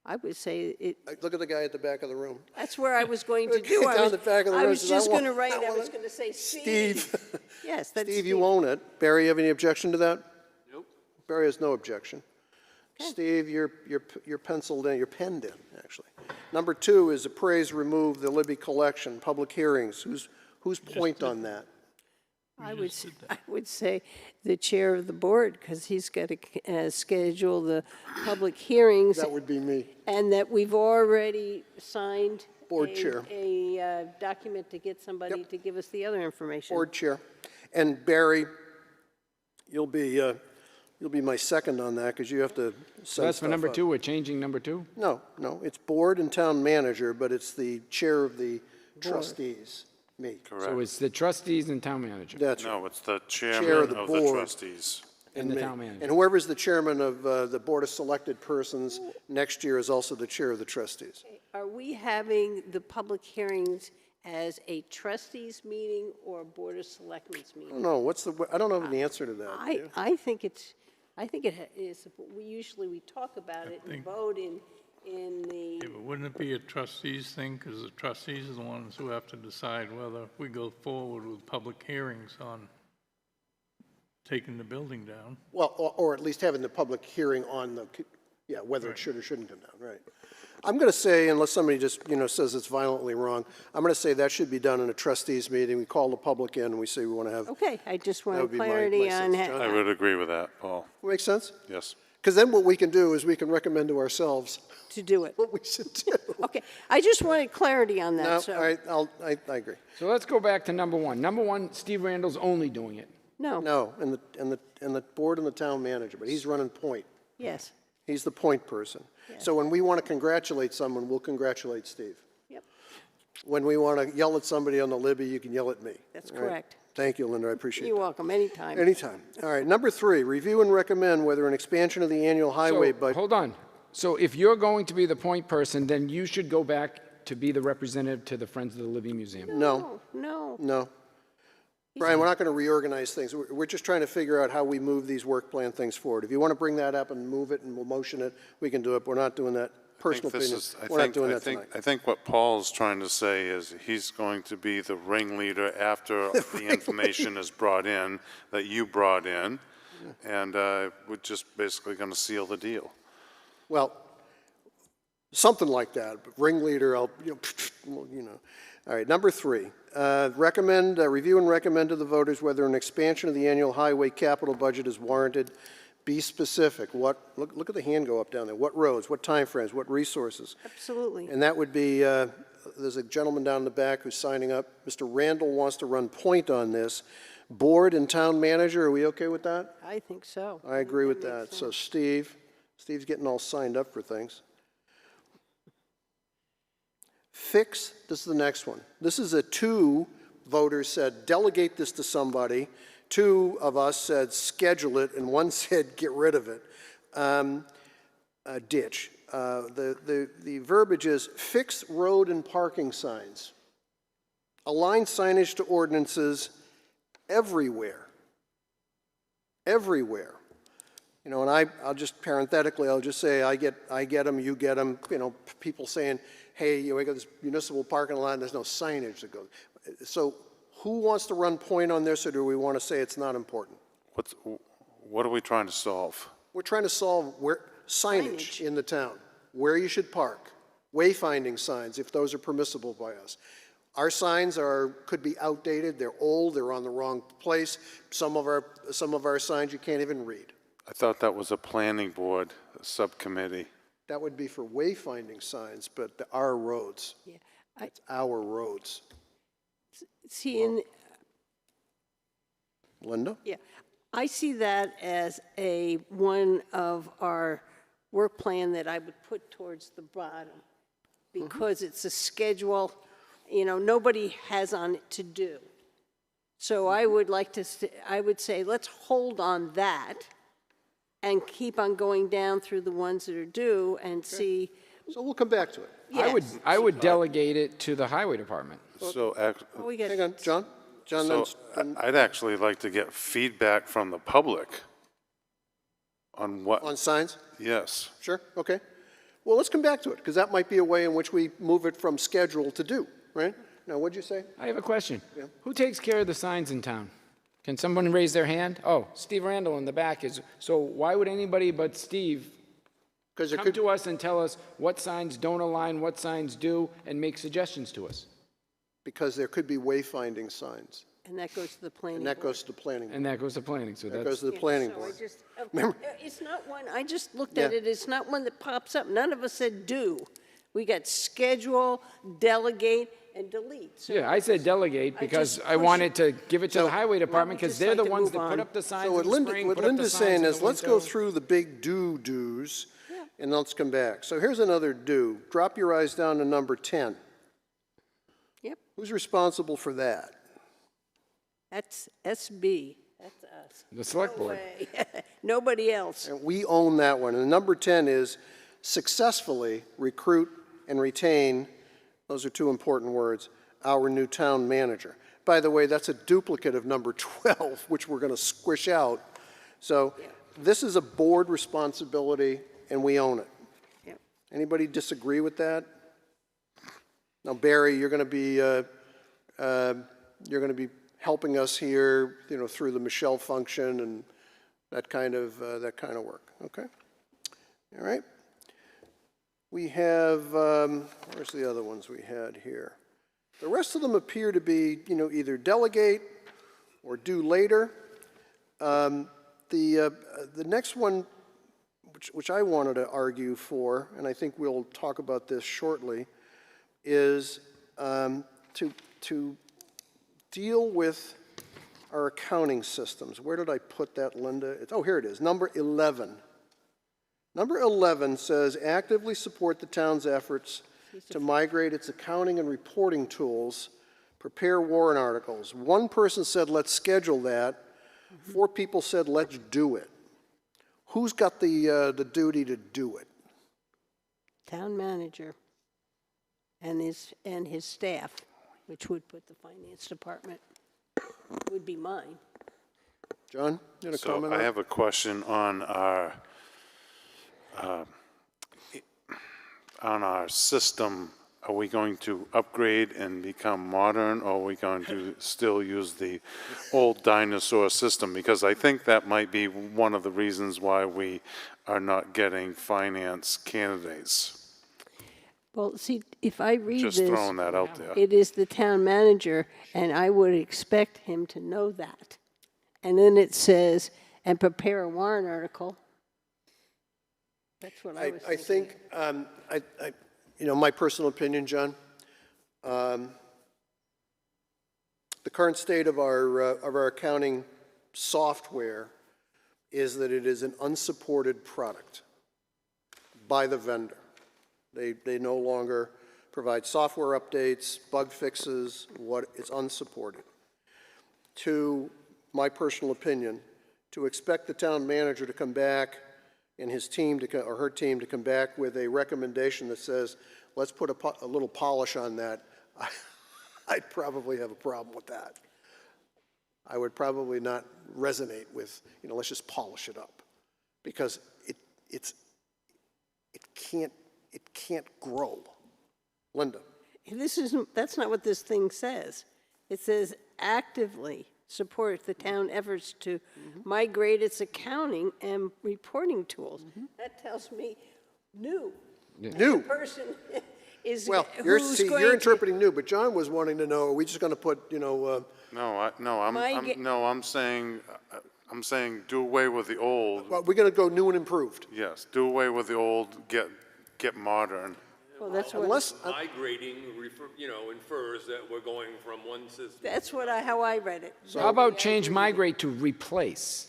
I would say it, Look at the guy at the back of the room. that's where I was going to Okay, do. down the back of the I room was says, I just want- going to write, I I was want- going to say Steve. Steve. Yes, that's Steve, you own it. Barry, you have any objection to that? Nope. Barry has no objection. Steve, you're penciled in, you're penned in, actually. Number 2 is appraise, remove the Libby collection, public hearings. Whose point on that? I would say the chair of the board, because he's got to schedule the public hearings, That would be me. and that we've already signed Board chair. a document to get somebody to give us the other information. Board chair. And Barry, you'll be my second on that, because you have to So send that's for stuff number out. 2, we're changing number 2? No, it's board and town manager, but it's the chair of the trustees, me. So it's the trustees and town manager That's right. No, it's the Chair chairman of the of the board. trustees. and the me. town manager. And whoever's the chairman of the Board of Selected Persons next year is also the chair of the trustees. Are we having the public hearings as a trustees meeting or a board of selectmen's I don't meeting? know, I don't know the answer to that. do you? I think it is, we talk about it and vote in the, Yeah, but wouldn't it be a trustees thing? Because the trustees are the ones who have to decide whether we go forward with public hearings on taking the building down. Well, or at least having the public hearing on the, whether it should or shouldn't come down, right. I'm going to say, unless somebody just, says it's violently wrong, I'm going to say that should be done in a trustees meeting. We call the public in and we say we want to have, okay, I just That want would be my clarity on. sense, John. I would agree with that, Paul. make sense? Yes. Because then what we can do is we can recommend to ourselves To do it. what we should do. Okay, I just wanted clarity on No, that, so. all right, I agree. So let's go back to number 1. Number 1, Steve Randall's only doing it. No, No, and the board and the town manager, but he's running point. yes, He's the point person. So when we want to congratulate someone, we'll congratulate Steve. yep, When we want to yell at somebody on the Libby, you can yell at me. that's All right? correct. Thank you, Linda, I appreciate You're that. welcome, anytime. Anytime. All right, number 3, review and recommend whether an expansion of the annual highway So, budget. hold on. So if you're going to be the point person, then you should go back to be the representative to the Friends of the Libby Museum. No, No, no. Brian, we're not going to reorganize things. We're just trying to figure out how we move these work plan things forward. If you want to bring that up and move it and we'll motion it, we can do it. We're not doing that. Personal opinion. We're not doing that tonight. I think what Paul's trying to say is he's going to be the ringleader after the information is brought in, that you brought in, and we're just basically going to seal the deal. Well, something like that, but ringleader, All right, number 3, review and recommend to the voters whether an expansion of the annual highway capital budget is warranted. Be specific. Look at the hand go up down there. What roads, what timeframes, what resources? absolutely. And that would be, there's a gentleman down in the back who's signing up. Mr. Randall wants to run point on this. Board and town manager, are we okay with that? I think so. I agree with makes that. So sense. Steve's getting all signed up for things. Fix, this is the next one. This is 2 voters said, delegate this to somebody. 2 of us said, schedule it, and 1 said, get rid of it. Ditch. The verbiage is, fix road and parking signs. Align signage to ordinances everywhere. Everywhere. And I'll just parenthetically, I'll just say, I get them, you get them, people saying, hey, we got this municipal parking lot, and there's no signage that goes. So who wants to run point on this, or do we want to say it's not important? What are we trying to solve? We're trying to solve signage in the town, where you should park, wayfinding signs, if those are permissible by us. Our signs could be outdated, they're old, they're on the wrong place. Some of our signs you can't even read. I thought that was a planning board subcommittee. That would be for wayfinding signs, but our roads, Yeah, it's our roads. see, Linda? yeah, I see that as one of our work plan that I would put towards the bottom, because it's a schedule, nobody has on it to do. So I would I would say, let's hold on that and keep on going down through the ones that are due and see. So we'll come back to it. Yes. I would delegate it to the highway department. So, Oh, we got- Hang on, John? John, so then, I'd actually like to get feedback from the public on what, on signs? yes. Sure, okay. Well, let's come back to it, because that might be a way in which we move it from schedule to do, right? Now, what'd you say? I have a question. Yeah. Who takes care of the signs in town? Can someone raise their hand? Oh, Steve Randall in the back is, so why would anybody but Steve Because it come could, to us and tell us what signs don't align, what signs do, and make suggestions to us? because there could be wayfinding signs, And that goes to the planning and that board. goes to the planning board. And that goes to planning, so That goes that's, to the planning So I board. just, Remember- it's not one, I just looked at Yeah. it, it's not one that pops up. None of us said do. We got schedule, delegate, and delete. So yeah, I said delegate I because just I push wanted to give it to the So- highway department because just they're like the to ones move that put on. up the signs So in what the Linda, spring, what put up the Linda's signs saying in the is, let's go winter. through the big do's, and let's come back. So here's another do. Drop your eyes down to number 10. Yep, Who's responsible for that? that's SB, that's us. The select board. Way. Nobody else. And we own that one. And number 10 is successfully recruit and retain, those are two important words, our new town manager. By the way, that's a duplicate of number 12, which we're going to squish out. So this is a board responsibility, and we own it. Yep. Anybody disagree with that? Now, Barry, you're going to be helping us here, you know, through the Michelle function and that kind of work. Okay. All right. We have, where's the other ones we had here? The rest of them appear to be, you know, either delegate or do later. The next one, which I wanted to argue for, and I think we'll talk about this shortly, is to deal with our accounting systems. Where did I put that, Linda? Oh, here it is, number 11. Number 11 says, actively support the town's efforts to migrate its accounting and reporting tools, prepare warrant articles. One person said, let's schedule that. 4 people said, let's do it. Who's got the duty to do it? Town manager and his staff, which would put the finance department, would be mine. John, you want to So comment I on it? have a question on our system. Are we going to upgrade and become modern, or are we going to still use the old dinosaur system? Because I think that might be one of the reasons why we are not getting finance candidates. Well, see, if I read Just this, throwing that out there. it is the town manager, and I would expect him to know that. And then it says, and prepare a warrant article. That's what I was I thinking. think, you know, my personal opinion, John, the current state of our accounting software is that it is an unsupported product by the vendor. They no longer provide software updates, bug fixes, it's unsupported. To my personal opinion, to expect the town manager to come back and his team or her team to come back with a recommendation that says, let's put a little polish on that, I'd probably have a problem with that. I would probably not resonate with, you know, let's just polish it up, because it can't grow. Linda. That's not what this thing says. It says actively support the town efforts to migrate its accounting and reporting tools. That tells me new. New. The person is Well, who's going you're to- interpreting new, but John was wanting to know, are we just going to put, you know, I'm saying do away with the old. well, we're going to go new and improved? Yes, do away with the old, get modern. Well, that's what, Unless, Migrating, you know, infers that we're going from one system. that's what how I read it. How about change migrate to replace?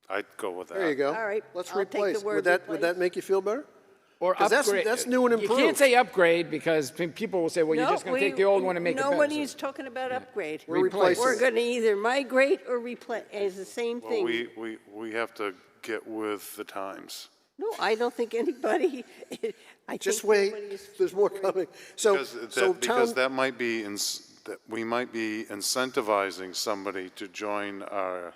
I'd go with that. there you go. All right, Let's I'll take the replace. word Would that replace. make you feel better? Or 'Cause that's- upgrade. that's new and You improved. can't say upgrade because people will say, well, you're just going to take the old one and make it better. Nobody's talking about upgrade. We're replacing. We're going to either migrate or replace. It's the same Well, thing. we have to get with the times. No, I don't think anybody, I Just think wait, nobody's- there's more coming. Because Town, that might be, that we might be incentivizing somebody to join our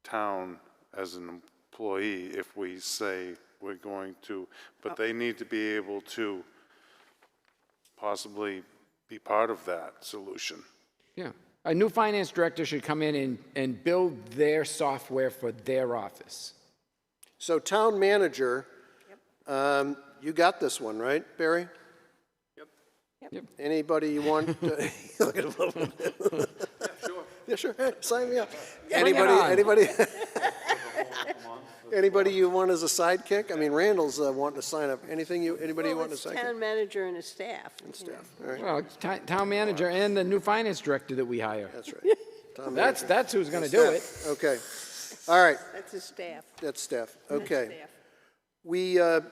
town as an employee if we say we're going to, but they need to be able to possibly be part of that solution. Yeah. A new finance director should come in and build their software for their office. So town manager, you got this one, right, Barry? Yep. Anybody you want? Look at him. Yeah, sure. Hey, sign me up. Anybody? Anybody you want as a sidekick? I mean, Randall's wanting to sign up. Anybody you want as a sidekick? Town manager and a staff. Staff. All right. Well, town manager and the new finance director that we hire. That's right. Town manager. That's who's going to do it. Okay. All right. That's his staff. That's staff. That's Okay. staff. We, the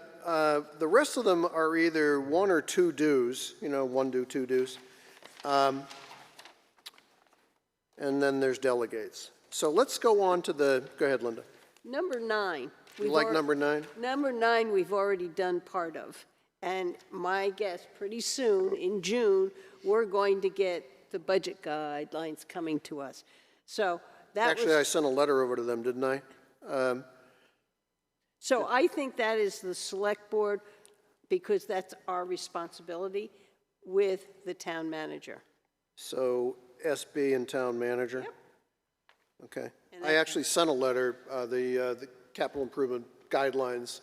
rest of them are either one or two dues, one due, two dues. And then there's delegates. So let's go on to go ahead, Linda. Number 9. You like number 9? Number 9, we've already done part of. And my guess, pretty soon, in June, we're going to get the budget guidelines coming to us. So that Actually, I sent a letter over to them, didn't I? So I think that is the select board, because that's our responsibility with the town manager. So SB and town manager? Yep. Okay. And I actually sent a letter, the capital improvement guidelines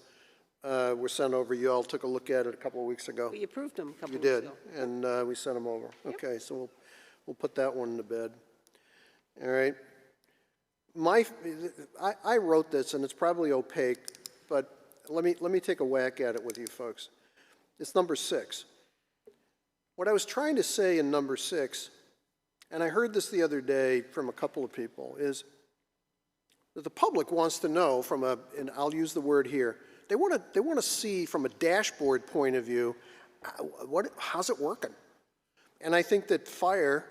were sent over. You all took a look at it a couple of weeks ago. We approved them a couple You weeks did, ago. and we sent them over. Okay, so we'll put that one to bed. All right. I wrote this, and it's probably opaque, but let me take a whack at it with you folks. It's number 6. What I was trying to say in number 6, and I heard this the other day from a couple of people, is that the public wants to know and I'll use the word here, they want to see from a dashboard point of view, how's it working? And I think that fire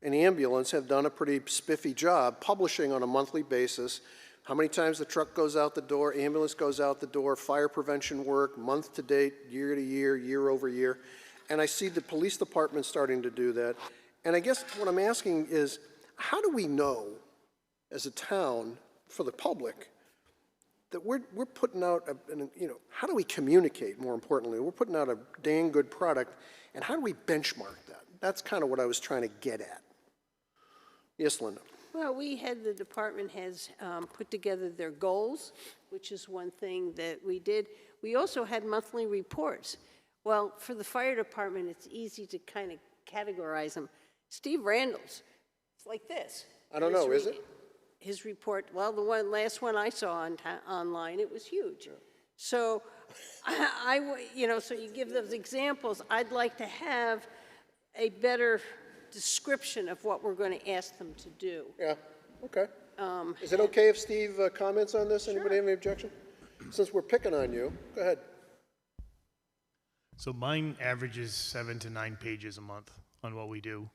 and ambulance have done a pretty spiffy job publishing on a monthly basis how many times the truck goes out the door, ambulance goes out the door, fire prevention work, month to date, year to year, year over year. And I see the police department starting to do that. And I guess what I'm asking is, how do we know as a town, for the public, that we're putting out, how do we communicate, more importantly? We're putting out a dang good product, and how do we benchmark that? That's kind of what I was trying to get at. Yes, Linda? Well, the department heads put together their goals, which is one thing that we did. We also had monthly reports. Well, for the fire department, it's easy to kind of categorize them. Steve Randall's, it's like this. I don't know, is it? His report, well, the last one I saw online, it was huge. So so you give those examples. I'd like to have a better description of what we're going to ask them to do. Yeah, okay. Is it okay if Steve comments on this? Anybody have any objection? Since we're picking on you, go ahead. So mine averages 7 to 9 pages a month on what we do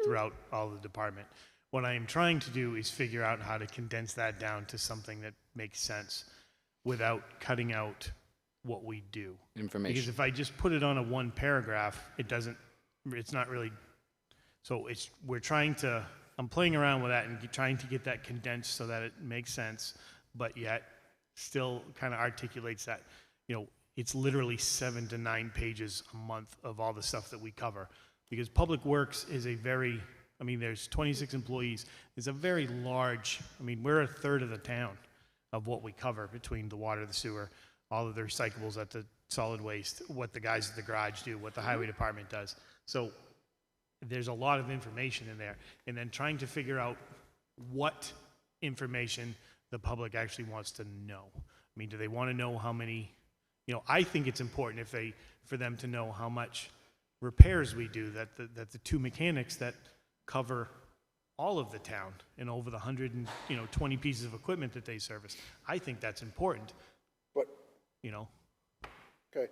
throughout all the department. What I am trying to do is figure out how to condense that down to something that makes sense without cutting out what we do. Information. Because if I just put it on a one paragraph, it's not really, so I'm playing around with that and trying to get that condensed so that it makes sense, but yet still kind of articulates that, it's literally 7 to 9 pages a month of all the stuff that we cover. Because Public Works is there's 26 employees. It's a very large, we're a third of the town of what we cover between the water, the sewer, all of the recyclables at the solid waste, what the guys at the garage do, what the highway department does. So there's a lot of information in there. And then trying to figure out what information the public actually wants to know. Do they want to know how many, I think it's important for them to know how much repairs we do, that the 2 mechanics that cover all of the town and over the 120 pieces of equipment that they service. I think that's important. But, okay.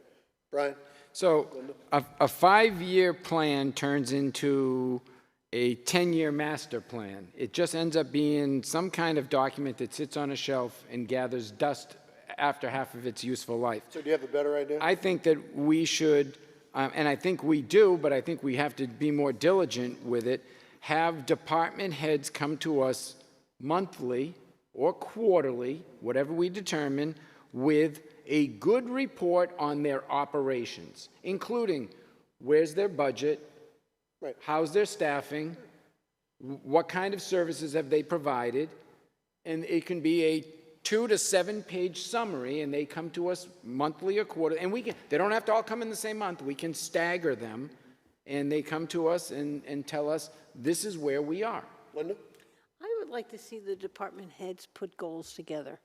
Brian? So a 5-year plan turns into a 10-year master plan. It just ends up being some kind of document that sits on a shelf and gathers dust after half of its useful life. So do you have a better idea? I think that we should, and I think we do, but I think we have to be more diligent with it, have department heads come to us monthly or quarterly, whatever we determine, with a good report on their operations, including where's their budget, Right. how's their staffing, what kind of services have they provided, and it can be a 2 to 7 page summary, and they come to us monthly or quarterly, and they don't have to all come in the same month, we can stagger them, and they come to us and tell us, this is where we are. Linda? I would like to see the department heads put goals together.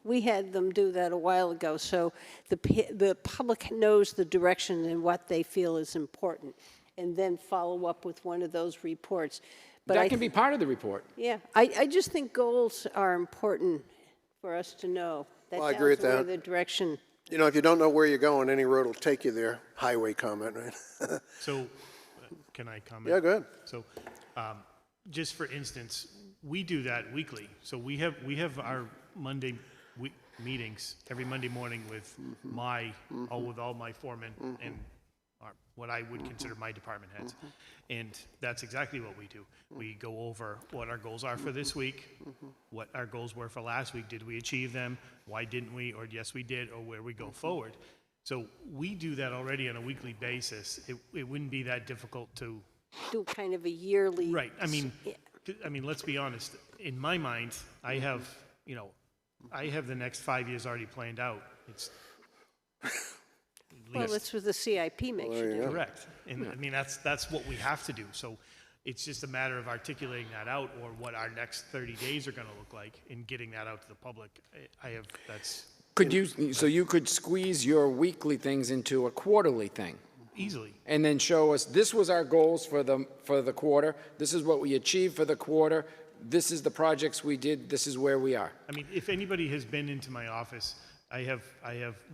We had them do that a while ago, so the public knows the direction and what they feel is important, and then follow up with one of those reports. But That can be part of the report. Yeah, I just think goals are important for us to know. Well, I agree with tells where that. the direction. You know, if you don't know where you're going, any road will take you there. Highway comment, right? So, can I comment? Yeah, go ahead. So, just for instance, we do that weekly. So we have our Monday meetings every Monday morning with with all my foremen and what I would consider my department heads. And that's exactly what we do. We go over what our goals are for this week, what our goals were for last week. Did we achieve them? Why didn't we? Or yes, we did, or where we go forward. So we do that already on a weekly basis. It wouldn't be that difficult to. Do kind of a yearly. Right. Yeah. I mean, let's be honest. In my mind, I have the next 5 years already planned out. It's at Well, least. that's what the CIP makes you do. Correct. And I mean, that's what we have to do. So it's just a matter of articulating that out, or what our next 30 days are going to look like, and getting that out to the public. So you could squeeze your weekly things into a quarterly thing? Easily. And then show us, this was our goals for the quarter, this is what we achieved for the quarter, this is the projects we did, this is where we are. I mean, if anybody has been into my office, I have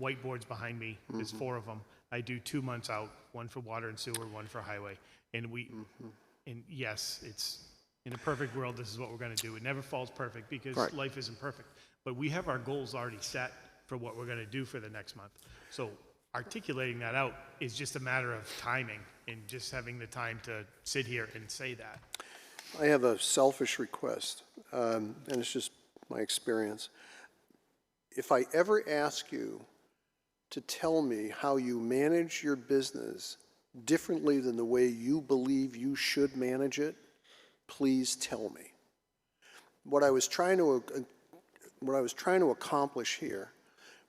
whiteboards behind me. There's 4 of them. I do 2 months out, one for water and sewer, one for highway. And and yes, it's in a perfect world, this is what we're going to do. It never falls perfect because Right. life isn't perfect. But we have our goals already set for what we're going to do for the next month. So articulating that out is just a matter of timing and just having the time to sit here and say that. I have a selfish request, and it's just my experience. If I ever ask you to tell me how you manage your business differently than the way you believe you should manage it, please tell me. What I was trying to accomplish here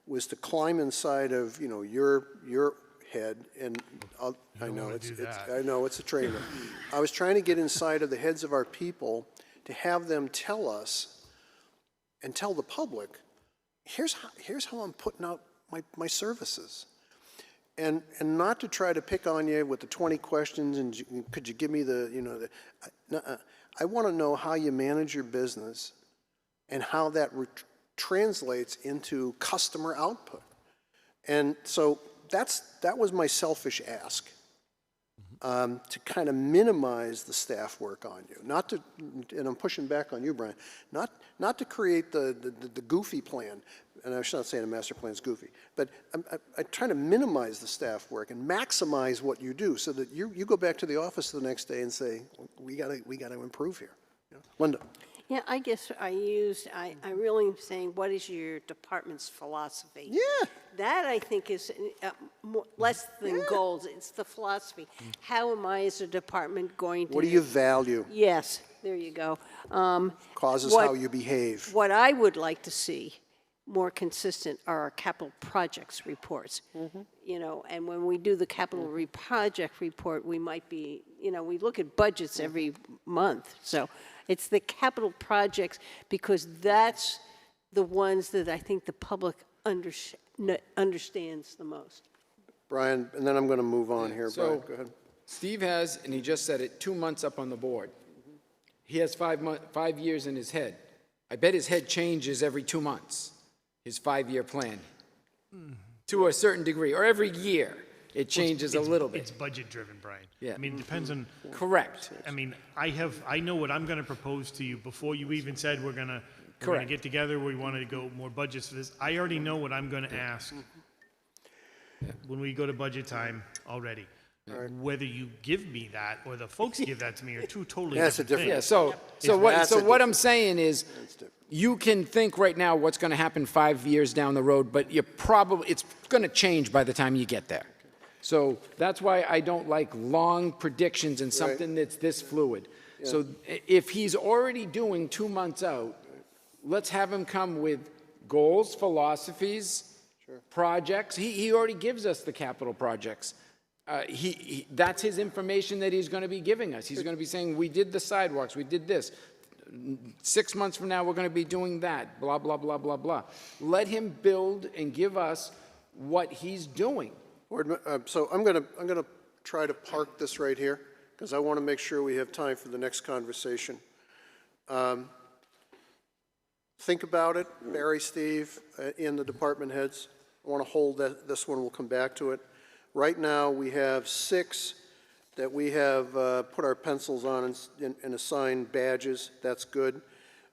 was to climb inside of, your head, and I know it's a train wreck. I was trying to get inside of the heads of our people to have them tell us and tell the public, here's how I'm putting out my services. And not to try to pick on you with the 20 questions and could you give me I want to know how you manage your business and how that translates into customer output. And so that was my selfish ask, to kind of minimize the staff work on you. Not to, and I'm pushing back on you, Brian, not to create the goofy plan, and I'm not saying a master plan is goofy, but I try to minimize the staff work and maximize what you do so that you go back to the office the next day and say, we got to improve here. Linda. Yeah, I guess I really am saying, what is your department's philosophy? Yeah. That, I think, is less than goals. It's the philosophy. How am I, as a department, going to... What do you value? Yes, there you go. Causes What- how you behave. What I would like to see more consistent are our capital projects reports. And when we do the capital project report, we might be, we look at budgets every month. So it's the capital projects, because that's the ones that I think the public understands the most. Brian, and then I'm going to move on here. So- Brian, go ahead. Steve has, and he just said it, 2 months up on the board. He has 5 years in his head. I bet his head changes every 2 months, his 5-year plan, to a certain degree, or every year it changes a little bit. It's budget driven, Brian. Yeah. I mean, it depends on. Correct. I mean, I know what I'm going to propose to you before you even said we're going to Correct. get together, we want to go more budgets for this. I already know what I'm going to ask when we go to budget time already. Whether you give me that or the folks give that to me are two totally That's a different different- things. Yeah, so That's a what I'm saying is, you can think right now what's going to happen 5 years down the road, but it's going to change by the time you get there. So that's why I don't like long predictions in something that's this fluid. So if he's already doing 2 months out, let's have him come with goals, philosophies, projects. He already gives us the capital projects. That's his information that he's going to be giving us. He's going to be saying, we did the sidewalks, we did this. 6 months from now, we're going to be doing that, blah, blah, blah, blah, blah. Let him build and give us what he's doing. So I'm going to try to park this right here, because I want to make sure we have time for the next conversation. Think about it, Barry, Steve, and the department heads. I want to hold this one. We'll come back to it. Right now, we have 6 that we have put our pencils on and assigned badges. That's good.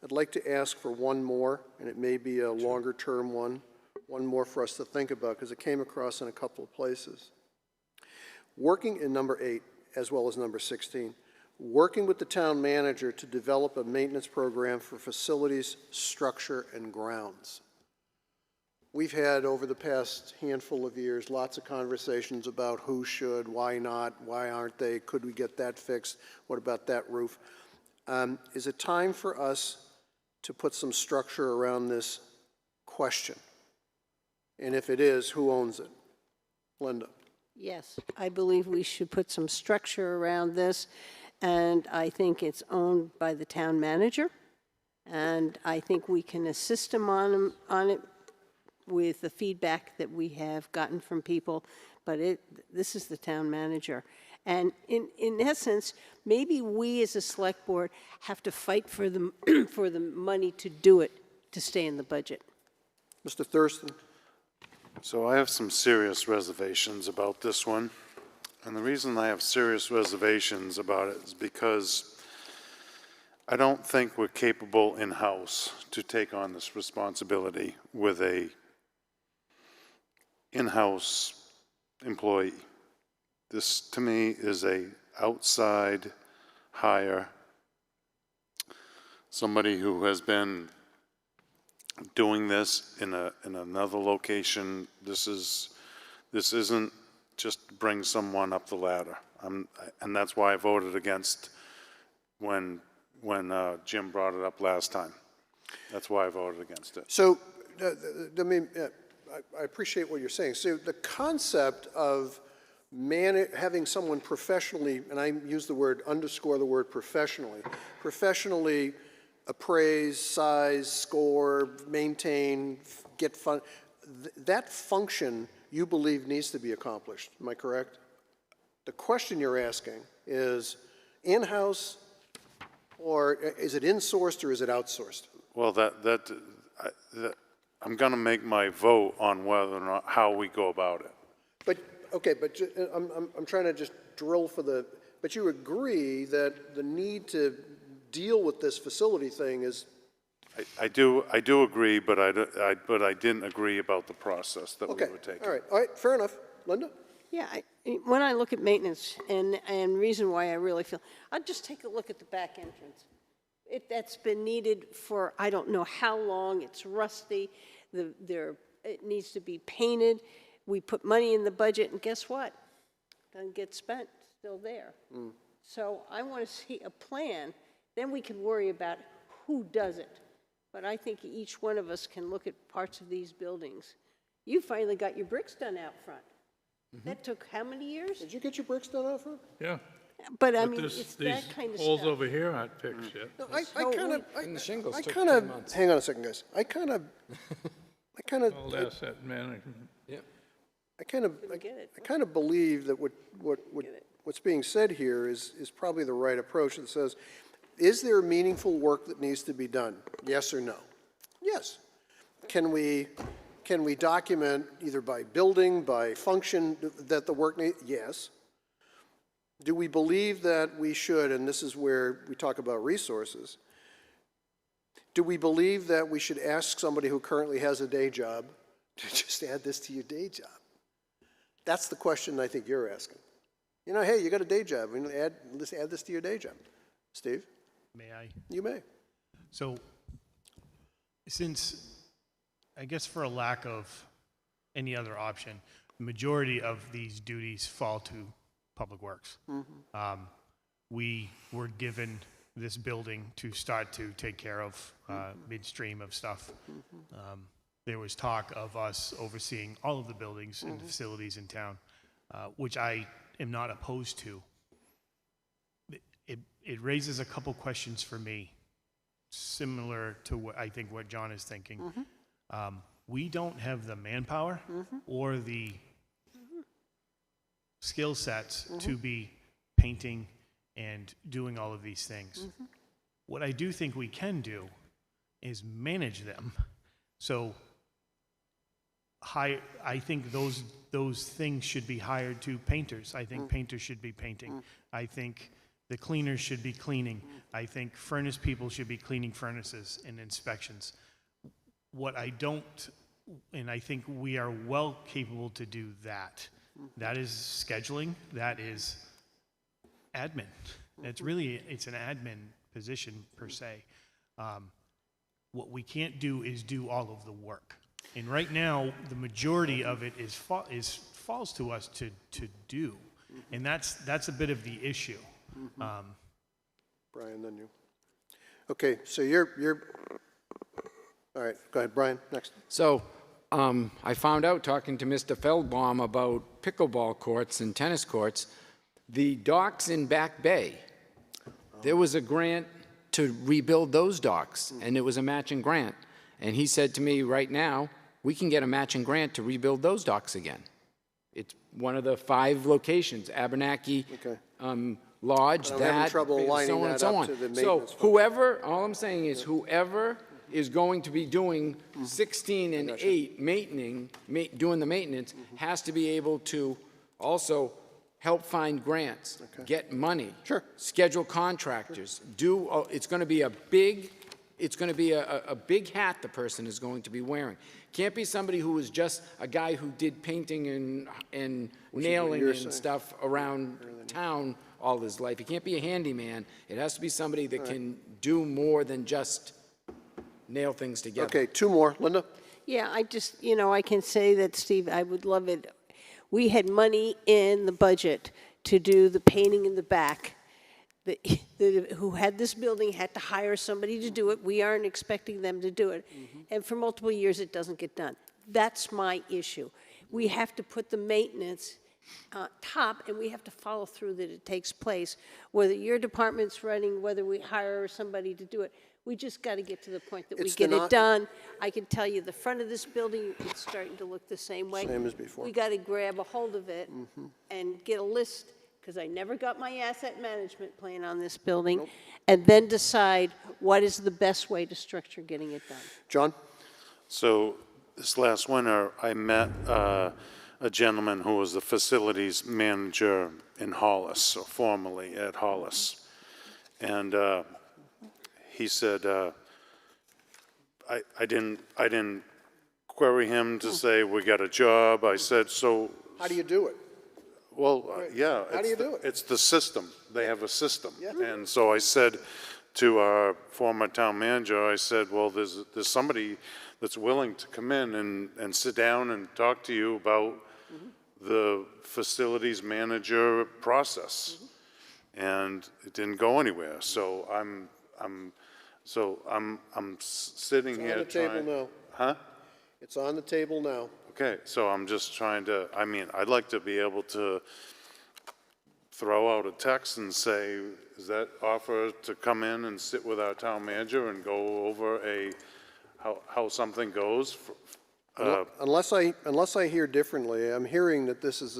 I'd like to ask for one more, and it may be a longer-term one more for us to think about, because it came across in a couple of places. Working in number 8, as well as number 16, working with the town manager to develop a maintenance program for facilities, structure, and grounds. We've had, over the past handful of years, lots of conversations about who should, why not, why aren't they, could we get that fixed, what about that roof? Is it time for us to put some structure around this question? And if it is, who owns it? Linda? Yes, I believe we should put some structure around this, and I think it's owned by the town manager, and I think we can assist him on it with the feedback that we have gotten from people, but this is the town manager. And in essence, maybe we as a select board have to fight for the, for the money to do it, to stay in the budget. Mr. Thurston? So I have some serious reservations about this one. And the reason I have serious reservations about it is because I don't think we're capable in-house to take on this responsibility with a in-house employee. This, to me, is a outside hire, somebody who has been doing this in another location. This isn't just bring someone up the ladder. And that's why I voted against when Jim brought it up last time. That's why I voted against it. So, I mean, I appreciate what you're saying. So the concept of having someone professionally, and I use the word, underscore the word professionally appraise, size, score, maintain, get fun, that function you believe needs to be accomplished. Am I correct? The question you're asking is in-house, or is it insourced, or is it outsourced? Well, I'm going to make my vote on whether or not how we go about it. But okay, but I'm trying to just drill for the. But you agree that the need to deal with this facility thing is. I do agree, but I didn't agree about the process that Okay. we were taking. All right, fair enough. Linda? Yeah, when I look at maintenance, and reason why I really feel, I'll just take a look at the back entrance. That's been needed for I don't know how long. It's rusty. It needs to be painted. We put money in the budget, and guess what? Doesn't get spent. Still there. So I want to see a plan. Then we can worry about who does it. But I think each one of us can look at parts of these buildings. You finally got your bricks done out front. That took how many years? Did you get your bricks done out front? Yeah. But I But mean, this- it's these that kind of holes stuff. over here aren't fixed yet. No, I And the shingles took kind 10 of. months. Hang on a second, guys. I kind of. Old asset management. Yep. I kind of believe that what's being said here is probably the right approach. That says, is there meaningful work that needs to be done? Yes or no? Yes. Can we document either by building, by function, that the work needs? Yes. Do we believe that we should, and this is where we talk about resources, do we believe that we should ask somebody who currently has a day job to just add this to your day job? That's the question I think you're asking. You know, hey, you got a day job. Let's add this to your day job. Steve? May I? You may. So since, I guess for a lack of any other option, the majority of these duties fall to Public Works. We were given this building to start to take care of midstream of stuff. There was talk of us overseeing all of the buildings and facilities in town, which I am not opposed to. It raises a couple questions for me, similar to what I think what John is thinking. We don't have the manpower or the skill sets to be painting and doing all of these things. What I do think we can do is manage them. So I think those things should be hired to painters. I think painters should be painting. I think the cleaners should be cleaning. I think furnace people should be cleaning furnaces and inspections. What I don't, and I think we are well capable to do that. That is scheduling. That is admin. It's an admin position per se. What we can't do is do all of the work. And right now, the majority of it falls to us to do, and that's a bit of the issue. Brian, then you. Okay, so you're, all right, go ahead, Brian, next. So I found out talking to Mr. Feldbaum about pickleball courts and tennis courts, the docks in Back Bay, there was a grant to rebuild those docks, and it was a matching grant. And he said to me, right now, we can get a matching grant to rebuild those docks again. It's one of the 5 locations, Abenaki, Lodge, I'm having that, trouble lining so on and that so up on. to the So maintenance function. whoever, all I'm saying is whoever is going to be doing 16 and 8 doing the maintenance has to be able to also help find grants, get money, schedule contractors, it's going to be a big hat the person is going to be wearing. Can't be somebody who was just a guy who did painting and nailing and stuff around town all his life. He can't be a handyman. It has to be somebody that can do more than just nail things together. Okay, 2 more. Linda? Yeah, I just, I can say that, Steve, I would love it. We had money in the budget to do the painting in the back. Who had this building had to hire somebody to do it. We aren't expecting them to do it. And for multiple years, it doesn't get done. That's my issue. We have to put the maintenance top, and we have to follow through that it takes place. Whether your department's running, whether we hire somebody to do it, we just got to get to the point that we It's get the it done. I can tell you the front of this building, it's starting to look the same way. Same as before. We got to grab a hold of it and get a list, because I never got my asset management plan on this building, and then decide what is the best way to structure getting it done. John? So this last winter, I met a gentleman who was the facilities manager in Hollis, or formerly at Hollis. And he said, I didn't query him to say, we got a job. I said, so. How do you do it? Well, yeah. How do you do it? It's the system. They have a system. Yeah. And so I said to our former town manager, I said, well, there's somebody that's willing to come in and sit down and talk to you about the facilities manager process. And it didn't go anywhere. So I'm sitting here It's on the table now. Huh? It's on the table now. Okay, so I'm just trying to, I'd like to be able to throw out a text and say, is that offer to come in and sit with our town manager and go over how something goes? Unless I hear differently, I'm hearing that this is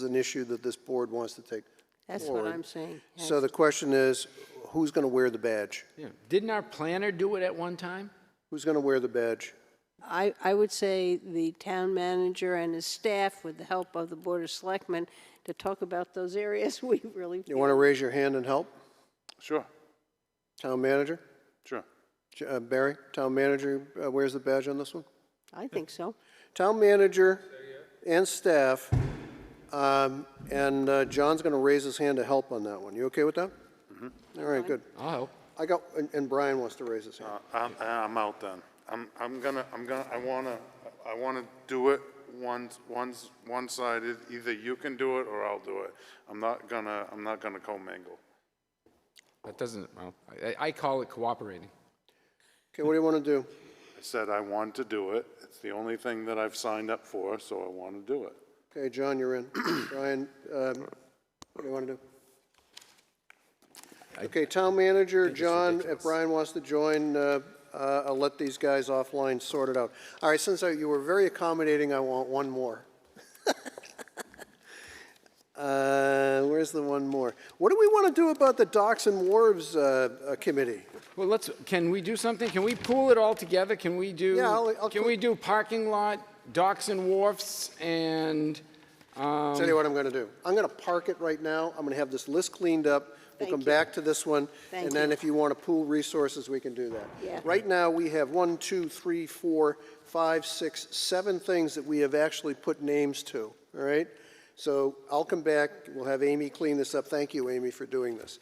an issue that this board wants to take That's forward. what I'm saying. So the question is, who's going to wear the badge? Yeah. Didn't our planner do it at one time? Who's going to wear the badge? I would say the town manager and his staff, with the help of the Board of Selectmen, to talk about those areas we really You want to raise your hand and help? Sure, Town manager? sure. Barry, town manager wears the badge on this one? I think so. Town manager and staff, and John's going to raise his hand to help on that one. You okay with that? All right, good. I'll help. And Brian wants to raise his hand. I'm out then. I wanna do it one-sided. Either you can do it or I'll do it. I'm not gonna commingle. That doesn't, well, I call it cooperating. Okay, what do you want to do? I said I want to do it. It's the only thing that I've signed up for, so I want to do it. Okay, John, you're in. Brian, what do you want to do? Okay, town manager, John, if Brian wants to join, I'll let these guys offline sort it out. All right, since you were very accommodating, I want one more. Where's the one more? What do we want to do about the Docks and Wharves Committee? Well, can we do something? Can we pool it all together? Can we do, Yeah, I'll can we do parking lot, docks and wharfs, and, Tell you what I'm going to do. I'm going to park it right now. I'm going to have this list cleaned up. We'll Thank come you. back to this one. Thank And then you. if you want to pool resources, we can do that. Yeah. Right now, we have 1, 2, 3, 4, 5, 6, 7 things that we have actually put names to, all right? So I'll come back. We'll have Amy clean this up. Thank you, Amy, for doing this.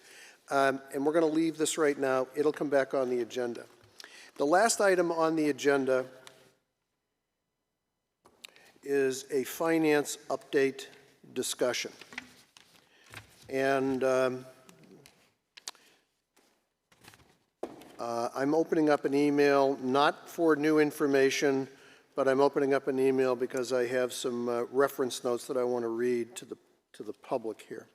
And we're going to leave this right now. It'll come back on the agenda. The last item on the agenda is a finance update discussion. And I'm opening up an email, not for new information, but I'm opening up an email because I have some reference notes that I want to read to the public here.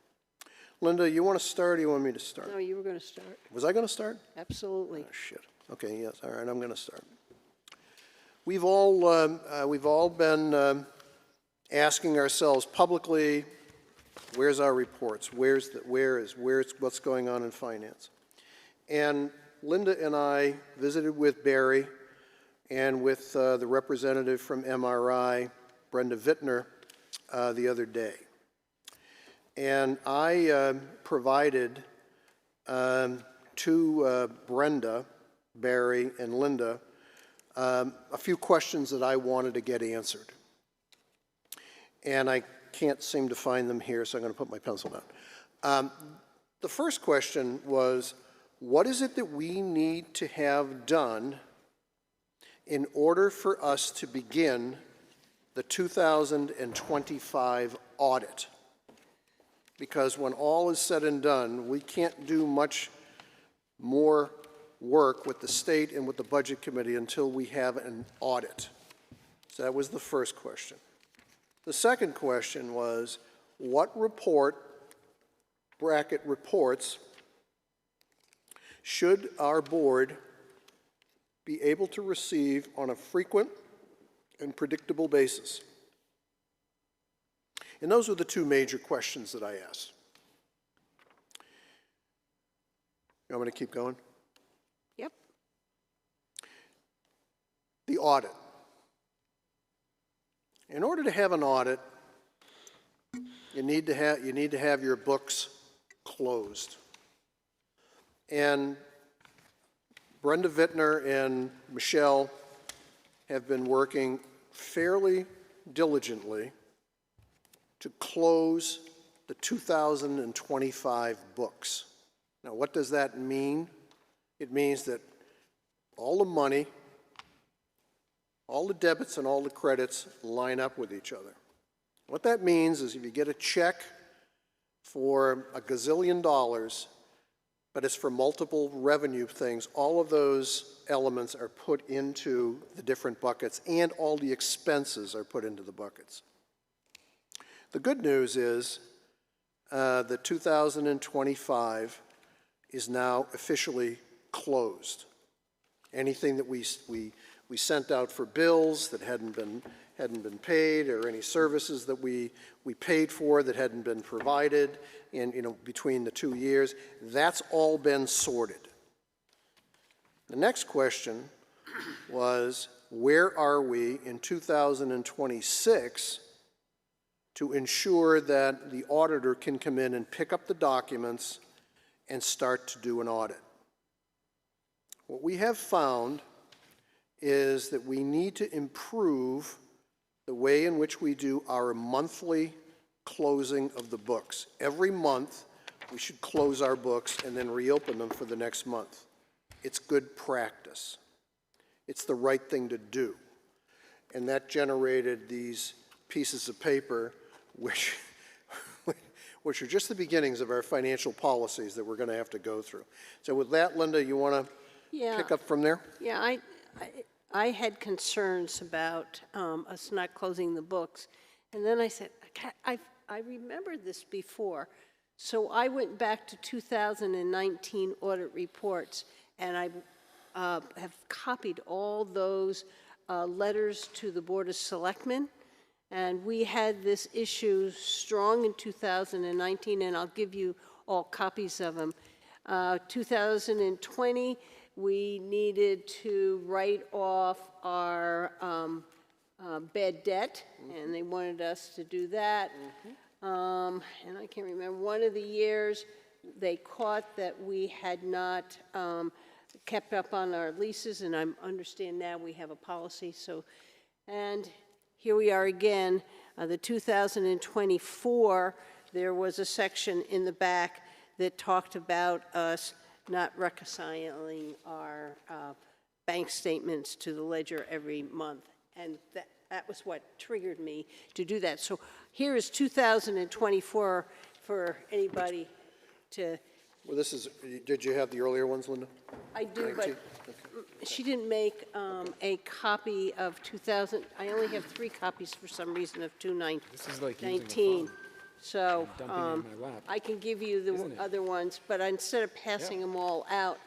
Linda, you want to start or you want me to start? No, you were going to start. Was I going to start? Absolutely. Oh, shit. Okay, yes, all right, I'm going to start. We've all been asking ourselves publicly, where's our reports? Where's what's going on in finance? And Linda and I visited with Barry and with the representative from MRI, Brenda Vittner, the other day. And I provided to Brenda, Barry, and Linda a few questions that I wanted to get answered. And I can't seem to find them here, so I'm going to put my pencil down. The first question was, what is it that we need to have done in order for us to begin the 2025 audit? Because when all is said and done, we can't do much more work with the state and with the budget committee until we have an audit. So that was the first question. The second question was, what bracket reports should our board be able to receive on a frequent and predictable basis? And those were the two major questions that I asked. You want me to keep going? Yep. The audit. In order to have an audit, you need to have your books closed. And Brenda Vittner and Michelle have been working fairly diligently to close the 2025 books. Now, what does that mean? It means that all the money, all the debits and all the credits line up with each other. What that means is if you get a check for $1 gazillion, but it's for multiple revenue things, all of those elements are put into the different buckets and all the expenses are put into the buckets. The good news is the 2025 is now officially closed. Anything that we sent out for bills that hadn't been paid, or any services that we paid for that hadn't been provided in between the 2 years, that's all been sorted. The next question was, where are we in 2026 to ensure that the auditor can come in and pick up the documents and start to do an audit? What we have found is that we need to improve the way in which we do our monthly closing of the books. Every month, we should close our books and then reopen them for the next month. It's good practice. It's the right thing to do. And that generated these pieces of paper, which are just the beginnings of our financial policies that we're going to have to go through. So with that, Linda, you want to Yeah. pick up from there? Yeah, I had concerns about us not closing the books. And then I said, I remembered this before. So I went back to 2019 audit reports, and I have copied all those letters to the Board of Selectmen. And we had this issue strong in 2019, and I'll give you all copies of them. 2020, we needed to write off our bad debt, and they wanted us to do that. And I can't remember, one of the years, they caught that we had not kept up on our leases, and I understand now we have a policy, so, and here we are again, the 2024, there was a section in the back that talked about us not reconciling our bank statements to the ledger every month. And that was what triggered me to do that. So here is 2024 for anybody to. Well, this is, did you have the earlier ones, Linda? I do, but she didn't make a copy of 2000. I only have 3 copies for some reason of 2019. This is like using a phone. So Dumping it in my lap. I can give you the other ones, but instead of passing them all out,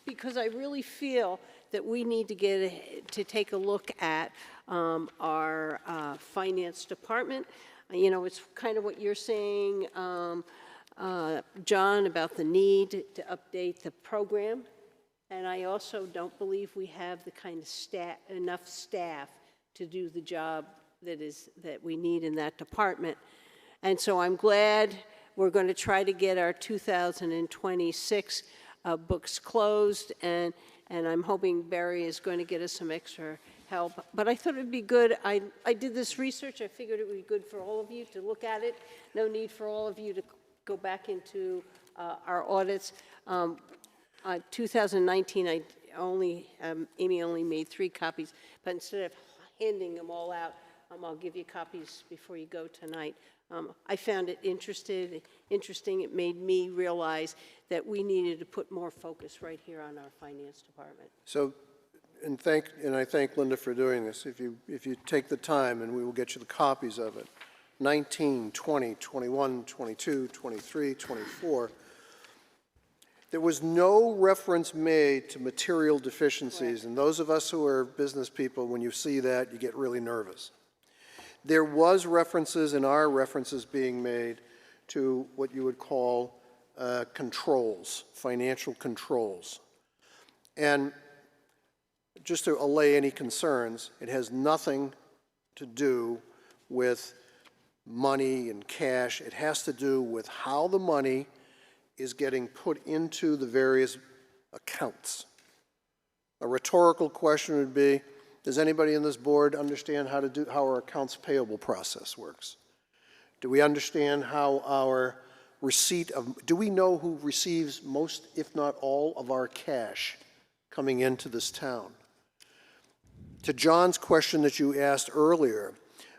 because I really feel that we need to take a look at our finance department. You know, it's kind of what you're saying, John, about the need to update the program. And I also don't believe we have the kind of enough staff to do the job that we need in that department. And so I'm glad we're going to try to get our 2026 books closed, and I'm hoping Barry is going to get us some extra help. But I thought it would be good. I did this research. I figured it would be good for all of you to look at it. No need for all of you to go back into our audits. 2019, Amy only made 3 copies, but instead of handing them all out, I'll give you copies before you go tonight. I found it interesting. It made me realize that we needed to put more focus right here on our finance department. So, and I thank Linda for doing this. If you take the time, and we will get you the copies of it, 19, 20, 21, 22, 23, 24, there was no reference made to material deficiencies. Right. And those of us who are business people, when you see that, you get really nervous. There was references, and are references being made to what you would call controls, financial controls. And just to allay any concerns, it has nothing to do with money and cash. It has to do with how the money is getting put into the various accounts. A rhetorical question would be, does anybody in this board understand how our accounts payable process works? Do we understand how our do we know who receives most, if not all, of our cash coming into this town? To John's question that you asked earlier,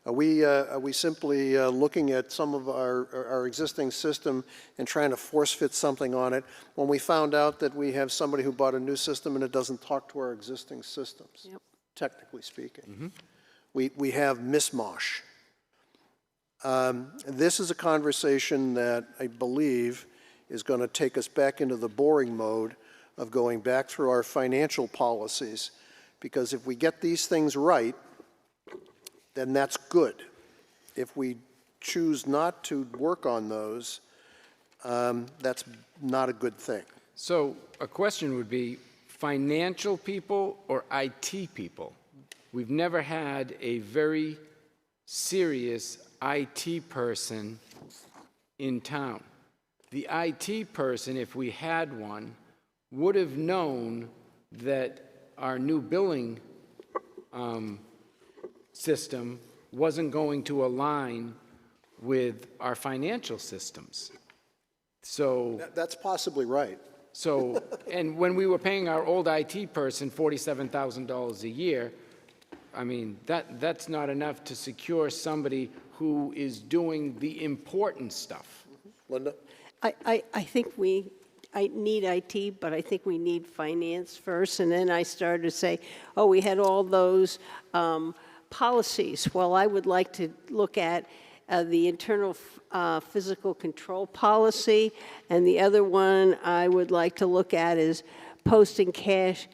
are we simply looking at some of our existing system and trying to force fit something on it when we found out that we have somebody who bought a new system and it doesn't talk to our existing systems? Yep. Technically speaking. Mm-hmm. We have mishmash. This is a conversation that I believe is going to take us back into the boring mode of going back through our financial policies, because if we get these things right, then that's good. If we choose not to work on those, that's not a good thing. So a question would be, financial people or IT people? We've never had a very serious IT person in town. The IT person, if we had one, would have known that our new billing system wasn't going to align with our financial systems. So That's possibly right. So, and when we were paying our old IT person $47,000 a year, I mean, that's not enough to secure somebody who is doing the important stuff. Linda? I think I need IT, but I think we need finance first. And then I started to say, oh, we had all those policies. Well, I would like to look at the internal physical control policy, and the other one I would like to look at is post and cash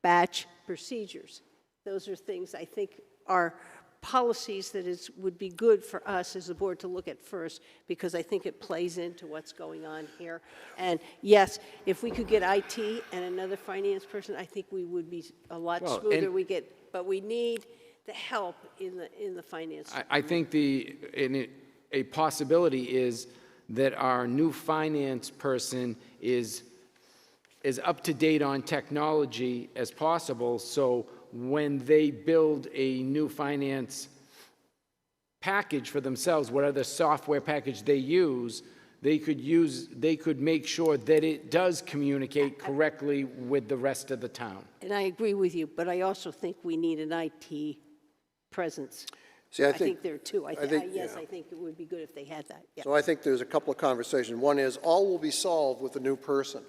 batch procedures. Those are things I think are policies that would be good for us as a board to look at first, because I think it plays into what's going on here. And yes, if we could get IT and another finance person, I think we would be a lot Well, smoother. and- But we need the help in the finance. I think a possibility is that our new finance person is as up to date on technology as possible, so when they build a new finance package for themselves, whatever software package they use, they could make sure that it does communicate correctly with the rest of the town. And I agree with you, but I also think we need an IT presence. See, I think there are two. I think, Yes, yeah. I think it would be good if they had that. Yeah. So I think there's a couple of conversations. One is, all will be solved with a new person.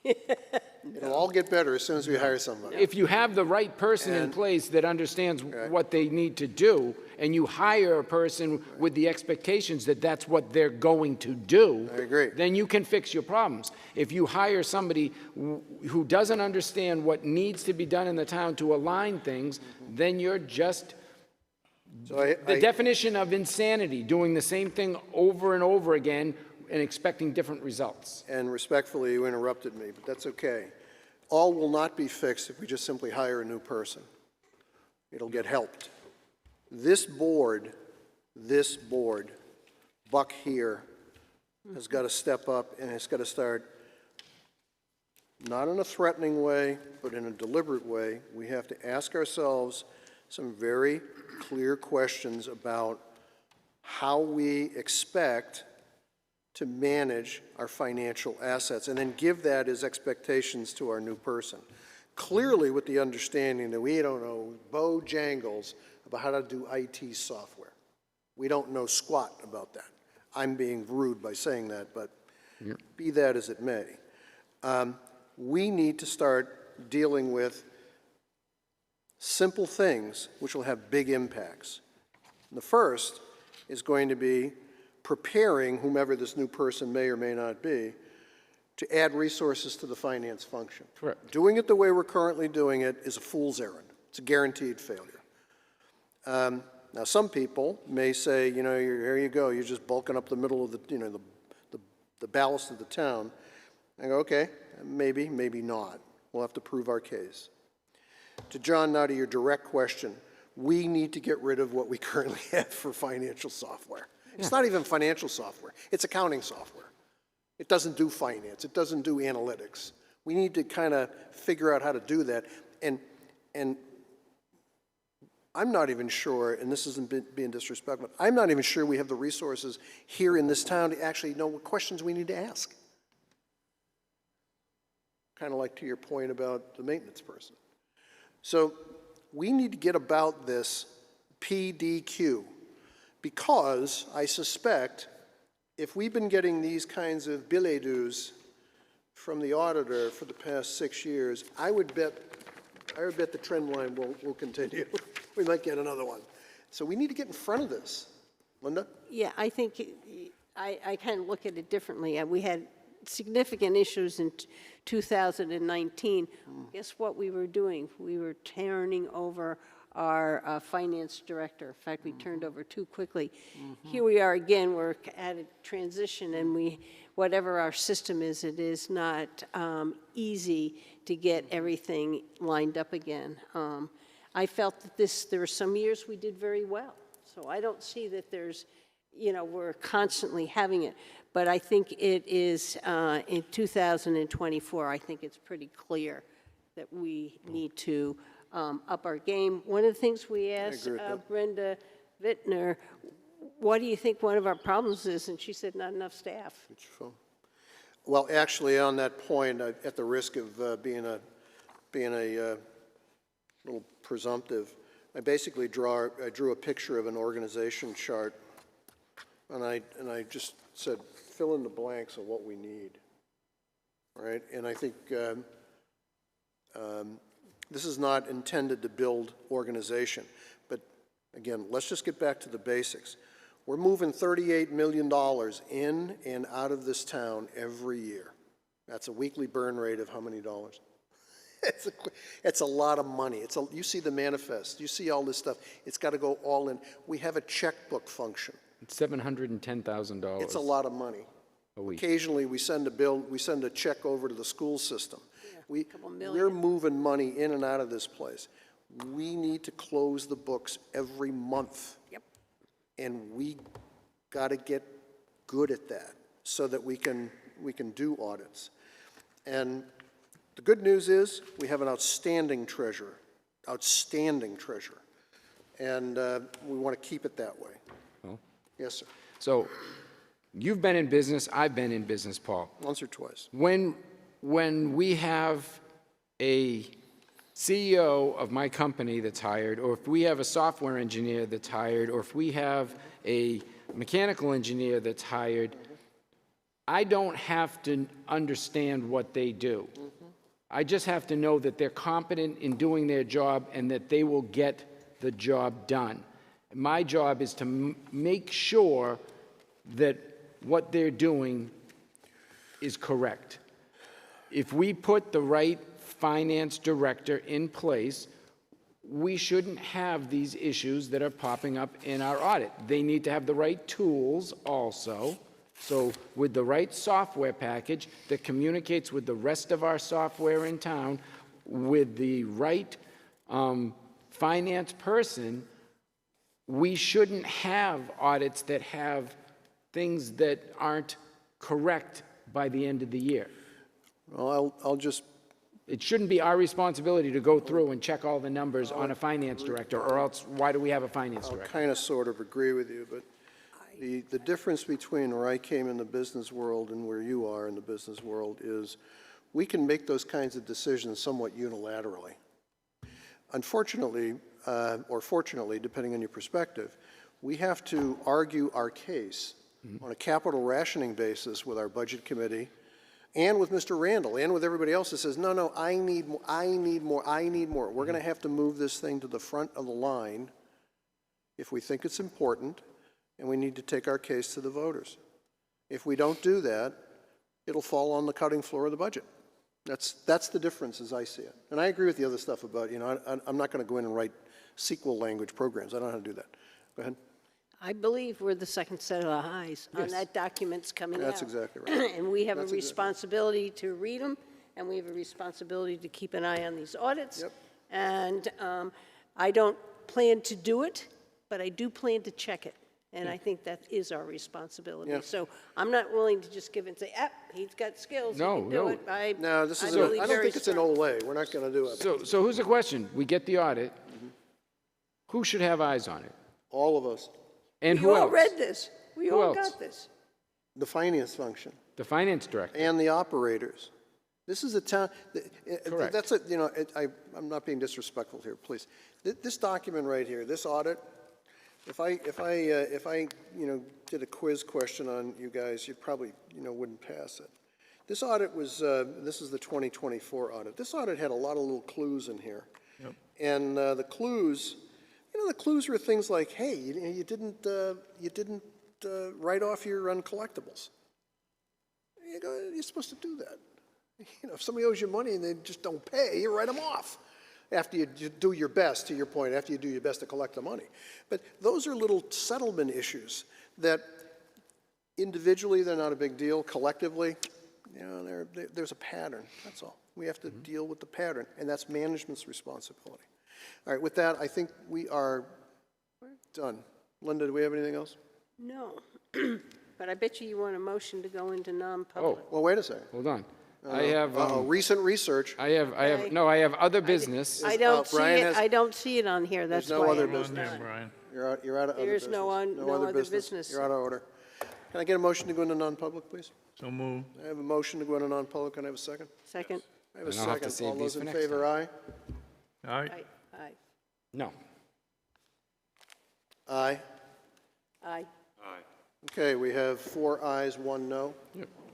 It'll all get better as soon as we hire somebody. If you have the right person in place that understands what they need to do, and you hire a person with the expectations that that's what they're going to do, I agree. then you can fix your problems. If you hire somebody who doesn't understand what needs to be done in the town to align things, then you're just So the definition of insanity, doing the same thing over and over again and expecting different results. and respectfully, you interrupted me, but that's okay. All will not be fixed if we just simply hire a new person. It'll get helped. This board, Buck here, has got to step up, and it's got to start, not in a threatening way, but in a deliberate way. We have to ask ourselves some very clear questions about how we expect to manage our financial assets, and then give that as expectations to our new person. Clearly with the understanding that we don't know bojangles about how to do IT software. We don't know squat about that. I'm being rude by saying that, but be that as it may. We need to start dealing with simple things which will have big impacts. And the first is going to be preparing whomever this new person may or may not be to add resources to the finance function. Correct. Doing it the way we're currently doing it is a fool's errand. It's a guaranteed failure. Now, some people may say, you know, here you go, you're just bulking up the middle of the, you know, the ballast of the town. I go, okay, maybe, maybe not. We'll have to prove our case. To John, now to your direct question, we need to get rid of what we currently have for financial software. It's not even financial software. It's accounting software. It doesn't do finance. It doesn't do analytics. We need to kind of figure out how to do that. And I'm not even sure, and this isn't being disrespectful, but I'm not even sure we have the resources here in this town to actually know what questions we need to ask. Kind of like to your point about the maintenance person. So we need to get about this PDQ, because I suspect if we've been getting these kinds of billets-doux from the auditor for the past 6 years, I would bet the trend line will continue. We might get another one. So we need to get in front of this. Linda? Yeah, I think I kind of look at it differently. We had significant issues in 2019. Guess what we were doing? We were turning over our finance director. In fact, we turned over too quickly. Here we are again, we're at a transition, and whatever our system is, it is not easy to get everything lined up again. I felt that there were some years we did very well. So I don't see that there's, we're constantly having it. But I think it is, in 2024, I think it's pretty clear that we need to up our game. One of the things we asked Brenda Vittner, what do you think one of our problems is? And she said, not enough staff. Well, actually, on that point, at the risk of being a little presumptive, I basically drew a picture of an organization chart, and I just said, fill in the blanks of what we need, right? And I think this is not intended to build organization, but again, let's just get back to the basics. We're moving $38 million in and out of this town every year. That's a weekly burn rate of how many dollars? It's a lot of money. You see the manifest. You see all this stuff. It's got to go all in. We have a checkbook function. It's $710,000. It's a lot of money. A week. Occasionally, we send a check over to the school system. a couple million. We're moving money in and out of this place. We need to close the books every month. Yep. And we got to get good at that so that we can do audits. And the good news is we have an outstanding treasurer, and we want to keep it that way. Well, Yes, sir. so you've been in business, I've been in business, Paul. Once or twice. When we have a CEO of my company that's hired, or if we have a software engineer that's hired, or if we have a mechanical engineer that's hired, I don't have to understand what they do. I just have to know that they're competent in doing their job and that they will get the job done. My job is to make sure that what they're doing is correct. If we put the right finance director in place, we shouldn't have these issues that are popping up in our audit. They need to have the right tools also. So with the right software package that communicates with the rest of our software in town, with the right finance person, we shouldn't have audits that have things that aren't correct by the end of the year. Well, I'll just, It shouldn't be our responsibility to go through and check all the numbers on a finance director, or else why do we have a finance I'll director? kind of sort of agree with you, but the difference between where I came in the business world and where you are in the business world is we can make those kinds of decisions somewhat unilaterally. Unfortunately, or fortunately, depending on your perspective, we have to argue our case on a capital rationing basis with our budget committee and with Mr. Randall and with everybody else that says, no, I need more, I need more, I need more. We're going to have to move this thing to the front of the line if we think it's important, and we need to take our case to the voters. If we don't do that, it'll fall on the cutting floor of the budget. That's the difference as I see it. And I agree with the other stuff about, I'm not going to go in and write SQL language programs. I don't know how to do that. Go ahead. I believe we're the second set of eyes on that document's coming out. That's exactly right. And we have a That's exactly responsibility to read them, and we have a responsibility to keep an eye on these audits. Yep. And I don't plan to do it, but I do plan to check it. And I think that is our responsibility. Yeah. So I'm not willing to just give it and say, he's got skills, he No, can do no. it. No, this is, really I don't very think it's an strong. Olay. We're not going to do it. So who's the question? We get the audit. Who should have eyes on it? All of us. And We who all else? read this. We Who all else? got this. The finance function The finance director. and the operators. This is a town, Correct. that's I'm not being disrespectful here, please. This document right here, this audit, if I did a quiz question on you guys, you probably, wouldn't pass it. This audit was, this is the 2024 audit. This audit had a lot of little clues in here. Yep. And the clues, the clues were things like, hey, you didn't write off your uncollectibles. You're supposed to do that. If somebody owes you money and they just don't pay, you write them off after you do your best, to your point, after you do your best to collect the money. But those are little settlement issues that individually they're not a big deal. Collectively, there's a pattern. That's all. We have to deal with the pattern, and that's management's responsibility. All right, with that, I think we are done. Linda, do we have anything else? No. But I bet you want a motion to go into non-public. Well, wait a second. Hold on. I have, Recent research. I have other business. I don't see Brian it, has- I don't see it on here, that's no why other I'm business. On there, Brian. You're out of other There's business. no other business. You're out of order. Can I get a motion to go into non-public, please? So move. I have a motion to go into non-public. Can I have a second? Second? I have a Then I'll have to second. save All these those for in next favor, aye? All right. Aye. Aye. No. Aye. Aye. Okay, we have 4 ayes, 1 no.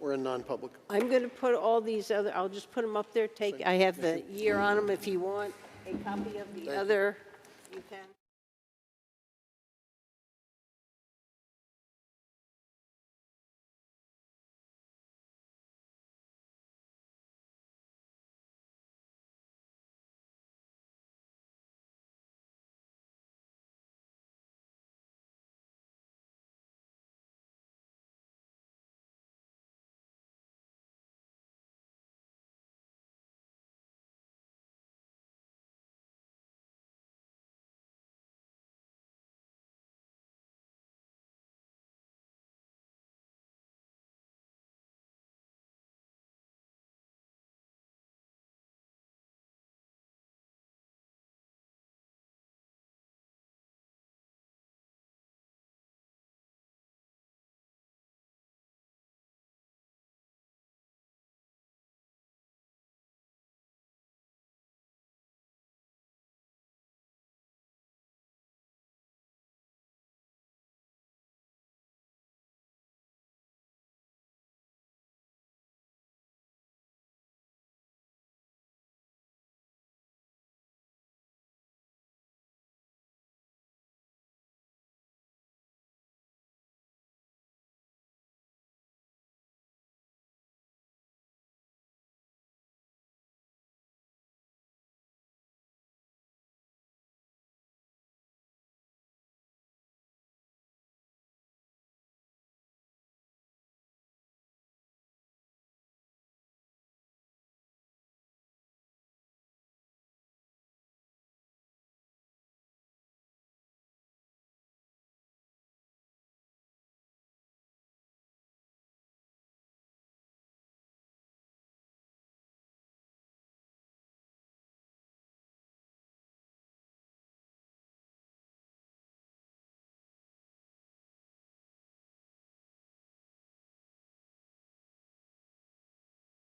We're in non-public. I'm going to put all these other, I'll just put them up there. I have the year on them if you want a copy of the other, you can.